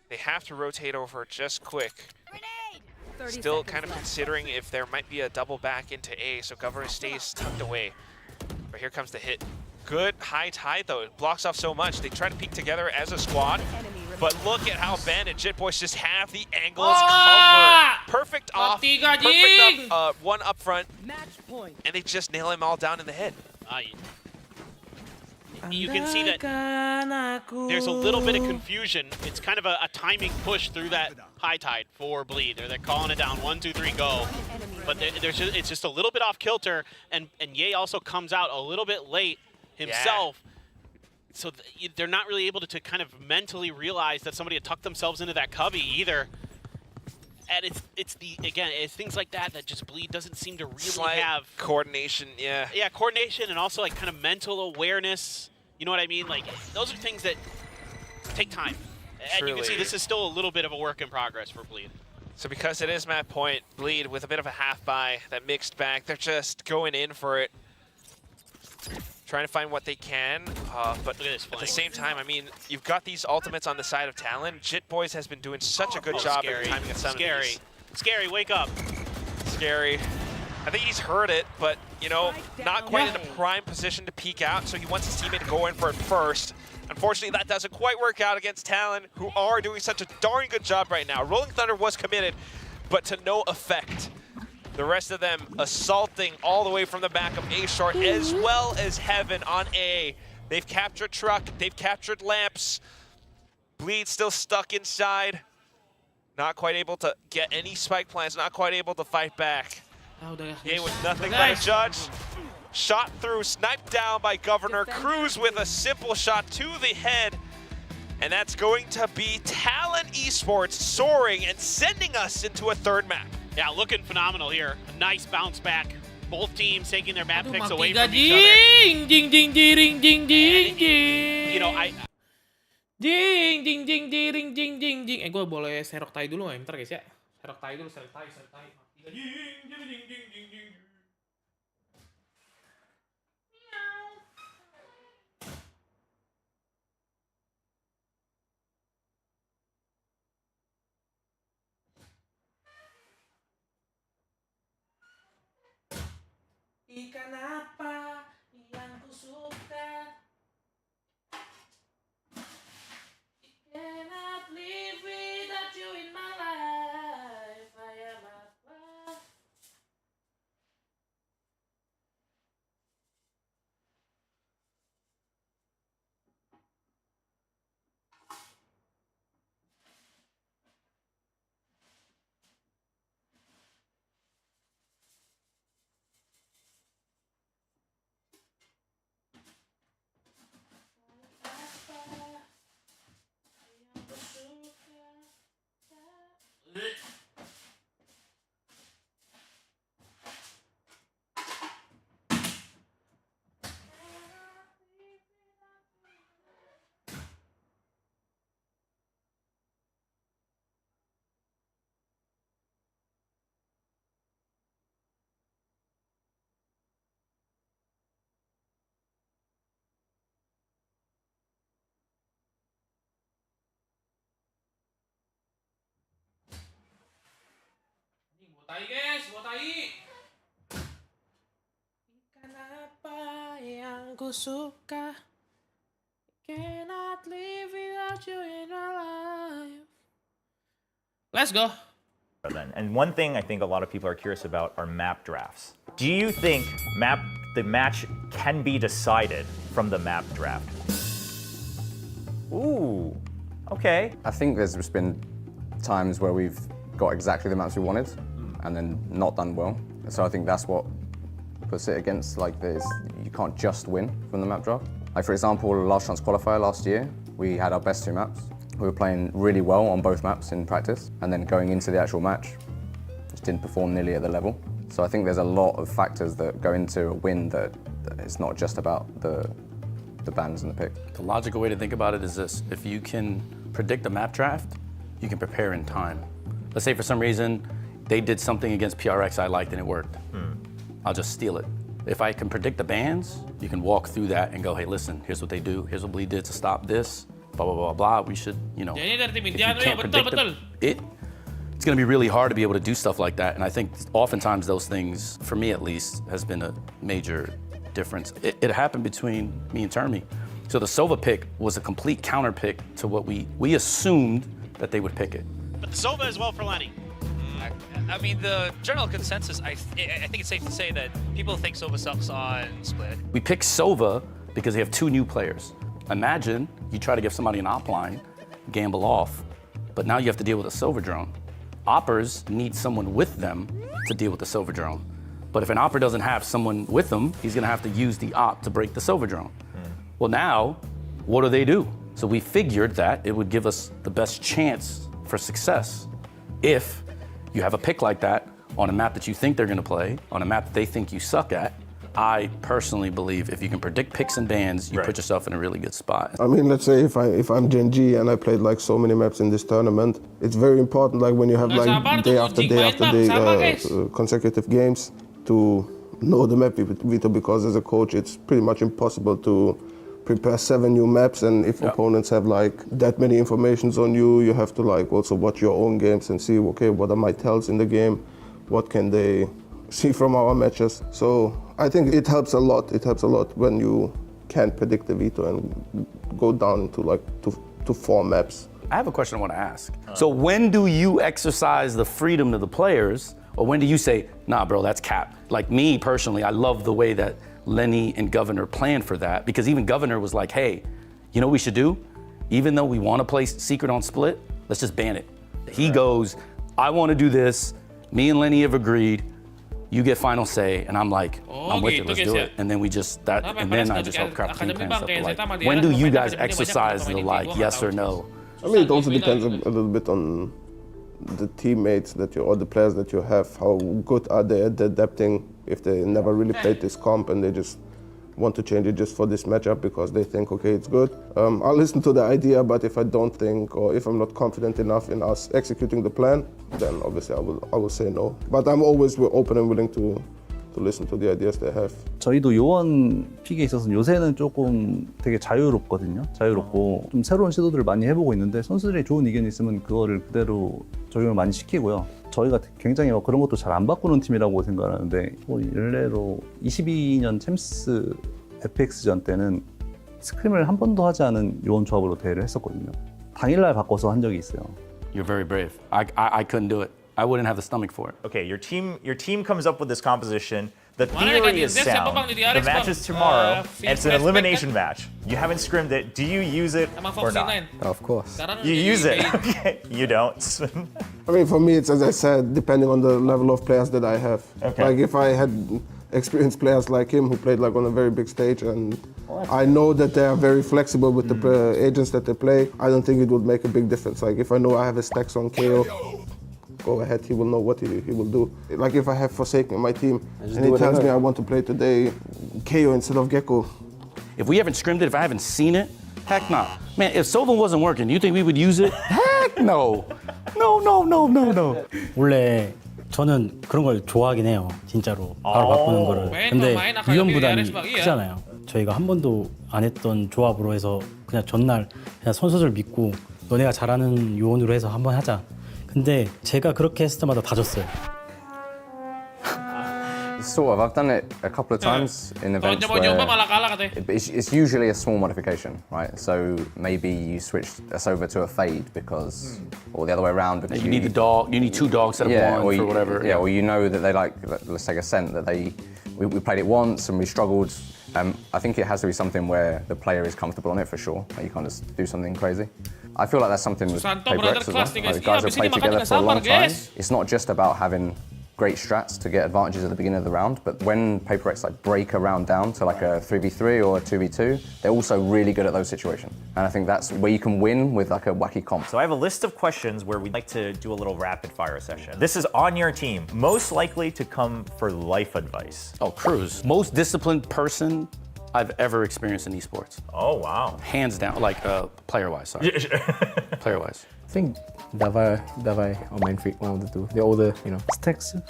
They have to rotate over just quick. Still kind of considering if there might be a double back into A, so Governor stays tucked away. But here comes the hit. Good high tide though, it blocks off so much. They try to peek together as a squad, but look at how Ben and Jit Boys just have the angles covered. Perfect off, perfect up, one up front, and they just nail him all down in the head. you can see that there's a little bit of confusion. It's kind of a timing push through that high tide for Bleed. They're calling it down, 1, 2, 3, go. But it's just a little bit off kilter, and Ye also comes out a little bit late himself. So they're not really able to kind of mentally realize that somebody had tucked themselves into that cubby either. And it's things like that just Bleed doesn't seem to really have coordination. Yeah, coordination, and also like kind of mental awareness. You know what I mean? Like those are things that take time. And you can see this is still a little bit of a work in progress for Bleed. So because it is map point, Bleed with a bit of a half buy, that mixed bag, they're just going in for it. Trying to find what they can, but at the same time, I mean, you've got these ultimates on the side of Talon. Jit Boys has been doing such a good job at timing at some of these. Scary, wake up. Scary. I think he's heard it, but, you know, not quite in a prime position to peek out, so he wants his teammate to go in for it first. Unfortunately, that doesn't quite work out against Talon, who are doing such a darn good job right now. Rolling Thunder was committed, but to no effect. The rest of them assaulting all the way from the back of A short, as well as Heaven on A. They've captured Truck, they've captured Lamps. Bleed still stuck inside. Not quite able to get any spike plans, not quite able to fight back. Ye with nothing but a judge. Shot through, sniped down by Governor. Cruz with a simple shot to the head. And that's going to be Talon Esports soaring and sending us into a third map. Yeah, looking phenomenal here. A nice bounce back. Both teams taking their map picks away from each other. Ding, ding, ding, ding, ding, you know, ding, ding, ding, ding, ding, ding, ding. Gue boleh serok tai dulu nggak? Bentar guys ya. Serok tai dulu, serok tai. Ding, ding, ding, ding, ding, ding. Ikan apa yang ku suka? I cannot live without you in my life. I am apa? Tai guys, buat tai. Ikan apa yang ku suka? Cannot live without you in my life. Let's go. And one thing I think a lot of people are curious about are map drafts. Do you think the match can be decided from the map draft? Ooh, okay. I think there's just been times where we've got exactly the maps we wanted and then not done well. So I think that's what puts it against like this. You can't just win from the map draft. Like for example, last chance qualifier last year, we had our best 2 maps. We were playing really well on both maps in practice, and then going into the actual match, just didn't perform nearly at the level. So I think there's a lot of factors that go into a win that it's not just about the bans and the pick. The logical way to think about it is this: if you can predict the map draft, you can prepare in time. Let's say for some reason they did something against PRX I liked and it worked. I'll just steal it. If I can predict the bans, you can walk through that and go, hey, listen, here's what they do. Here's what Bleed did to stop this. Blah, blah, blah, blah. We should, you know, if you can't predict it's going to be really hard to be able to do stuff like that. And I think oftentimes those things, for me at least, has been a major difference. It happened between me and Termi. So the Sova pick was a complete counter pick to what we assumed that they would pick it. But Sova as well for Lenny. I mean, the general consensus, I think it's safe to say that people think Sova sucks on Split. We picked Sova because they have 2 new players. Imagine you try to give somebody an op line, gamble off, but now you have to deal with a silver drone. Oppers need someone with them to deal with the silver drone. But if an opper doesn't have someone with them, he's gonna have to use the op to break the silver drone. Well now, what do? So we figured that it would give us the best chance for success if you have a pick like that on a map that you think they're gonna play, on a map that they think you suck at. I personally believe if you can predict picks and bans, you put yourself in a really good spot. I mean, let's say if I'm Gen G and I played like so many maps in this tournament, it's very important like when you have like day after day consecutive games to know the map Vito, because as a coach it's pretty much impossible to prepare 7 new maps, and if opponents have like that many informations on you, you have to like also watch your own games and see, okay, what are my tells in the game, what can they see from our matches. So I think it helps a lot. It helps a lot when you can predict the Vito and go down to like to 4 maps. I have a question I want to ask. So when do you exercise the freedom to the players, or when do you say, nah, bro, that's cap? Like me personally, I love the way that Lenny and Governor planned for that, because even Governor was like, hey, you know what we should do? Even though we want to play Secret on Split, let's just ban it. He goes, I want to do this. Me and Lenny have agreed. You get final say, and I'm like, I'm with it, let's do it. And then we just, and then I just help craft team plans stuff. Like, when do you guys exercise the like, yes or no? I mean, it also depends a little bit on the teammates that you, or the players that you have, how good are they at adapting if they never really played this comp and they just want to change it just for this matchup because they think, okay, it's good. I'll listen to the idea, but if I don't think, or if I'm not confident enough in us executing the plan, then obviously I will say no. But I'm always open and willing to listen to the ideas they have. 저희도 요원 픽에 있어서 요새는 조금 되게 자유롭거든요. 자유롭고 좀 새로운 시도들을 많이 해보고 있는데 선수들이 좋은 의견이 있으면 그거를 그대로 적용을 많이 시키고요. 저희가 굉장히 그런 것도 잘 안 바꾸는 팀이라고 생각하는데 일례로 22년 챔스 FX전 때는 스크림을 한 번도 하지 않은 요원 조합으로 대회를 했었거든요. 당일날 바꿔서 한 적이 있어요. You're very brave. I couldn't do it. I wouldn't have the stomach for it. Okay, your team comes up with this composition. The theory is sound. The match is tomorrow, and it's an elimination match. You haven't scrimmed it. Do you use it or not? Of course. You use it. Okay. You don't. I mean, for me, it's, as I said, depending on the level of players that I have. Okay. Like if I had experienced players like him who played like on a very big stage, and I know that they are very flexible with the agents that they play, I don't think it would make a big difference. Like if I know I have a stacks on KO, go ahead, he will know what he will do. Like if I have Forsaken in my team and he tells me I want to play today KO instead of Gecko. If we haven't scrimmed it, if I haven't seen it, heck no. Man, if Sovin wasn't working, you think we would use it? Heck no. No. 원래 저는 그런 걸 좋아하긴 해요. 진짜로 바로 바꾸는 거를. 근데 위험 부담이 크잖아요. 저희가 한 번도 안 했던 조합으로 해서 그냥 전날 그냥 선수들 믿고 너네가 잘하는 요원으로 해서 한번 하자. 근데 제가 그렇게 했을 때마다 다 졌어요. Sort of. I've done it a couple of times in events where it's usually a small modification, right? So maybe you switch us over to a fade because, or the other way around because you need the dog. You need 2 dogs instead of 1 for whatever. Yeah, or you know that they like. Let's take Ascent that we played it once and we struggled. I think it has to be something where the player is comfortable on it for sure. Like you can't just do something crazy. I feel like that's something with Paperrex as well. Like the guys have played together for a long time. It's not just about having great strats to get advantages at the beginning of the round, but when Paperrex like break a round down to like a 3v3 or a 2v2, they're also really good at those situations. And I think that's where you can win with like a wacky comp. So I have a list of questions where we'd like to do a little rapid fire session. This is on your team. Most likely to come for life advice. Oh, Cruz. Most disciplined person I've ever experienced in esports. Oh, wow. Hands down, like player-wise, sorry. Player-wise. I think Davai or Mindfreak, one of the two. The older, you know. Texture.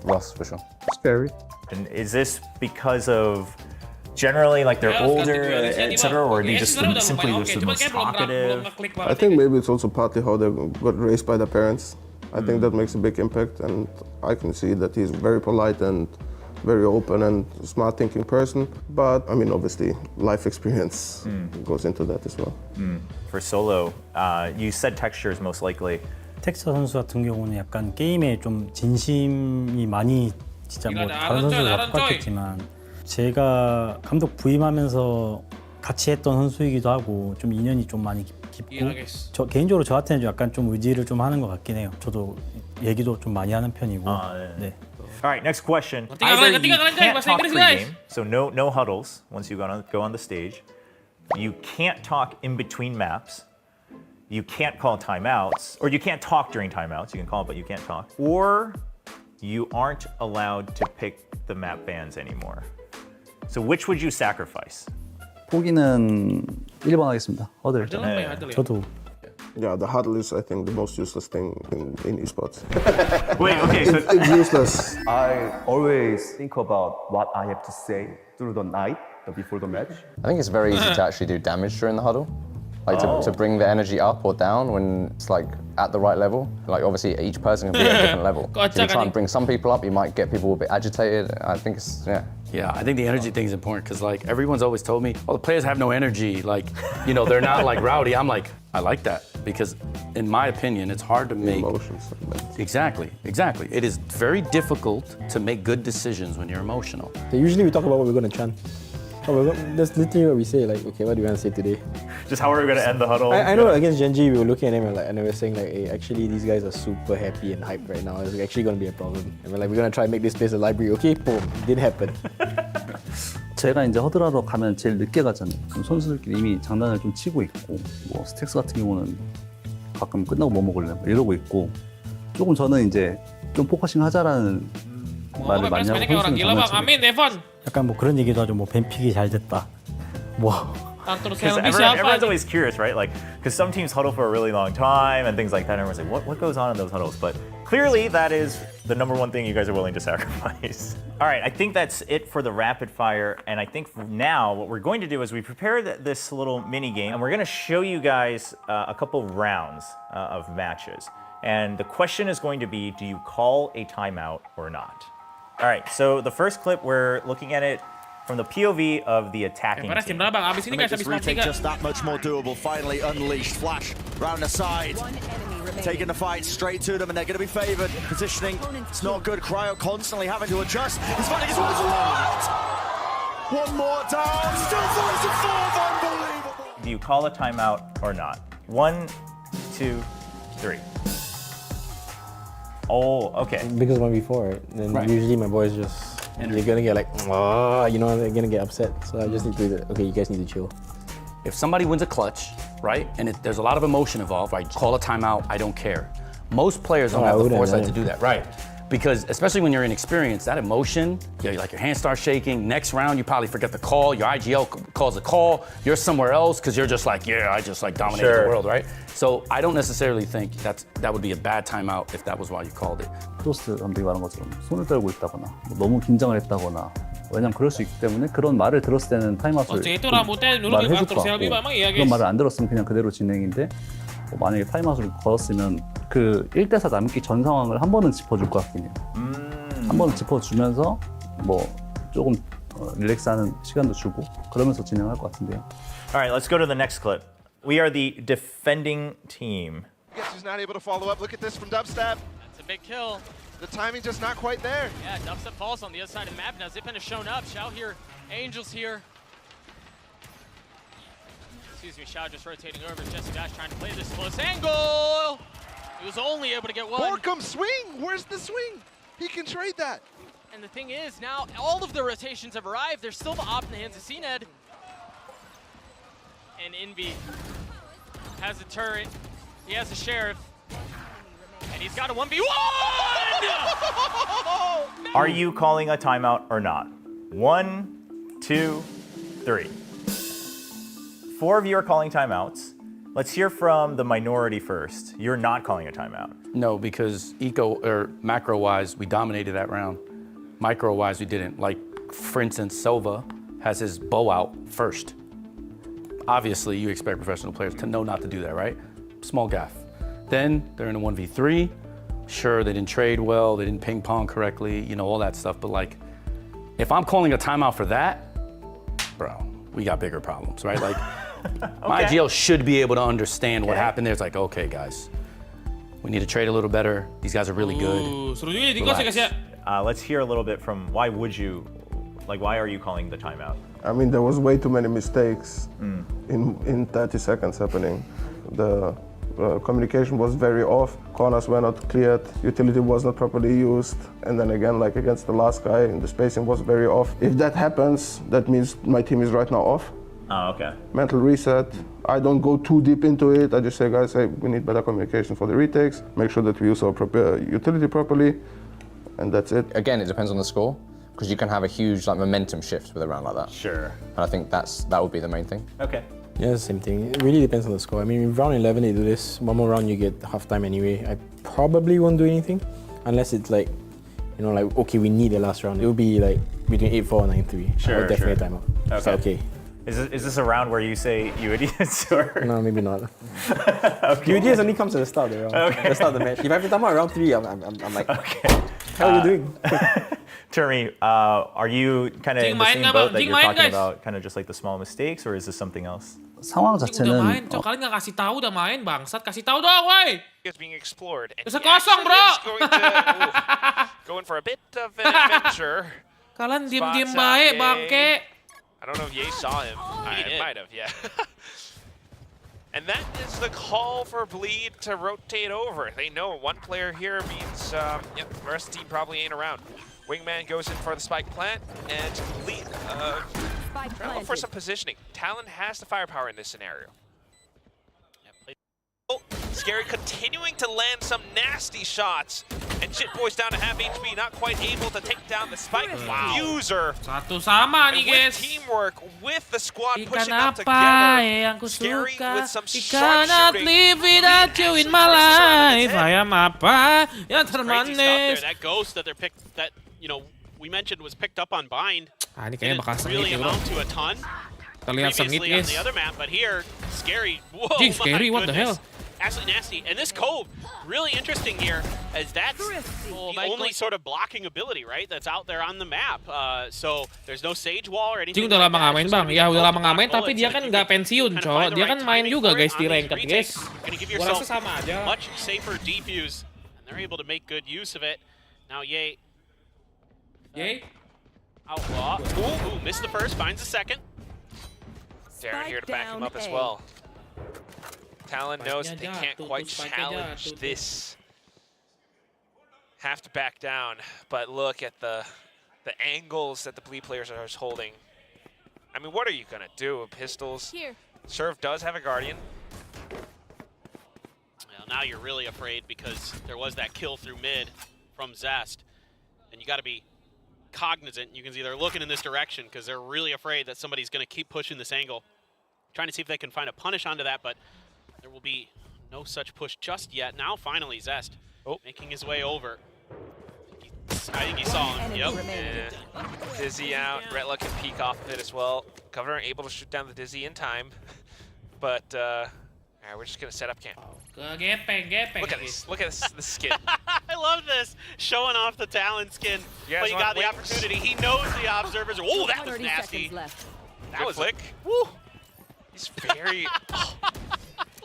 Ross, for sure. Scary. And is this because of generally like they're older, etc., or are they just simply the most talkative? I think maybe it's also partly how they got raised by their parents. I think that makes a big impact, and I can see that he's very polite and very open and smart thinking person. But I mean, obviously, life experience goes into that as well. For solo, you said texture is most likely. 텍스처 선수 같은 경우는 약간 게임에 좀 진심이 많이 진짜 뭐 다른 선수들과 똑같겠지만 제가 감독 부임하면서 같이 했던 선수이기도 하고 좀 인연이 좀 많이 깊고 저 개인적으로 저한테는 약간 좀 의지를 좀 하는 것 같긴 해요. 저도 얘기도 좀 많이 하는 편이고. 네. All right, next question. Either you can't talk pregame, so no huddles once you go on the stage. You can't talk in between maps. You can't call timeouts, or you can't talk during timeouts. You can call, but you can't talk. Or you aren't allowed to pick the map bans anymore. So which would you sacrifice? 포기는 1번 하겠습니다. 허들. 저도. Yeah, the huddle is, I think, the most useless thing in esports. Wait, okay, so it's useless. I always think about what I have to say through the night before the match. I think it's very easy to actually do damage during the huddle. Like to bring the energy up or down when it's like at the right level. Like obviously each person can be at a different level. If you try and bring some people up, you might get people a bit agitated. I think it's, yeah. Yeah, I think the energy thing is important because like everyone's always told me, oh, the players have no energy. Like, you know, they're not like rowdy. I'm like, I like that because in my opinion, it's hard to make. Emotions. Exactly. It is very difficult to make good decisions when you're emotional. Usually we talk about what we're going to chant. That's literally what we say, like, okay, what do you want to say today? Just how are we going to end the huddle? I know against Genji, we were looking at him and we were saying like, hey, actually these guys are super happy and hyped right now. It's actually going to be a problem. And we're like, we're going to try and make this place a library. Okay, boom, didn't happen. 제가 이제 허드라도 가면 제일 늦게 가잖아요. 그럼 선수들끼리 이미 장난을 좀 치고 있고, 뭐 스택스 같은 경우는 가끔 끝나고 뭐 먹을래 이러고 있고, 조금 저는 이제 좀 포커싱 하자라는 말을 많이 하고 선수는 장난치고. 약간 뭐 그런 얘기도 하죠. 뭐 뱀픽이 잘 됐다. 뭐. Because everyone's always curious, right? Like, because some teams huddle for a really long time and things like that. And everyone's like, what goes on in those huddles? But clearly, that is the #1 thing you guys are willing to sacrifice. All right, I think that's it for the rapid fire. And I think now what we're going to do is we prepare this little mini game, and we're going to show you guys a couple rounds of matches. And the question is going to be, do you call a timeout or not? All right, so the first clip, we're looking at it from the POV of the attacking team. To make this retake just that much more doable, finally unleashed. Flash round the side, taking the fight straight to them, and they're going to be favored. Positioning, it's not good. Cryo constantly having to adjust. He's finding his way to what? One more down, still 4-4, unbelievable. Do you call a timeout or not? 1, 2, 3. Oh, okay. Because 1v4, then usually my boys just, they're gonna get like, you know, they're gonna get upset. So I just need to, okay, you guys need to chill. If somebody wins a clutch, right, and there's a lot of emotion involved, right, call a timeout, I don't care. Most players don't have the foresight to do that, right? Because especially when you're inexperienced, that emotion, like your hands start shaking. Next round, you probably forget the call. Your IGL calls a call. You're somewhere else because you're just like, yeah, I just like dominated the world, right? So I don't necessarily think that would be a bad timeout if that was why you called it. 크로스 감독이 말한 것처럼 손을 떨고 있다거나 너무 긴장을 했다거나 왜냐면 그럴 수 있기 때문에 그런 말을 들었을 때는 타임아웃을 말을 해줄 것 같고 그런 말을 안 들었으면 그냥 그대로 진행인데 만약에 타임아웃을 걸었으면 그 1대4 남기 전 상황을 한 번은 짚어줄 것 같긴 해요. 한 번은 짚어주면서 뭐 조금 릴렉스하는 시간도 주고 그러면서 진행할 것 같은데요. All right, let's go to the next clip. We are the defending team. Guess who's not able to follow up? Look at this from Dubstep. That's a big kill. The timing just not quite there. Yeah, Dubstep falls on the other side of the map now. Zippen has shown up. Xiao here, Angel's here. Excuse me, Xiao just rotating over. Jesse Dash trying to play this close angle. He was only able to get one. Borkum swing! Where's the swing? He can trade that. And the thing is, now all of the rotations have arrived. There's still the op in the hands of CNED. And Envy has a turret. He has a sheriff. And he's got a 1v1! Are you calling a timeout or not? 1, 2, 3. 4 of you are calling timeouts. Let's hear from the minority first. You're not calling a timeout. No, because macro-wise, we dominated that round. Micro-wise, we didn't. Like, for instance, Sova has his bow out first. Obviously, you expect professional players to know not to do that, right? Small gaff. Then they're in a 1v3. Sure, they didn't trade well, they didn't ping pong correctly, you know, all that stuff. But like, if I'm calling a timeout for that, bro, we got bigger problems, right? Like, my IGL should be able to understand what happened there. It's like, okay, guys, we need to trade a little better. These guys are really good. Let's hear a little bit from why would you Like, why are you calling the timeout? I mean, there was way too many mistakes in 30 seconds happening. The communication was very off, corners were not cleared, utility was not properly used, and then again, like against the last guy, the spacing was very off. If that happens, that means my team is right now off. Oh, okay. Mental reset. I don't go too deep into it. I just say, guys, hey, we need better communication for the retakes, make sure that we use our utility properly, and that's it. Again, it depends on the score, because you can have a huge momentum shift with a round like that. Sure. And I think that would be the main thing. Okay. Yeah, same thing. It really depends on the score. I mean, in round 11, they do this. One more round, you get halftime anyway. I probably won't do anything, unless it's like, you know, like, okay, we need the last round. It will be like between 8-4 and 9-3. Sure, I would definitely time out. Okay. So, okay. Is this a round where you say you idiots or? No, maybe not. You idiots only comes at the start of the round. Okay. The start of the match. If I have to time out round 3, I'm like, okay. How are you doing? Termi, are you kind of in the same boat that you're talking about, kind of just like the small mistakes, or is this something else? 상황 Udah main, 자체는 kalian nggak kasih tahu udah main bangsat, kasih tahu dong, woi. Is being explored. And Bisa kosong, bro. Going for a bit of an adventure. Kalian diem-diem baik, bangke. I don't know if Ye saw him. I might have, yeah. And that is the call for Bleed to rotate over. They know one player here means, the rest of the team probably ain't around. Wingman goes in for the spike plant, and Bleed trying to look for some positioning. Talon has the firepower in this scenario. Scary continuing to land some nasty shots. And Shitboy's down to half HP, not quite able to take down the spike user. Satu sama nih, guys. With teamwork, with the squad pushing Ikan up apa together. yang ku Scary suka? with some I sharp cannot shooting. live without you in my life. Ayam apa yang termanis? That ghost that we mentioned was picked up on bind. Ah, ini kayaknya bakal sengit Really ya, bro. amount to a ton. Terlihat sengit, Previously on guys. the other map, but here, Scary. Whoa, Gee, Scary, what the hell? Absolutely nasty. And this Cove, really interesting here, as that's the only sort of blocking ability, right? That's out there on the map. So there's no Sage Wall or anything. Udah lama nggak main, Bang. Ya udah lama nggak main, tapi dia kan nggak pensiun, cowok. Dia kan main juga, guys, di ranked, guys. Gua rasa sama aja. Much safer defuse, and they're able to make good use of it. Now Ye. Outlaw. Ooh, missed the first, finds the second. Darren here to back him up as well. Talon knows that they can't quite challenge this. Have to back down, but look at the angles that the Bleed players are holding. I mean, what are you gonna do with pistols? Serve does have a Guardian. Well, now you're really afraid because there was that kill through mid from Zest, and you got to be cognizant. You can see they're looking in this direction because they're really afraid that somebody's gonna keep pushing this angle. Trying to see if they can find a punish onto that, but there will be no such push just yet. Now, finally, Zest making his way over. I think he saw him. Yep. Yeah. Dizzy out. Retla can peek off of it as well. Governor able to shoot down the Dizzy in time. But, alright, we're just going to set up camp. Gepeng. Look at this. Look at this, the skin. I love this. Showing off the Talon skin. But he got the opportunity. He knows the observers. Oh, that was nasty. That was flick. Woo. He's very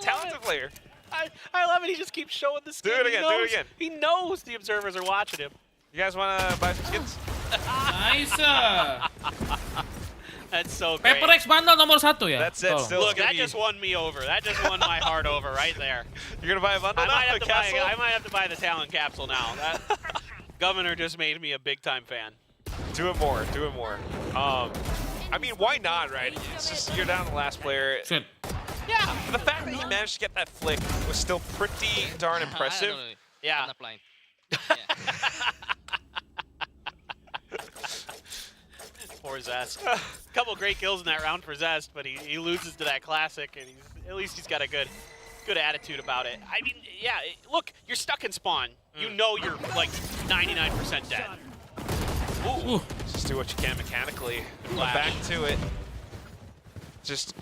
talented player. I love it. He just keeps showing the skin. Do it again. He knows the observers are watching him. You guys want to buy some skins? Nice. That's so great. Paperrex bundle nomor 1 ya. That's it. Still Look, that just won me over. That just won my heart over right there. You're gonna buy a bundle now? I might have to buy the Talon capsule now. That Governor just made me a big time fan. Do it more. I mean, why not, right? It's just you're down the last player. Shit. Yeah. The fact that he managed to get that flick was still pretty darn impressive. Yeah. I'm not playing. Poor Zest. A couple great kills in that round for Zest, but he loses to that classic, and at least he's got a good attitude about it. I mean, yeah, look, you're stuck in spawn. You know you're like 99% dead. Ooh. Just do what you can mechanically. Back to it. Just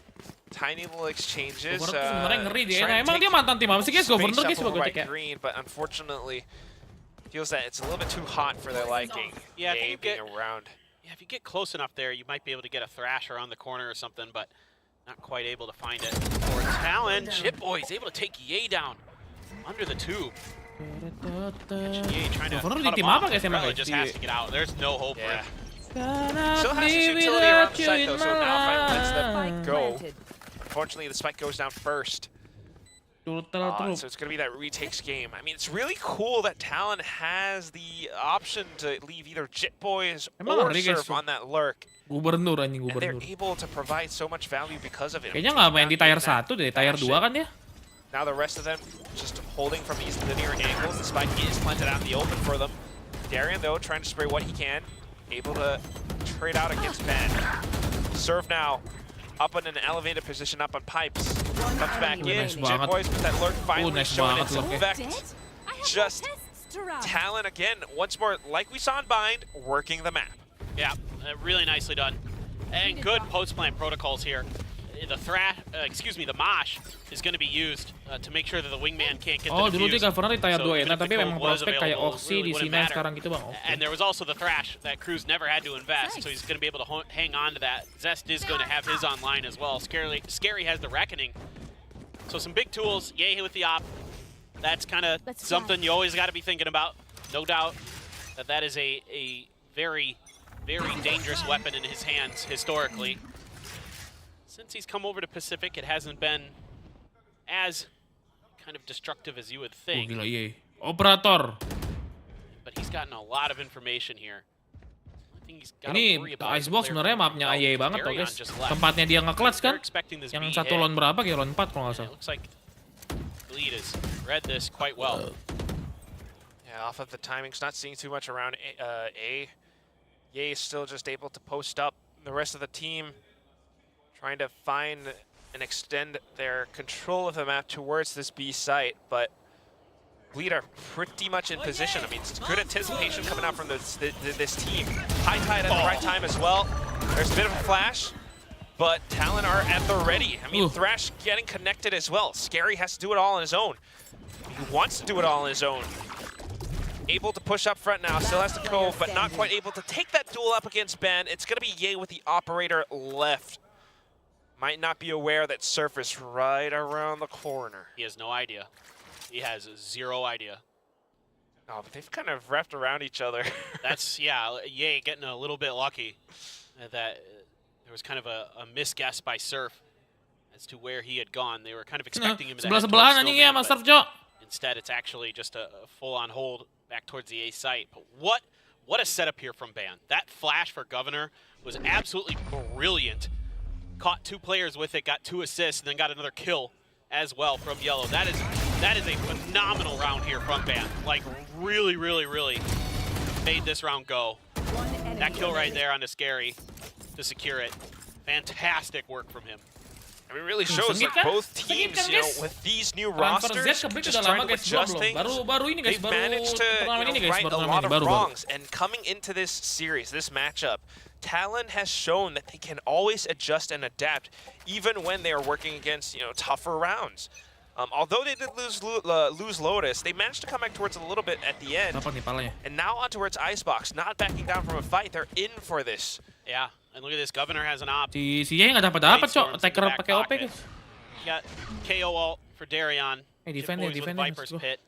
tiny little exchanges. Sebenarnya ngeri dia. Nah, emang dia mantan tim apa sih, guys? Governor, guys, coba gue cek ya. Green, but unfortunately, feels that it's a little bit too hot for their liking. Yeah, if you get close enough there, you might be able to get a thrash around the corner or something, but not quite able to find it. For Talon, Shitboy's able to take Ye down under the tube. Ye trying to cut him off. Just has to get out. There's no hope for him. Still has his utility around the site though, so now finally lets them go. Unfortunately, the spike goes down first. So it's going to be that retakes game. I mean, it's really cool that Talon has the option to leave either Jit Boys or Surf on that lurk. Gubernur anjing, And gubernur. they're able to provide so much value because of it. Kayaknya nggak main di tier 1 deh, tier 2 kan dia. Now the rest of them just holding from these linear angles. The spike is planted out in the open for them. Darian, though, trying to spray what he can. Able to trade out against Ben. Serve now. Up in an elevated position, up on pipes. Comes back in. Jit Boys with that lurk finally showing its effect. Just Talon again, once more, like we saw in Bind, working the map. Yeah, really nicely done. And good post-plant protocols here. The Mosh is going to be used to make sure that the wingman can't get the dulu dia defuse. governor di tier 2 ya, even if tapi the memang code was prospek kayak available, Oxy really di wouldn't sini matter. sekarang gitu bang. And there was also the Thrash that Cruz never had to invest, so he's going to be able to hang on to that. Zest is going to have his online as well. Scary has the Reckoning. So some big tools. Yay with the op. That's kind of something you always got to be thinking about. No doubt that is a very, very dangerous weapon in his hands historically. Since he's come over to Pacific, it hasn't been as kind of destructive as you would think. Gila, iya. Operator. But he's gotten a lot of information here. I think he's got Ini to worry about Icebox sebenarnya mapnya AY banget tuh guys. Tempatnya dia nge-clutch kan? Yang satu lawan berapa? Kayak lawan 4 kalau nggak salah. Looks like Bleed has read this quite well. Yeah, off of the timings, not seeing too much around A. Ye is still just able to post up. The rest of the team trying to find and extend their control of the map towards this B site, but Bleed are pretty much in position. I mean, it's good anticipation coming out from this team. High Tide at the right time as well. There's a bit of a flash, but Talon are at the ready. I mean, Thrash getting connected as well. Scary has to do it all on his own. He wants to do it all on his own. Able to push up front now, still has to cove, but not quite able to take that duel up against Ben. It's going to be Ye with the operator left. Might not be aware that Surf is right around the corner. He has no idea. He has zero idea. Oh, but they've kind of wrapped around each other. That's, yeah, Ye getting a little bit lucky that there was kind of a misguess by Surf as to where he had gone. They were kind of expecting him to head towards Snowman, but instead it's actually just a full-on hold back towards the A site. But what a setup here from Ban. That flash for Governor was absolutely brilliant. Caught 2 players with it, got 2 assists, and then got another kill as well from Yellow. That is a phenomenal round here from Ban. Like, really, really, really made this round go. That kill right there on the Scary to secure it. Fantastic work from him. I mean, it really shows like both teams, you know, with these new rosters, just trying to adjust things, they've managed to right a lot of wrongs. And coming into this series, this matchup, Talon has shown that they can always adjust and adapt, even when they are working against, you know, tougher rounds. Although they did lose Lotus, they managed to come back towards it a little bit at the end. And now on towards Icebox, not backing down from a fight. They're in for this. Yeah, and look at this. Governor has an op. Si Ye nggak dapat cok. Attacker pakai OP guys. Got KO ult for Darian. Hey, defend it. Viper's Pit.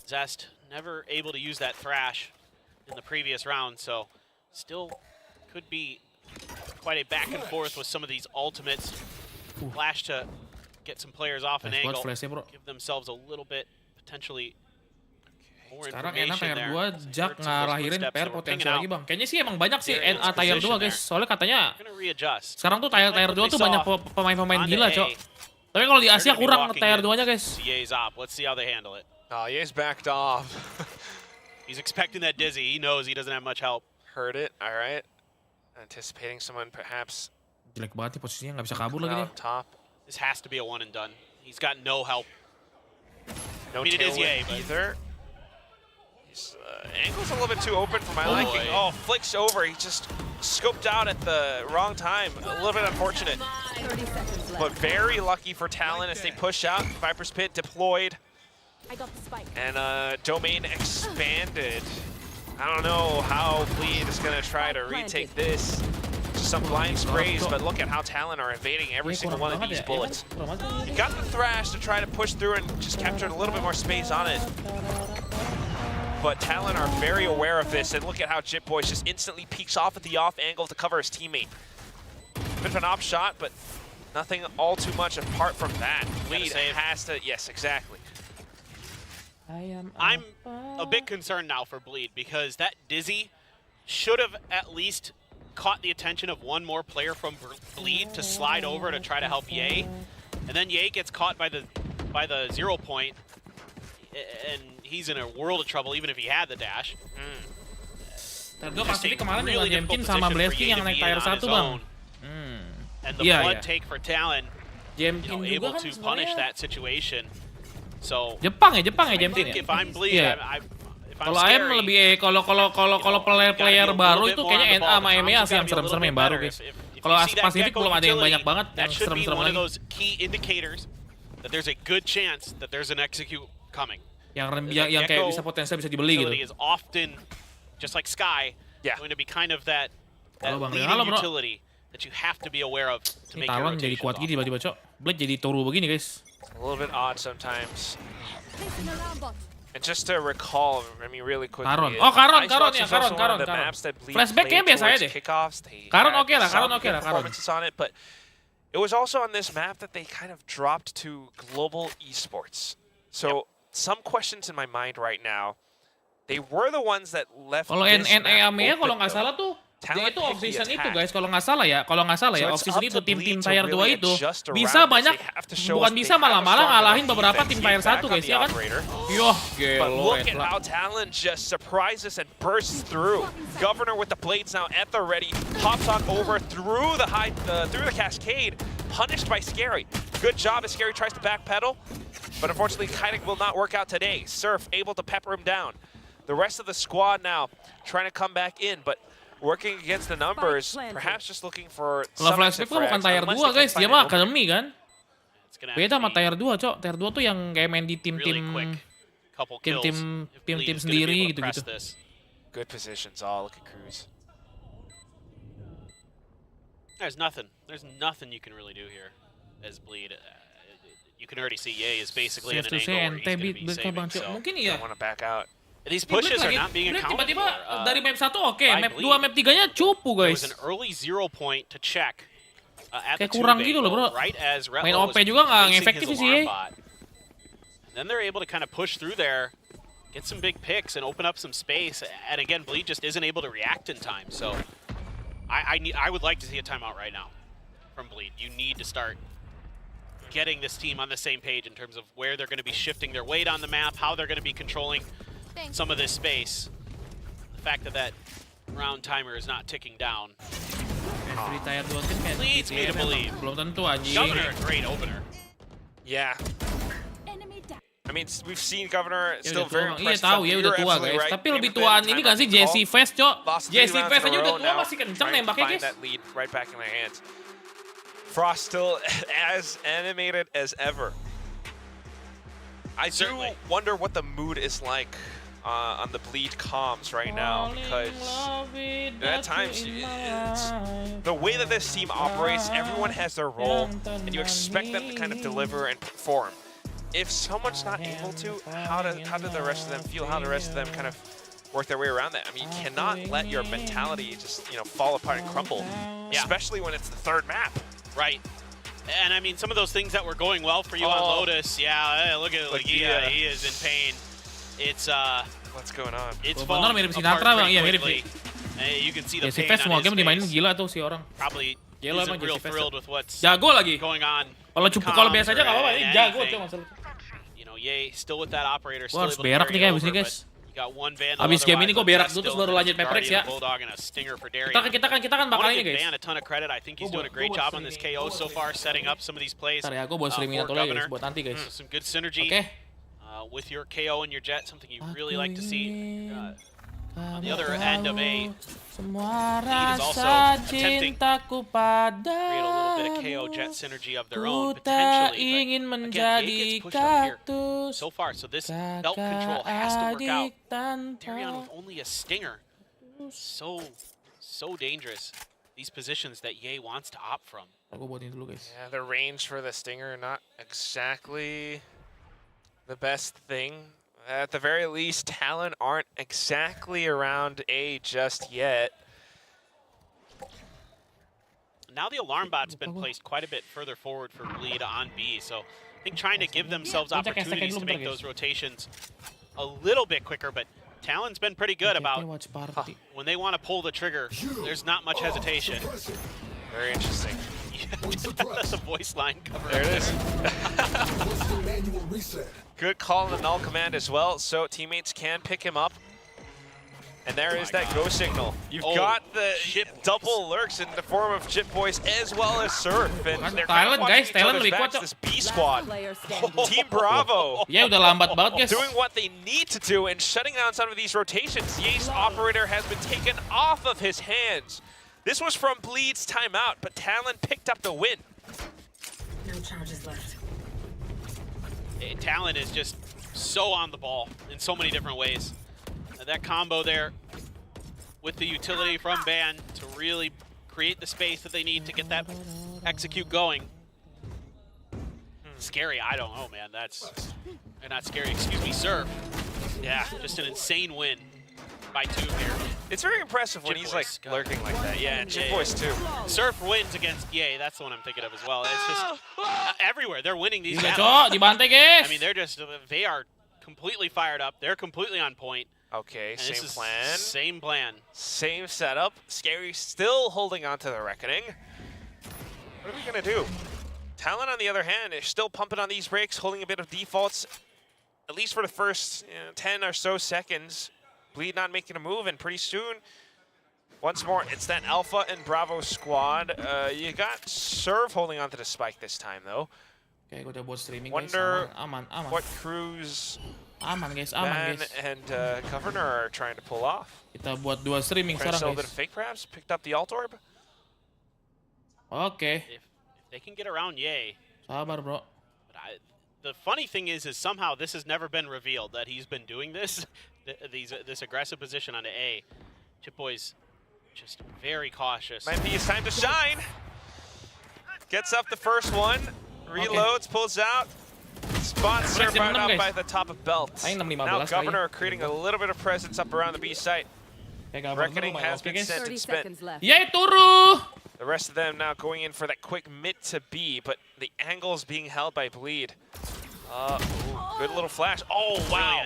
Zest never able to use that Thrash in the previous round, so still could be quite a back and forth with some of these ultimates. Flash to get some players off an angle, give themselves a little bit potentially more information there. Sekarang enak tier 2 Jack ngalahirin PR potensial lagi bang. Kayaknya sih emang banyak sih NA tier 2 guys. Soalnya katanya sekarang tuh tier 2 tuh banyak pemain-pemain gila cok. Tapi kalau di Asia kurang tier 2-nya guys. Ye's op. Let's see how they handle it. Oh, Ye's backed off. He's expecting that dizzy. He knows he doesn't have much help. Heard it. All right. Anticipating someone perhaps. Jelek banget nih posisinya, nggak bisa kabur lagi dia. Top. This has to be a one and done. He's got no help. No, I mean, it is Ye, but either. His angle's a little bit too open for my liking. Oh, flicks over. He just scoped out at the wrong time. A little bit unfortunate. But very lucky for Talon as they push out. Viper's Pit deployed. And domain expanded. I don't know how Bleed is going to try to retake this. Some blind sprays, but look at how Talon are invading every single one of these bullets. You got the Thrash to try to push through and just capture a little bit more space on it. but Talon are very aware of this, and look at how Jitboy just instantly peeks off at the off angle to cover his teammate. Bit of an op shot, but nothing all too much apart from that. Bleed has to, yes, exactly. I'm a bit concerned now for Bleed because that Dizzy should have at least caught the attention of one more player from Bleed to slide over to try to help Ye. And then Ye gets caught by the 0 point, and he's in a world of trouble even if he had the dash. Terdo pasti kemarin juga game sama Blessing yang naik tier 1 bang. And the blood take for Talon, able to punish that situation. So Jepang ya Game I think if I'm Bleed, kalau AM lebih kalau player baru itu kayaknya NA sama EMEA sih yang serem-serem yang baru guys. Kalau Pacific belum ada yang banyak banget yang serem-serem lagi. Those key indicators that there's a good chance that there's an execute coming. Yang kayak bisa potensial bisa dibeli gitu. Is often just like Sky going to be kind of that leading utility that you have to be aware of to make your Talon jadi rotation kuat gini tiba-tiba, Cok. Blade jadi Toru begini, guys. A little bit odd sometimes. And just to recall, I mean, really quickly. Karon ya, Karon. Flashback-nya biasa aja deh. Karon oke lah. On it, but it was also on this map that they kind of dropped to global esports. So some questions in my mind right now. They were the ones that left. Kalau NA kalau nggak salah tuh, dia itu off season itu guys, kalau nggak salah ya off season itu tim tier 2 itu bisa banyak, bukan bisa malah ngalahin beberapa tim tier 1 guys ya kan. Yoh, but look at how Talon just surprises and bursts through. Governor with the blades now at the ready, hops on over through the cascade, punished by Scary. Good job as Scary tries to backpedal, but unfortunately Kode will not work out today. Surf able to pepper him down. The rest of the squad now trying to come back in, but working against the numbers, perhaps just looking for some Flashback tuh bukan tier 2 guys, dia mah academy kan. Beda sama tier 2, Cok. Tier 2 tuh yang kayak main di tim-tim sendiri gitu-gitu. Good positions. Oh, look at Cruz. There's nothing you can really do here as Bleed. You can already see Ye is basically in an angle where he's going to be saving, so mungkin iya. Want to back out. These pushes are not being accounted tiba-tiba for. Dari map 1 oke, map 2, map 3-nya cupu guys. There was an early 0 point to check at kayak the kurang gitu loh bro. Right as Main OP juga nggak efektif sih. And then they're able to kind of push through there, get some big picks and open up some space. And again, Bleed just isn't able to react in time. So I would like to see a timeout right now from Bleed. You need to start getting this team on the same page in terms of where they're going to be shifting their weight on the map, how they're going to be controlling some of this space. The fact that round timer is not ticking down leads me to believe. Belum tentu anjing. Governor, a great opener. Yeah. I mean, we've seen Governor still very impressive. Iya tahu ya udah tua guys. Tapi lebih tuaan ini kan sih Jesse Fest, Cok. Jesse Fest aja udah tua masih kenceng nembaknya guys. That lead right back in their hands. Frost still as animated as ever. I do wonder what the mood is like on the Bleed comms right now, because at times the way that this team operates, everyone has their role, and you expect them to kind of deliver and perform. If someone's not able to, how do the rest of them feel? How do the rest of them kind of work their way around that? I mean, you cannot let your mentality just fall apart and crumble, especially when it's the third map. Right. And I mean, some of those things that were going well for you on Lotus, look at Legia, he is in pain. It's what's going on? It's falling apart pretty quickly. You can see the pain on his face. Gila tuh si orang. Probably isn't real thrilled with what's going on. Kalau biasa aja nggak apa-apa, ini jago cuma masalah. Ye still with that operator, still harus able to berak nih kayak abis ini guys. Abis game ini gue berak dulu terus baru lanjut Paperrex ya. Kita kan bakal ini guys. A ton of credit. I think he's doing a great job on this KO so far, setting up some of these plays. Ntar ya, gue buat streaming atau lagi buat nanti guys. Some good synergy with your KO and your Jet, something you really like to see. On the other end of a lead is also attempting to create a little bit of KO Jet synergy of their own, potentially. But again, Ye gets pushed up here so far, so this belt control has to work out. Terion with only a stinger. So dangerous. These positions that Ye wants to opt from. Yeah, the range for the stinger, not exactly the best thing. At the very least, Talon aren't exactly around A just yet. Now the alarm bot's been placed quite a bit further forward for Bleed on B, so I think trying to give themselves opportunities to make those rotations a little bit quicker, but Talon's been pretty good about when they want to pull the trigger, there's not much hesitation. Very interesting. That's a voice line cover. There it is. Good call on the null command as well, so teammates can pick him up. And there is that go signal. You've got the double lurks in the form of Chip Boys as well as Surf. And they're Talon guys, Talon lebih kuat. this B squad. Team Bravo. Ya udah lambat banget guys. Doing what they need to do and shutting down some of these rotations. Ye's operator has been taken off of his hands. This was from Bleed's timeout, but Talon picked up the win. No charges left. Talon is just so on the ball in so many different ways. That combo there with the utility from Ban to really create the space that they need to get that execute going. Scary, I don't know, man. That's not scary. Excuse me, Surf. Yeah, just an insane win by 2 here. It's very impressive when he's like lurking like that. Yeah, and Chip Boys too. Surf wins against Ye. That's the one I'm thinking of as well. It's just everywhere. They're winning these battles. Dibantai guys. I mean, they are completely fired up. They're completely on point. Okay, And same plan. Same plan. Same setup. Scary still holding on to the Reckoning. What are we going to do? Talon, on the other hand, is still pumping on these brakes, holding a bit of defaults, at least for the first 10 or so seconds. Bleed not making a move, and pretty soon, once more, it's that Alpha and Bravo squad. You got Serve holding on to the spike this time, though. Okay, gue udah buat streaming Wonder guys. Aman. what crews Aman guys. Ben and Governor are trying to pull off. Kita buat 2 streaming Trying to sekarang sell a bit guys. of fake perhaps, picked up the alt orb. Okay. If they can get around Ye. Sabar bro. But the funny thing is somehow this has never been revealed that he's been doing this, this aggressive position on the A. Chip Boy's just very cautious. Might be his time to shine. Gets up the first one, reloads, pulls out. Spots Surf out by the top of belt. Now Governor creating a little bit of presence up around the B site. Reckoning has been sent and spent. Yay, turu! The rest of them now going in for that quick mid to B, but the angle's being held by Bleed. Good little flash. Oh, wow.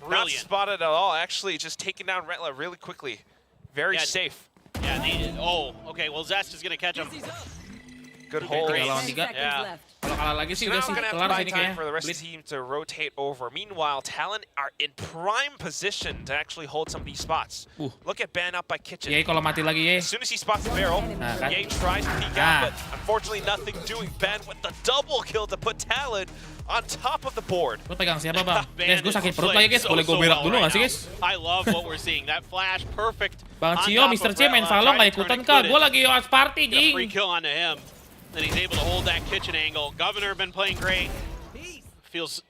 Brilliant. Not spotted at all. Actually, just taking down Retla really quickly. Very safe. Yeah, okay, well, Zest is going to catch him. Good hold. Yeah. Kalau kalah lagi sih udah Now sih we're gonna kelar have to sini buy time kayaknya. for the rest of the team to rotate over. Meanwhile, Talon are in prime position to actually hold some of these spots. Look at Ban up by Kitchen. Ye kalau mati lagi Ye. As soon as he spots the barrel, Ye tries to peek out, but unfortunately nothing doing. Ban with the double kill to put Talon on top of the board. Lu pegang siapa bang? Guys, gue sakit perut lagi guys. Boleh gue berak dulu nggak sih guys? I love what we're seeing. That flash, perfect. Bang Cio, Mr. C main Valo nggak ikutan kah? Gue lagi watch party jing. Free kill onto him. Then he's able to hold that kitchen angle. Governor been playing great. Seems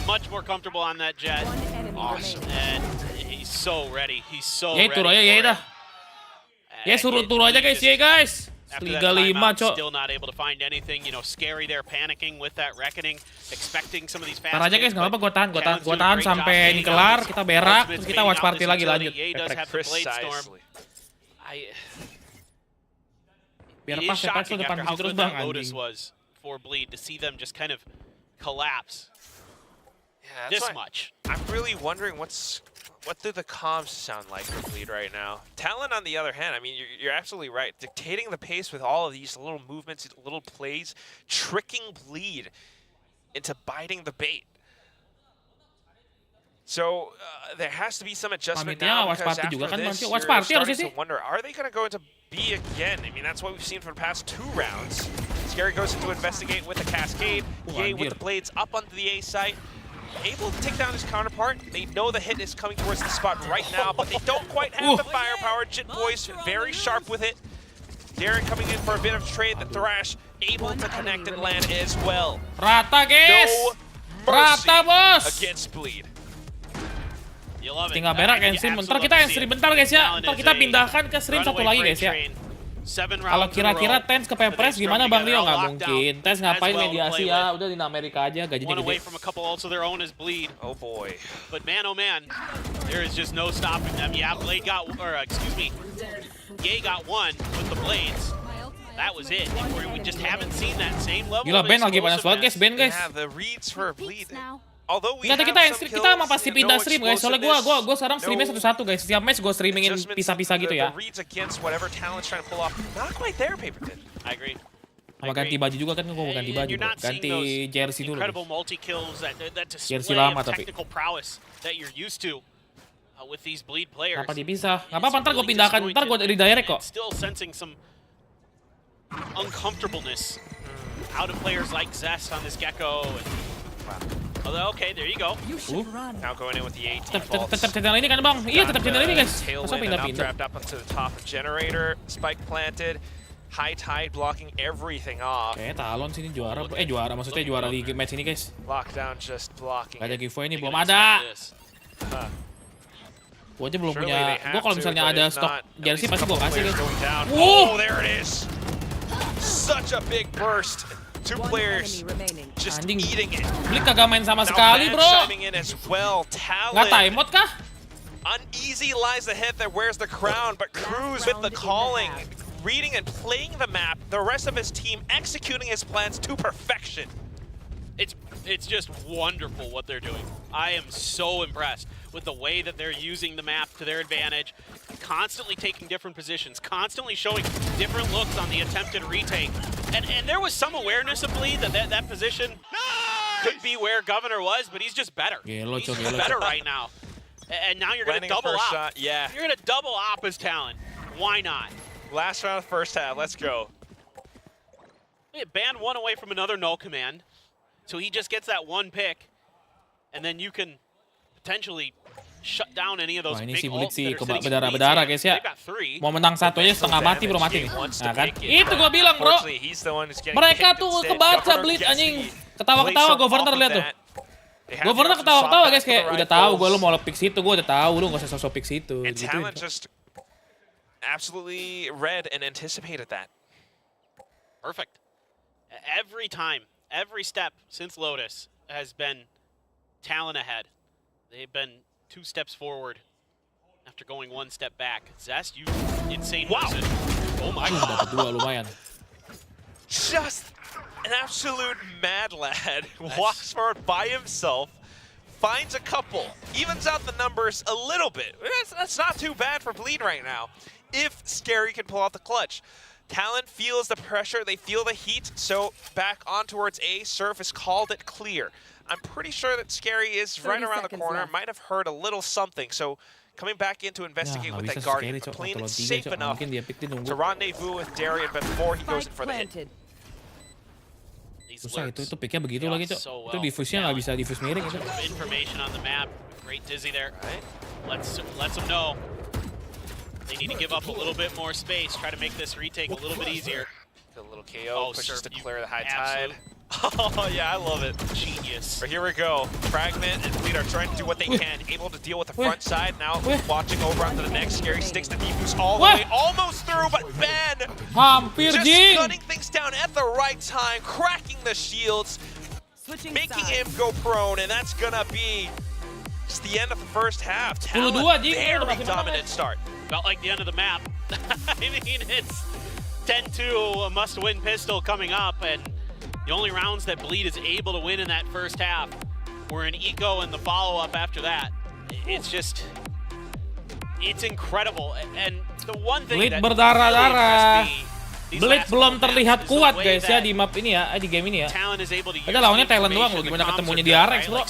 much more comfortable on that jet. Awesome. And he's so ready. He's so ready. Turu aja Ye dah. Ye suruh turu aja guys Ye guys. Liga 5 cok. Still not able to find anything. You know, Scary there panicking with that Reckoning, expecting some of these fast. Tar aja guys, nggak apa-apa, gue tahan sampai ini kelar, kita berak, terus kita watch party lagi lanjut. It is shocking after how good that Lotus was for Bleed to see them just kind of collapse this much. I'm really wondering what do the comms sound like for Bleed right now. Talon, on the other hand, I mean, you're absolutely right. Dictating the pace with all of these little movements, little plays, tricking Bleed into biting the bait. So there has to be some adjustment now because after this, you're starting to wonder, are they going to go into B again? I mean, that's what we've seen for the past 2 rounds. Scary goes into investigate with a cascade. Ye with the blades up onto the A site. Able to take down his counterpart. They know the hit is coming towards the spot right now, but they don't quite have the firepower. Jit Boys very sharp with it. Darren coming in for a bit of trade. The Thrash able to connect and land as well. Rata guys! No mercy Rata bos! against Bleed. Tinggal berak yang stream. Ntar kita yang stream bentar guys ya. Ntar kita pindahkan ke stream satu lagi guys ya. Kalau kira-kira Tens ke Paperrex gimana Bang Rio? Nggak mungkin. Tens ngapain mediasi ya? Udah di Amerika aja, gajinya One away gede. from a couple ults of their own is Bleed. Oh boy. But man, oh man, there is just no stopping them. Yeah, Blade got, Ye got one with the blades. That was it. We just haven't seen that same level. Gila, of Ben lagi panas banget guys, Ben guys. Yeah, the reads for Bleed. Although we Nggak, have kita emang pasti pindah stream guys. Soalnya gue sekarang streamnya satu-satu guys. Setiap match gue streamingin pisah-pisah gitu ya. The reads against whatever Talon's trying to pull off. Not quite there, Paperton. I agree. Sama ganti baju juga kan, gue mau ganti baju, ganti jersey dulu. Incredible multi-kills that Jersey display lama of tapi. technical prowess that you're used to with these Bleed players. Kenapa dipisah? Nggak apa-apa, ntar gue pindahkan, ntar gue redirect kok. Still sensing some uncomfortableness out of players like Zest on this Gecko. Although, okay, there you go. Now going in with the 18 Tetap channel ini kan Bang? Iya, tetap channel ini guys. Masa Tailwind and pindah-pindah? trapped up onto the top of Generator. Spike planted. High Tide blocking everything off. Kayaknya Talon sini juara, maksudnya juara di match ini guys. Lockdown just blocking. Gak ada giveaway ini, belum ada. Gue aja belum punya, gue kalau misalnya ada stok jersey pasti gue kasih guys. Oh, there it is. Such a big burst. Two players just eating it. Bleed kagak main sama sekali bro. Nggak timeout kah? Uneasy lies ahead that wears the crown, but Cruz with the calling. Reading and playing the map, the rest of his team executing his plans to perfection. It's just wonderful what they're doing. I am so impressed with the way that they're using the map to their advantage, constantly taking different positions, constantly showing different looks on the attempted retake. And there was some awareness of Bleed that position could be where Governor was, but he's just better. He's just better right now. And now you're going to double op. Shot, yeah. You're going to double op as Talon. Why not? Last round of the first half, let's go. Banned one away from another null command. So he just gets that one pick, and then you can potentially shut down any of those big ults that are sitting in berdarah guys ya. Mau menang satu aja setengah mati bro, mati nih. Nah kan, itu gua bilang bro. Mereka tuh kebaca Bleed anjing. Ketawa-ketawa Governor lihat tuh. Governor ketawa-ketawa guys, kayak udah tahu gua lu mau pick situ, gua udah tahu lu nggak usah sosok pick situ. And Talon just absolutely read and anticipated that. Perfect. Every time. Every step since Lotus has been Talon ahead. They've been 2 steps forward after going 1 step back. Zest, you insane person. Oh my god. Lumayan. Just an absolute mad lad. Walks forward by himself, finds a couple, evens out the numbers a little bit. That's not too bad for Bleed right now, if Scary can pull out the clutch. Talon feels the pressure, they feel the heat, so back on towards A. Surf has called it clear. I'm pretty sure that Scary is right around the corner, might have heard a little something, so coming back in to investigate with that Guardian, but playing it safe enough to rendezvous with Darian before he goes in for the hit. Susah itu picknya begitu lagi Cok. Itu diffuse-nya nggak bisa diffuse miring itu. Information on the map, great Dizzy there. Lets them know. They need to give up a little bit more space, try to make this retake a little bit easier. A little KO pushes to clear the High Tide. Oh yeah, I love it. Genius. But here we go. Fragment and Bleed are trying to do what they can, able to deal with the front side. Now watching over onto the next. Scary sticks the defuse all the way, almost through, but Ben just cutting things down at the right time, cracking the shields, making him go prone, and that's gonna be just the end of the first half. Talon, very dominant start. Felt like the end of the map. I mean, it's 10-2, a must-win pistol coming up, and the only rounds that Bleed is able to win in that first half were an eco and the follow-up after that. It's just, it's incredible. And the one thing Bleed that berdarah-darah. Bleed belum terlihat kuat guys ya di map ini ya, di game ini ya. Ada lawannya Talon doang loh, gimana ketemunya di RX bro.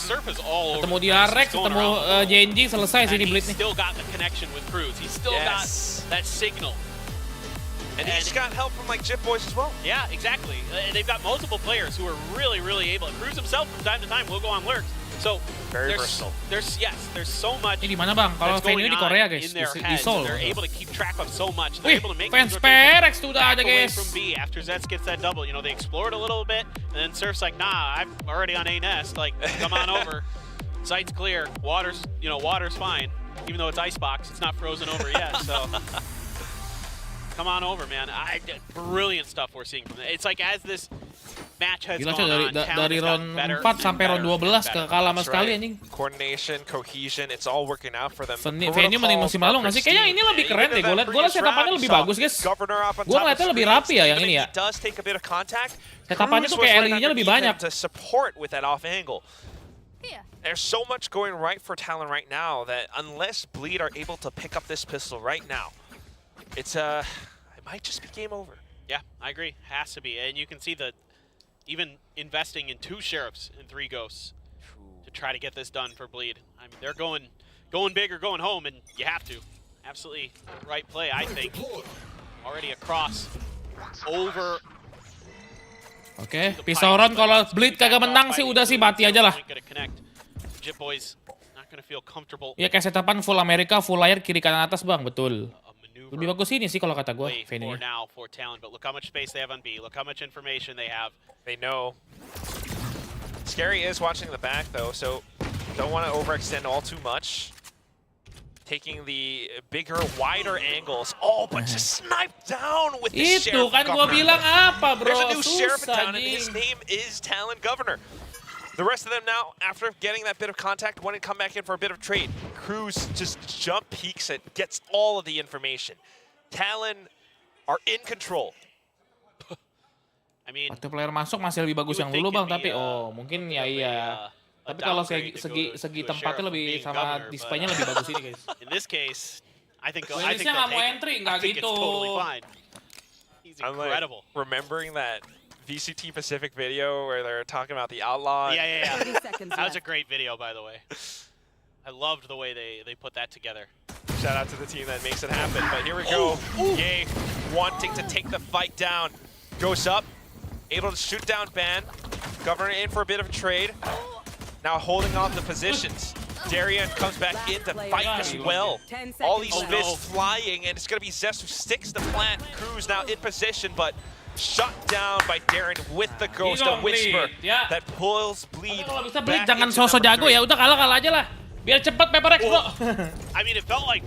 Ketemu di RX, ketemu Genji, selesai sih di Bleed nih. Still got the connection with Cruz. He's still got that signal. And he's got help from like Jip Boys as well. Yeah, exactly. They've got multiple players who are really, really able. Cruz himself from time to time will go on lurks. So very versatile. There's so much. Ini di mana bang? Kalau venue di Korea guys, di Seoul. They're able to keep track of so much. They're able to make fans Paperrex tuh udah ada guys. From B after Zets gets that double, you know, they explored a little bit, and then Surf's like, nah, I'm already on A nest. Like, come on over. Site's clear. Water's fine. Even though it's Icebox, it's not frozen over yet. So. come on over, man. Brilliant stuff we're seeing from them. It's like as this match has Gila, gone on, dari round 4 sampai round 12 kalah sama sekali anjing. Coordination, cohesion, it's all working out for them. Venue mending musim lalu nggak sih? Kayaknya ini lebih keren deh. Gue liat setupannya lebih bagus guys. Gue ngeliatnya lebih rapi ya yang ini ya. Setapannya tuh kayak LED-nya lebih banyak. To support with that off angle. There's so much going right for Talon right now that unless Bleed are able to pick up this pistol right now, it might just be game over. Yeah, I agree. Has to be. And you can see that even investing in 2 sheriffs and 3 ghosts to try to get this done for Bleed. I mean, they're going big or going home, and you have to. Absolutely right play, I think. Already across over. Oke, pisauran kalau Bleed kagak menang sih udah sih mati aja lah. Ya kayak setupan full Amerika, full layar kiri kanan atas bang, betul. Lebih bagus ini sih kalau kata gue, venue-nya. They know. Scary is watching the back though, so don't want to overextend all too much. Taking the bigger, wider angles. Oh, but just sniped down with the Itu Sheriff kan gua Governor. bilang apa, bro? There's a new Sheriff in Susah, town, and his name is Talon Governor. The rest of them now, after getting that bit of contact, want to come back in for a bit of trade. Cruz just jump peeks it, gets all of the information. Talon are in control. I mean, waktu player masuk masih lebih bagus yang dulu bang, tapi mungkin ya iya. Tapi kalau segi tempatnya lebih sama displaynya lebih bagus ini guys. In this case, I think they'll take it. I think it's totally fine. He's incredible. Like, remembering that VCT Pacific video where they're talking about the outlaw. Yeah. That was a great video, by the way. I loved the way they put that together. Shout out to the team that makes it happen. But here we go. Yay, wanting to take the fight down. Goes up, able to shoot down Ban. Governor in for a bit of a trade. Now holding on the positions. Darian comes back in to fight as well. All these fists flying, and it's going to be Zest who sticks the plant. Cruz now in position, but shut down by Darren with the Ghost of Whisper that pulls Bleed back jangan sosok jago ya, udah kalah aja lah. Biar cepat Paperrex, bro. I mean, it felt like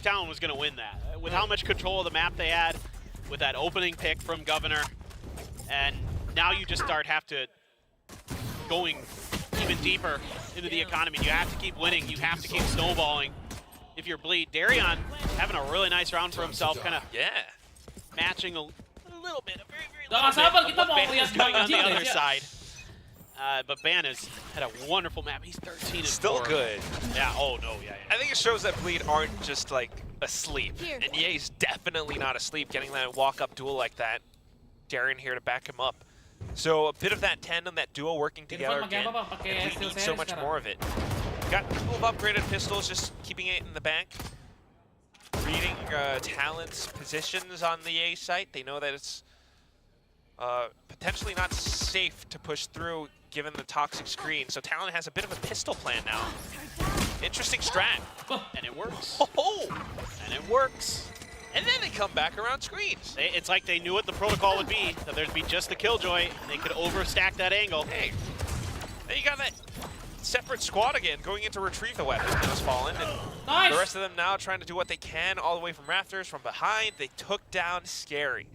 Talon was going to win that. With how much control of the map they had, with that opening pick from Governor, and now you just have to going even deeper into the economy. You have to keep winning. You have to keep snowballing. If you're Bleed, Darian having a really nice round for himself, kind of matching a little bit, a very little bit of what Ban is doing on the other side. But Ban has had a wonderful map. He's 13 and Still 4. good. Yeah. Oh no. Yeah. I think it shows that Bleed aren't just like asleep, and Ye's definitely not asleep. Getting that walk-up duel like that. Darren here to back him up. So a bit of that tandem, that duo working together again, and we need so much more of it. Got a couple of upgraded pistols, just keeping it in the bank. Reading Talon's positions on the A site. They know that it's potentially not safe to push through given the toxic screen. So Talon has a bit of a pistol plan now. Interesting strat. And it works. Oh! And it works. And then they come back around screens. It's like they knew what the protocol would be, that there'd be just the Killjoy, and they could overstack that angle. Hey, then you got that separate squad again, going in to retrieve the weapon that was fallen. And the rest of them now trying to do what they can, all the way from rafters, from behind. They took down Scary.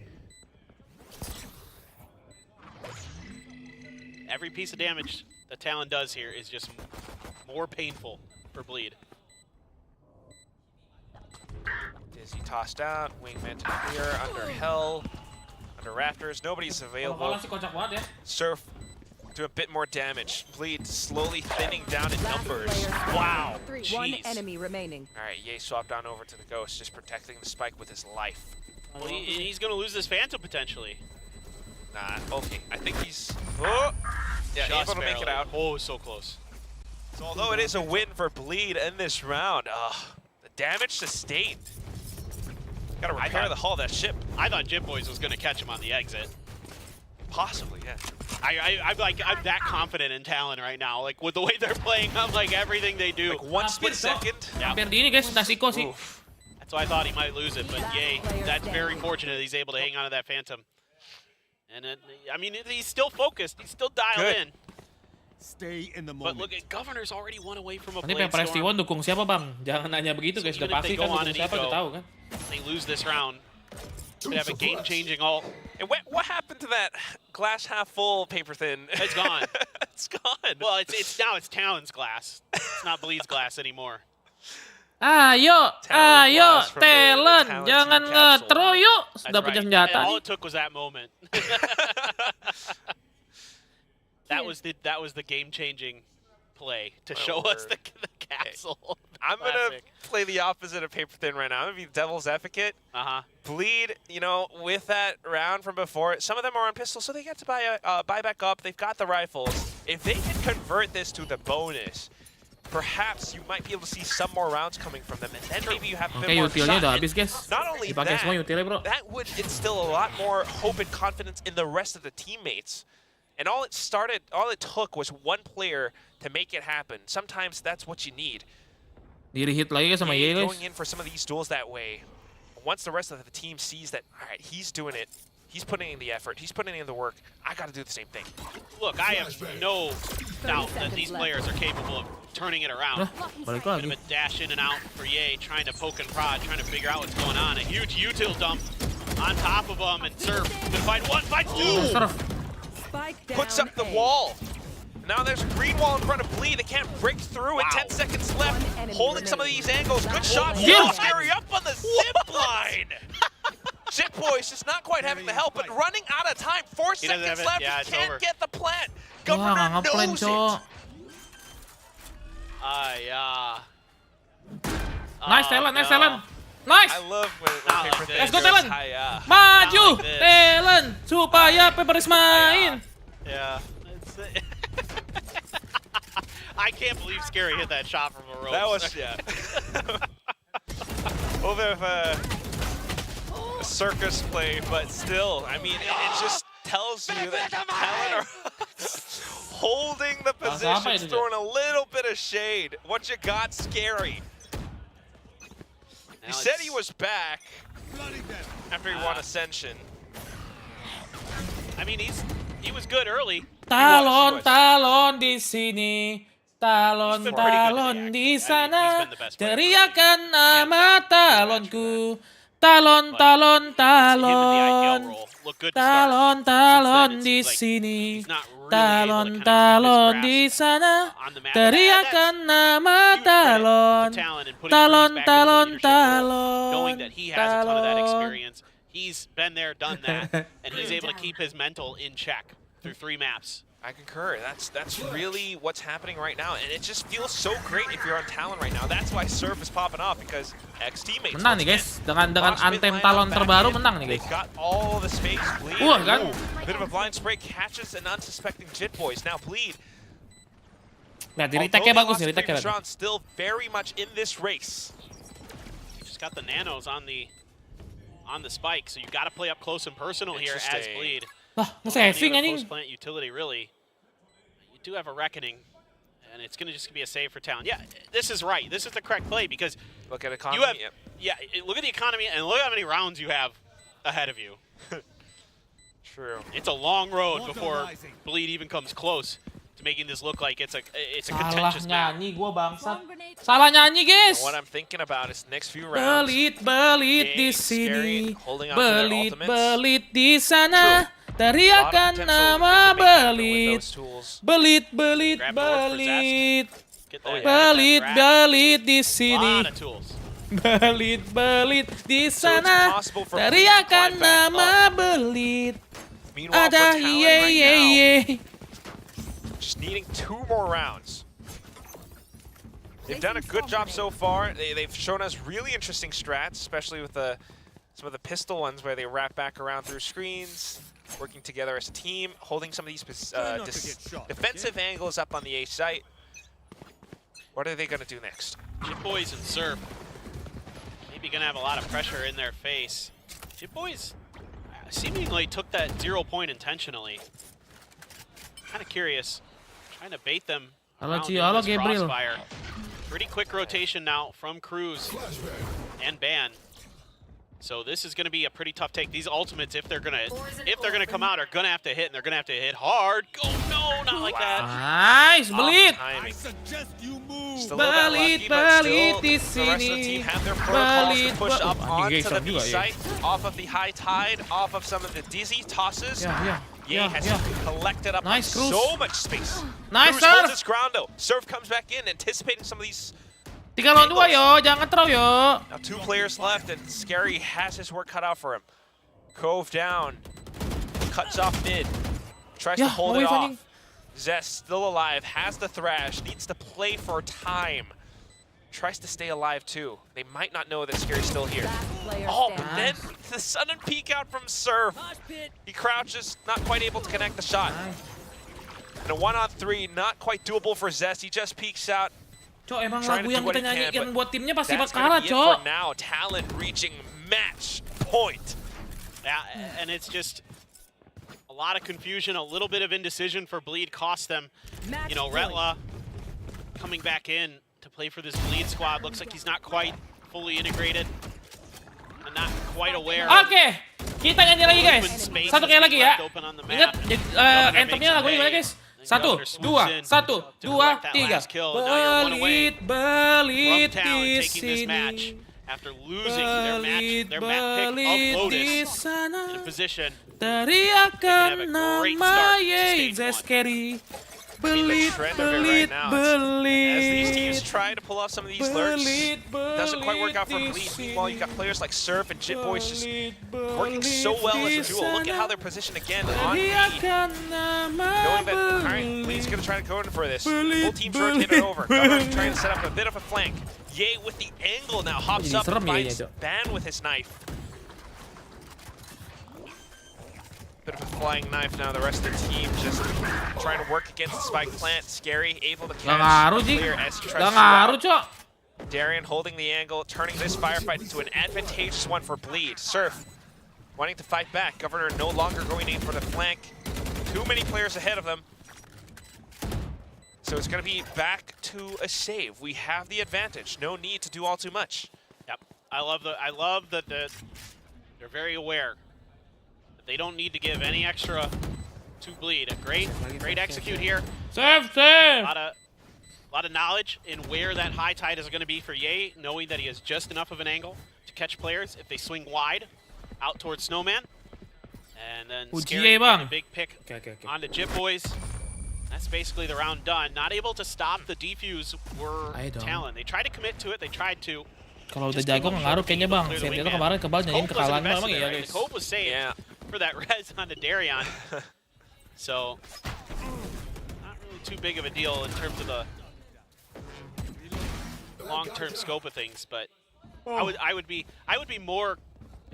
Every piece of damage that Talon does here is just more painful for Bleed. Dizzy tossed out, wingman to clear, under hell, under rafters, nobody's available. Surf do a bit more damage. Bleed slowly thinning down in numbers. Wow, One enemy remaining. All right, Ye swapped on over to the Ghost, just protecting the Spike with his life. Well, he's going to lose this Phantom potentially. Nah, okay, I think he's able to make it out. Oh, so close. So although it is a win for Bleed in this round, the damage sustained. Gotta repair the hull of that ship. I thought Jib Boys was gonna catch him on the exit. Possibly, yeah. I'm that confident in Talon right now. Like with the way they're playing, I'm like everything they do. Like 1 split second. Yeah. That's why I thought he might lose it, but yay, that's very fortunate he's able to hang on to that Phantom. And I mean, he's still focused. He's still dialed in. Stay in the moment. But look at Governor's already one away from a Ini Paperrex T1 dukung siapa bang? Jangan nanya begitu guys, udah pasti kan dukung siapa udah tahu kan. They lose this round. Could have a game-changing ult. And what happened to that glass half full paper thin? It's gone. It's gone. Well, it's now it's Talon's glass. It's not Bleed's glass anymore. Ayo, Talon, jangan nge-throw yuk. Sudah punya senjata. All it took was that moment. that was the game-changing play to show us the castle. I'm gonna play the opposite of paper thin right now. I'm gonna be devil's advocate. Bleed, you know, with that round from before, some of them are on pistol, so they get to buy back up. They've got the rifles. If they can convert this to the bonus, perhaps you might be able to see some more rounds coming from them, and then maybe you have a bit more utilnya udah shot. habis, guys. Not only Dipakai semua utilnya, bro. that would instill a lot more hope and confidence in the rest of the teammates. And all it took was one player to make it happen. Sometimes that's what you need. Di-hit lagi sama Ye, guys. Going in for some of these duels that way. Once the rest of the team sees that, all right, he's doing it. He's putting in the effort. He's putting in the work. I got to do the same thing. Look, I have no doubt that these players are capable of turning it around. Bit of a dash in and out for Ye, trying to poke and prod, trying to figure out what's going on. A huge util dump on top of him, and Surf gonna find one, finds two. Puts up the wall. Now there's a green wall in front of Bleed. They can't break through it. 10 seconds left. Holding some of these angles. Good shot. Scary up on the zip line. Zip Boy's just not quite having the help, but running out of time. 4 seconds left. Yeah, he can't over. get the plant. Governor knows it. Nice, Talon. Nice, Talon. Nice. I love when paper thin Let's go, goes Talon. high, Maju, Talon, supaya Paperrex main. Yeah. I can't believe Scary hit that shot from a rope. That was, yeah. A little bit of a circus play, but still, I mean, it just tells you that Talon are holding the positions, throwing a little bit of shade. What you got, Scary? He said he was back after he won Ascension. I mean, he was good early. Talon, Talon di sini. Talon, Talon di sana. Teriakan nama Talonku. Talon, Talon, Talon. Talon, Talon di sini. Talon, Talon di sana. Teriakan nama Talon. Talon, Talon, Talon. Knowing that he has a ton of that experience. He's been there, done that, and he's able to keep his mental in check through 3 maps. I concur. That's really what's happening right now, and it just feels so great if you're on Talon right now. That's why Surf is popping off, because ex-teammates. Menang nih, guys. Dengan anthem Talon terbaru menang nih, guys. They've got all the space. Bleed. Kan? Bit of a blind spray catches an unsuspecting Jit Boys. Now Bleed. Lihat, di retake-nya bagus nih, retake-nya. Still very much in this race. Just got the nanos on the spike, so you got to play up close and personal here as Bleed. Nge-saving anjing. Post-plant utility, really. You do have a reckoning, and it's going to just be a save for Talon. Yeah, this is right. This is the correct play, because look at economy. Look at the economy, and look how many rounds you have ahead of you. True. It's a long road before Bleed even comes close to making this look like it's a contentious map. Salah nyanyi gua bangsat. Salah nyanyi, guys. What I'm thinking about is next few rounds. Belit di sini. Belit di sana. Teriakan nama Belit. Belit di sini. Belit di sana. Teriakan nama Belit. Ada ye. Just needing 2 more rounds. They've done a good job so far. They've shown us really interesting strats, especially with some of the pistol ones where they wrap back around through screens, working together as a team, holding some of these defensive angles up on the A site. What are they going to do next? Jit Boys and Surf maybe going to have a lot of pressure in their face. Jit Boys seemingly took that 0 point intentionally. Kind of curious. Trying to bait them around in this crossfire. Pretty quick rotation now from Cruz and Ban. So this is going to be a pretty tough take. These ultimates, if they're gonna come out, are gonna have to hit, and they're gonna have to hit hard. Oh no, not like that. Nice, Bleed. I suggest you move. Just a little bit lucky, but still, the rest of the team have their protocols to push up onto the B site, off of the high tide, off of some of the dizzy tosses. Ye has collected up so much space. Nice, Cruz holds his ground though. Surf comes back in, anticipating some of these. 3 lawan 2 yo, jangan throw yo. Now 2 players left, and Scary has his work cut out for him. Cove down, cuts off mid, tries to hold it off. Zest still alive, has the thrash, needs to play for time. Tries to stay alive too. They might not know that Scary's still here. Oh, but then the sudden peek out from Surf. He crouches, not quite able to connect the shot. And a 1-on-3, not quite doable for Zest. He just peeks out. Cok, emang lagu yang kita nyanyikan buat timnya pasti That's bakalan, gonna be it for Cok. now. Talon reaching match point. Yeah, and it's just a lot of confusion, a little bit of indecision for Bleed cost them. You know, Retla coming back in to play for this Bleed squad. Looks like he's not quite fully integrated and not quite aware. Oke, kita nyanyi lagi guys. Satu kali lagi ya. Ingat, enternya lagu ini guys. 1, 2, 1, 2, 3. Belit di sini. After losing their map pick of Lotus in a position, teriakan nama Yesus Scary. Belit, belit, belit. As these teams try to pull off some of these lurks, doesn't quite work out for Bleed. Meanwhile, you've got players like Surf and Jitboys just working so well as a duo. Look at how they're positioned again on B. Knowing that, alright, Bleed's going to try to go in for this. Full team's rotated over. Governor trying to set up a bit of a flank. Ye with the angle now hops up and finds Ban with his knife. Bit of a flying knife now. The rest of the team just trying to work against the spike plant. Scary, able to catch clear as he tries to shoot out. Darian holding the angle, turning this firefight into an advantageous one for Bleed. Surf wanting to fight back. Governor no longer going in for the flank. Too many players ahead of them. So it's going to be back to a save. We have the advantage. No need to do all too much. Yep. I love that they're very aware. They don't need to give any extra to Bleed. A great execute here. Save! A lot of knowledge in where that high tide is going to be for Ye, knowing that he has just enough of an angle to catch players if they swing wide out towards Snowman. And then Scary a big pick onto Jitboys. That's basically the round done. Not able to stop the defuse were Talon. They tried to commit to it. They tried to. Kalau udah jago ngaruh kayaknya bang. Saya itu kemarin kebal nyanyiin kekalahan memang iya guys. Cope was saved for that res on the Darian. So not really too big of a deal in terms of the long-term scope of things, but I would be more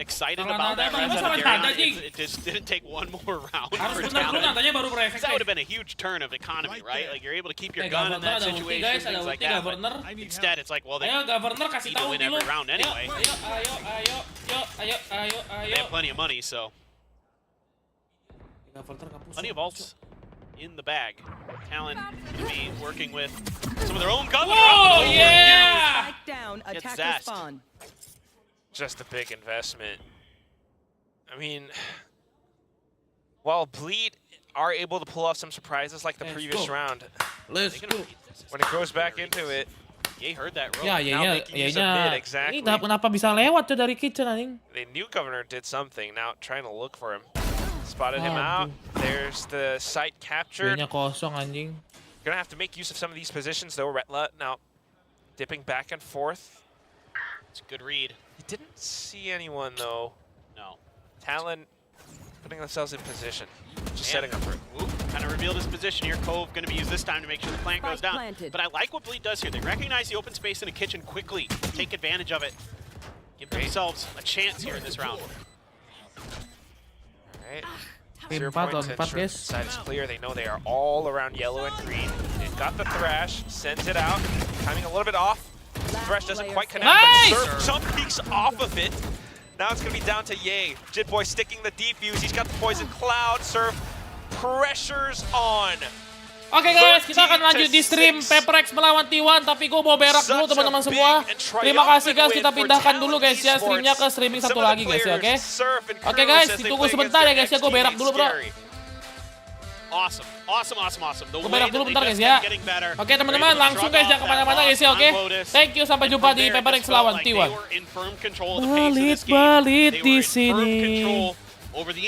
excited about that res on the Darian if it just didn't take one more round for Talon. That would have been a huge turn of economy, right? Like you're able to keep your gun in that situation, things like that. But instead, it's like, well, they need to win every round anyway. They have plenty of money, so plenty of ults in the bag. Talon going to be working with some of their own guns. Oh yeah! Down, Get attacker zest. spawn. Just a big investment. I mean, while Bleed are able to pull off some surprises like the previous round, when it goes back into it, Ye heard that rope. Ya, exactly. Ini kenapa bisa lewat tuh dari kitchen anjing? They knew Governor did something. Now trying to look for him. Spotted him out. There's the site captured. B-nya kosong anjing. Gonna have to make use of some of these positions though. Retla now dipping back and forth. It's a good read. He didn't see anyone though. No. Talon putting themselves in position. Just setting up for it. Kind of revealed his position here. Cove going to be used this time to make sure the plant goes down. But I like what Bleed does here. They recognize the open space in the kitchen quickly. Take advantage of it. Give themselves a chance here in this round. Alright. 0 points and side is clear. They know they are all around yellow and green. They've got the Thrash, sends it out. Timing a little bit off. Thrash doesn't quite connect, but Surf jump peeks off of it. Now it's going to be down to Ye. Jitboy sticking the defuse. He's got the poison cloud. Surf pressures on. Oke guys, kita akan lanjut di stream Paperrex melawan T1, tapi gue mau berak dulu teman-teman semua. Terima kasih guys, kita pindahkan dulu guys ya streamnya ke streaming satu lagi guys ya, oke? Oke guys, ditunggu sebentar ya guys ya, gue berak dulu bro. Awesome. The Gue way belok that dulu they bentar just guys ya. kept getting better. Oke teman-teman, langsung guys jangan kemana-mana guys ya, oke? Thank you, sampai jumpa di Paperrex lawan T1. Balit di sini. over the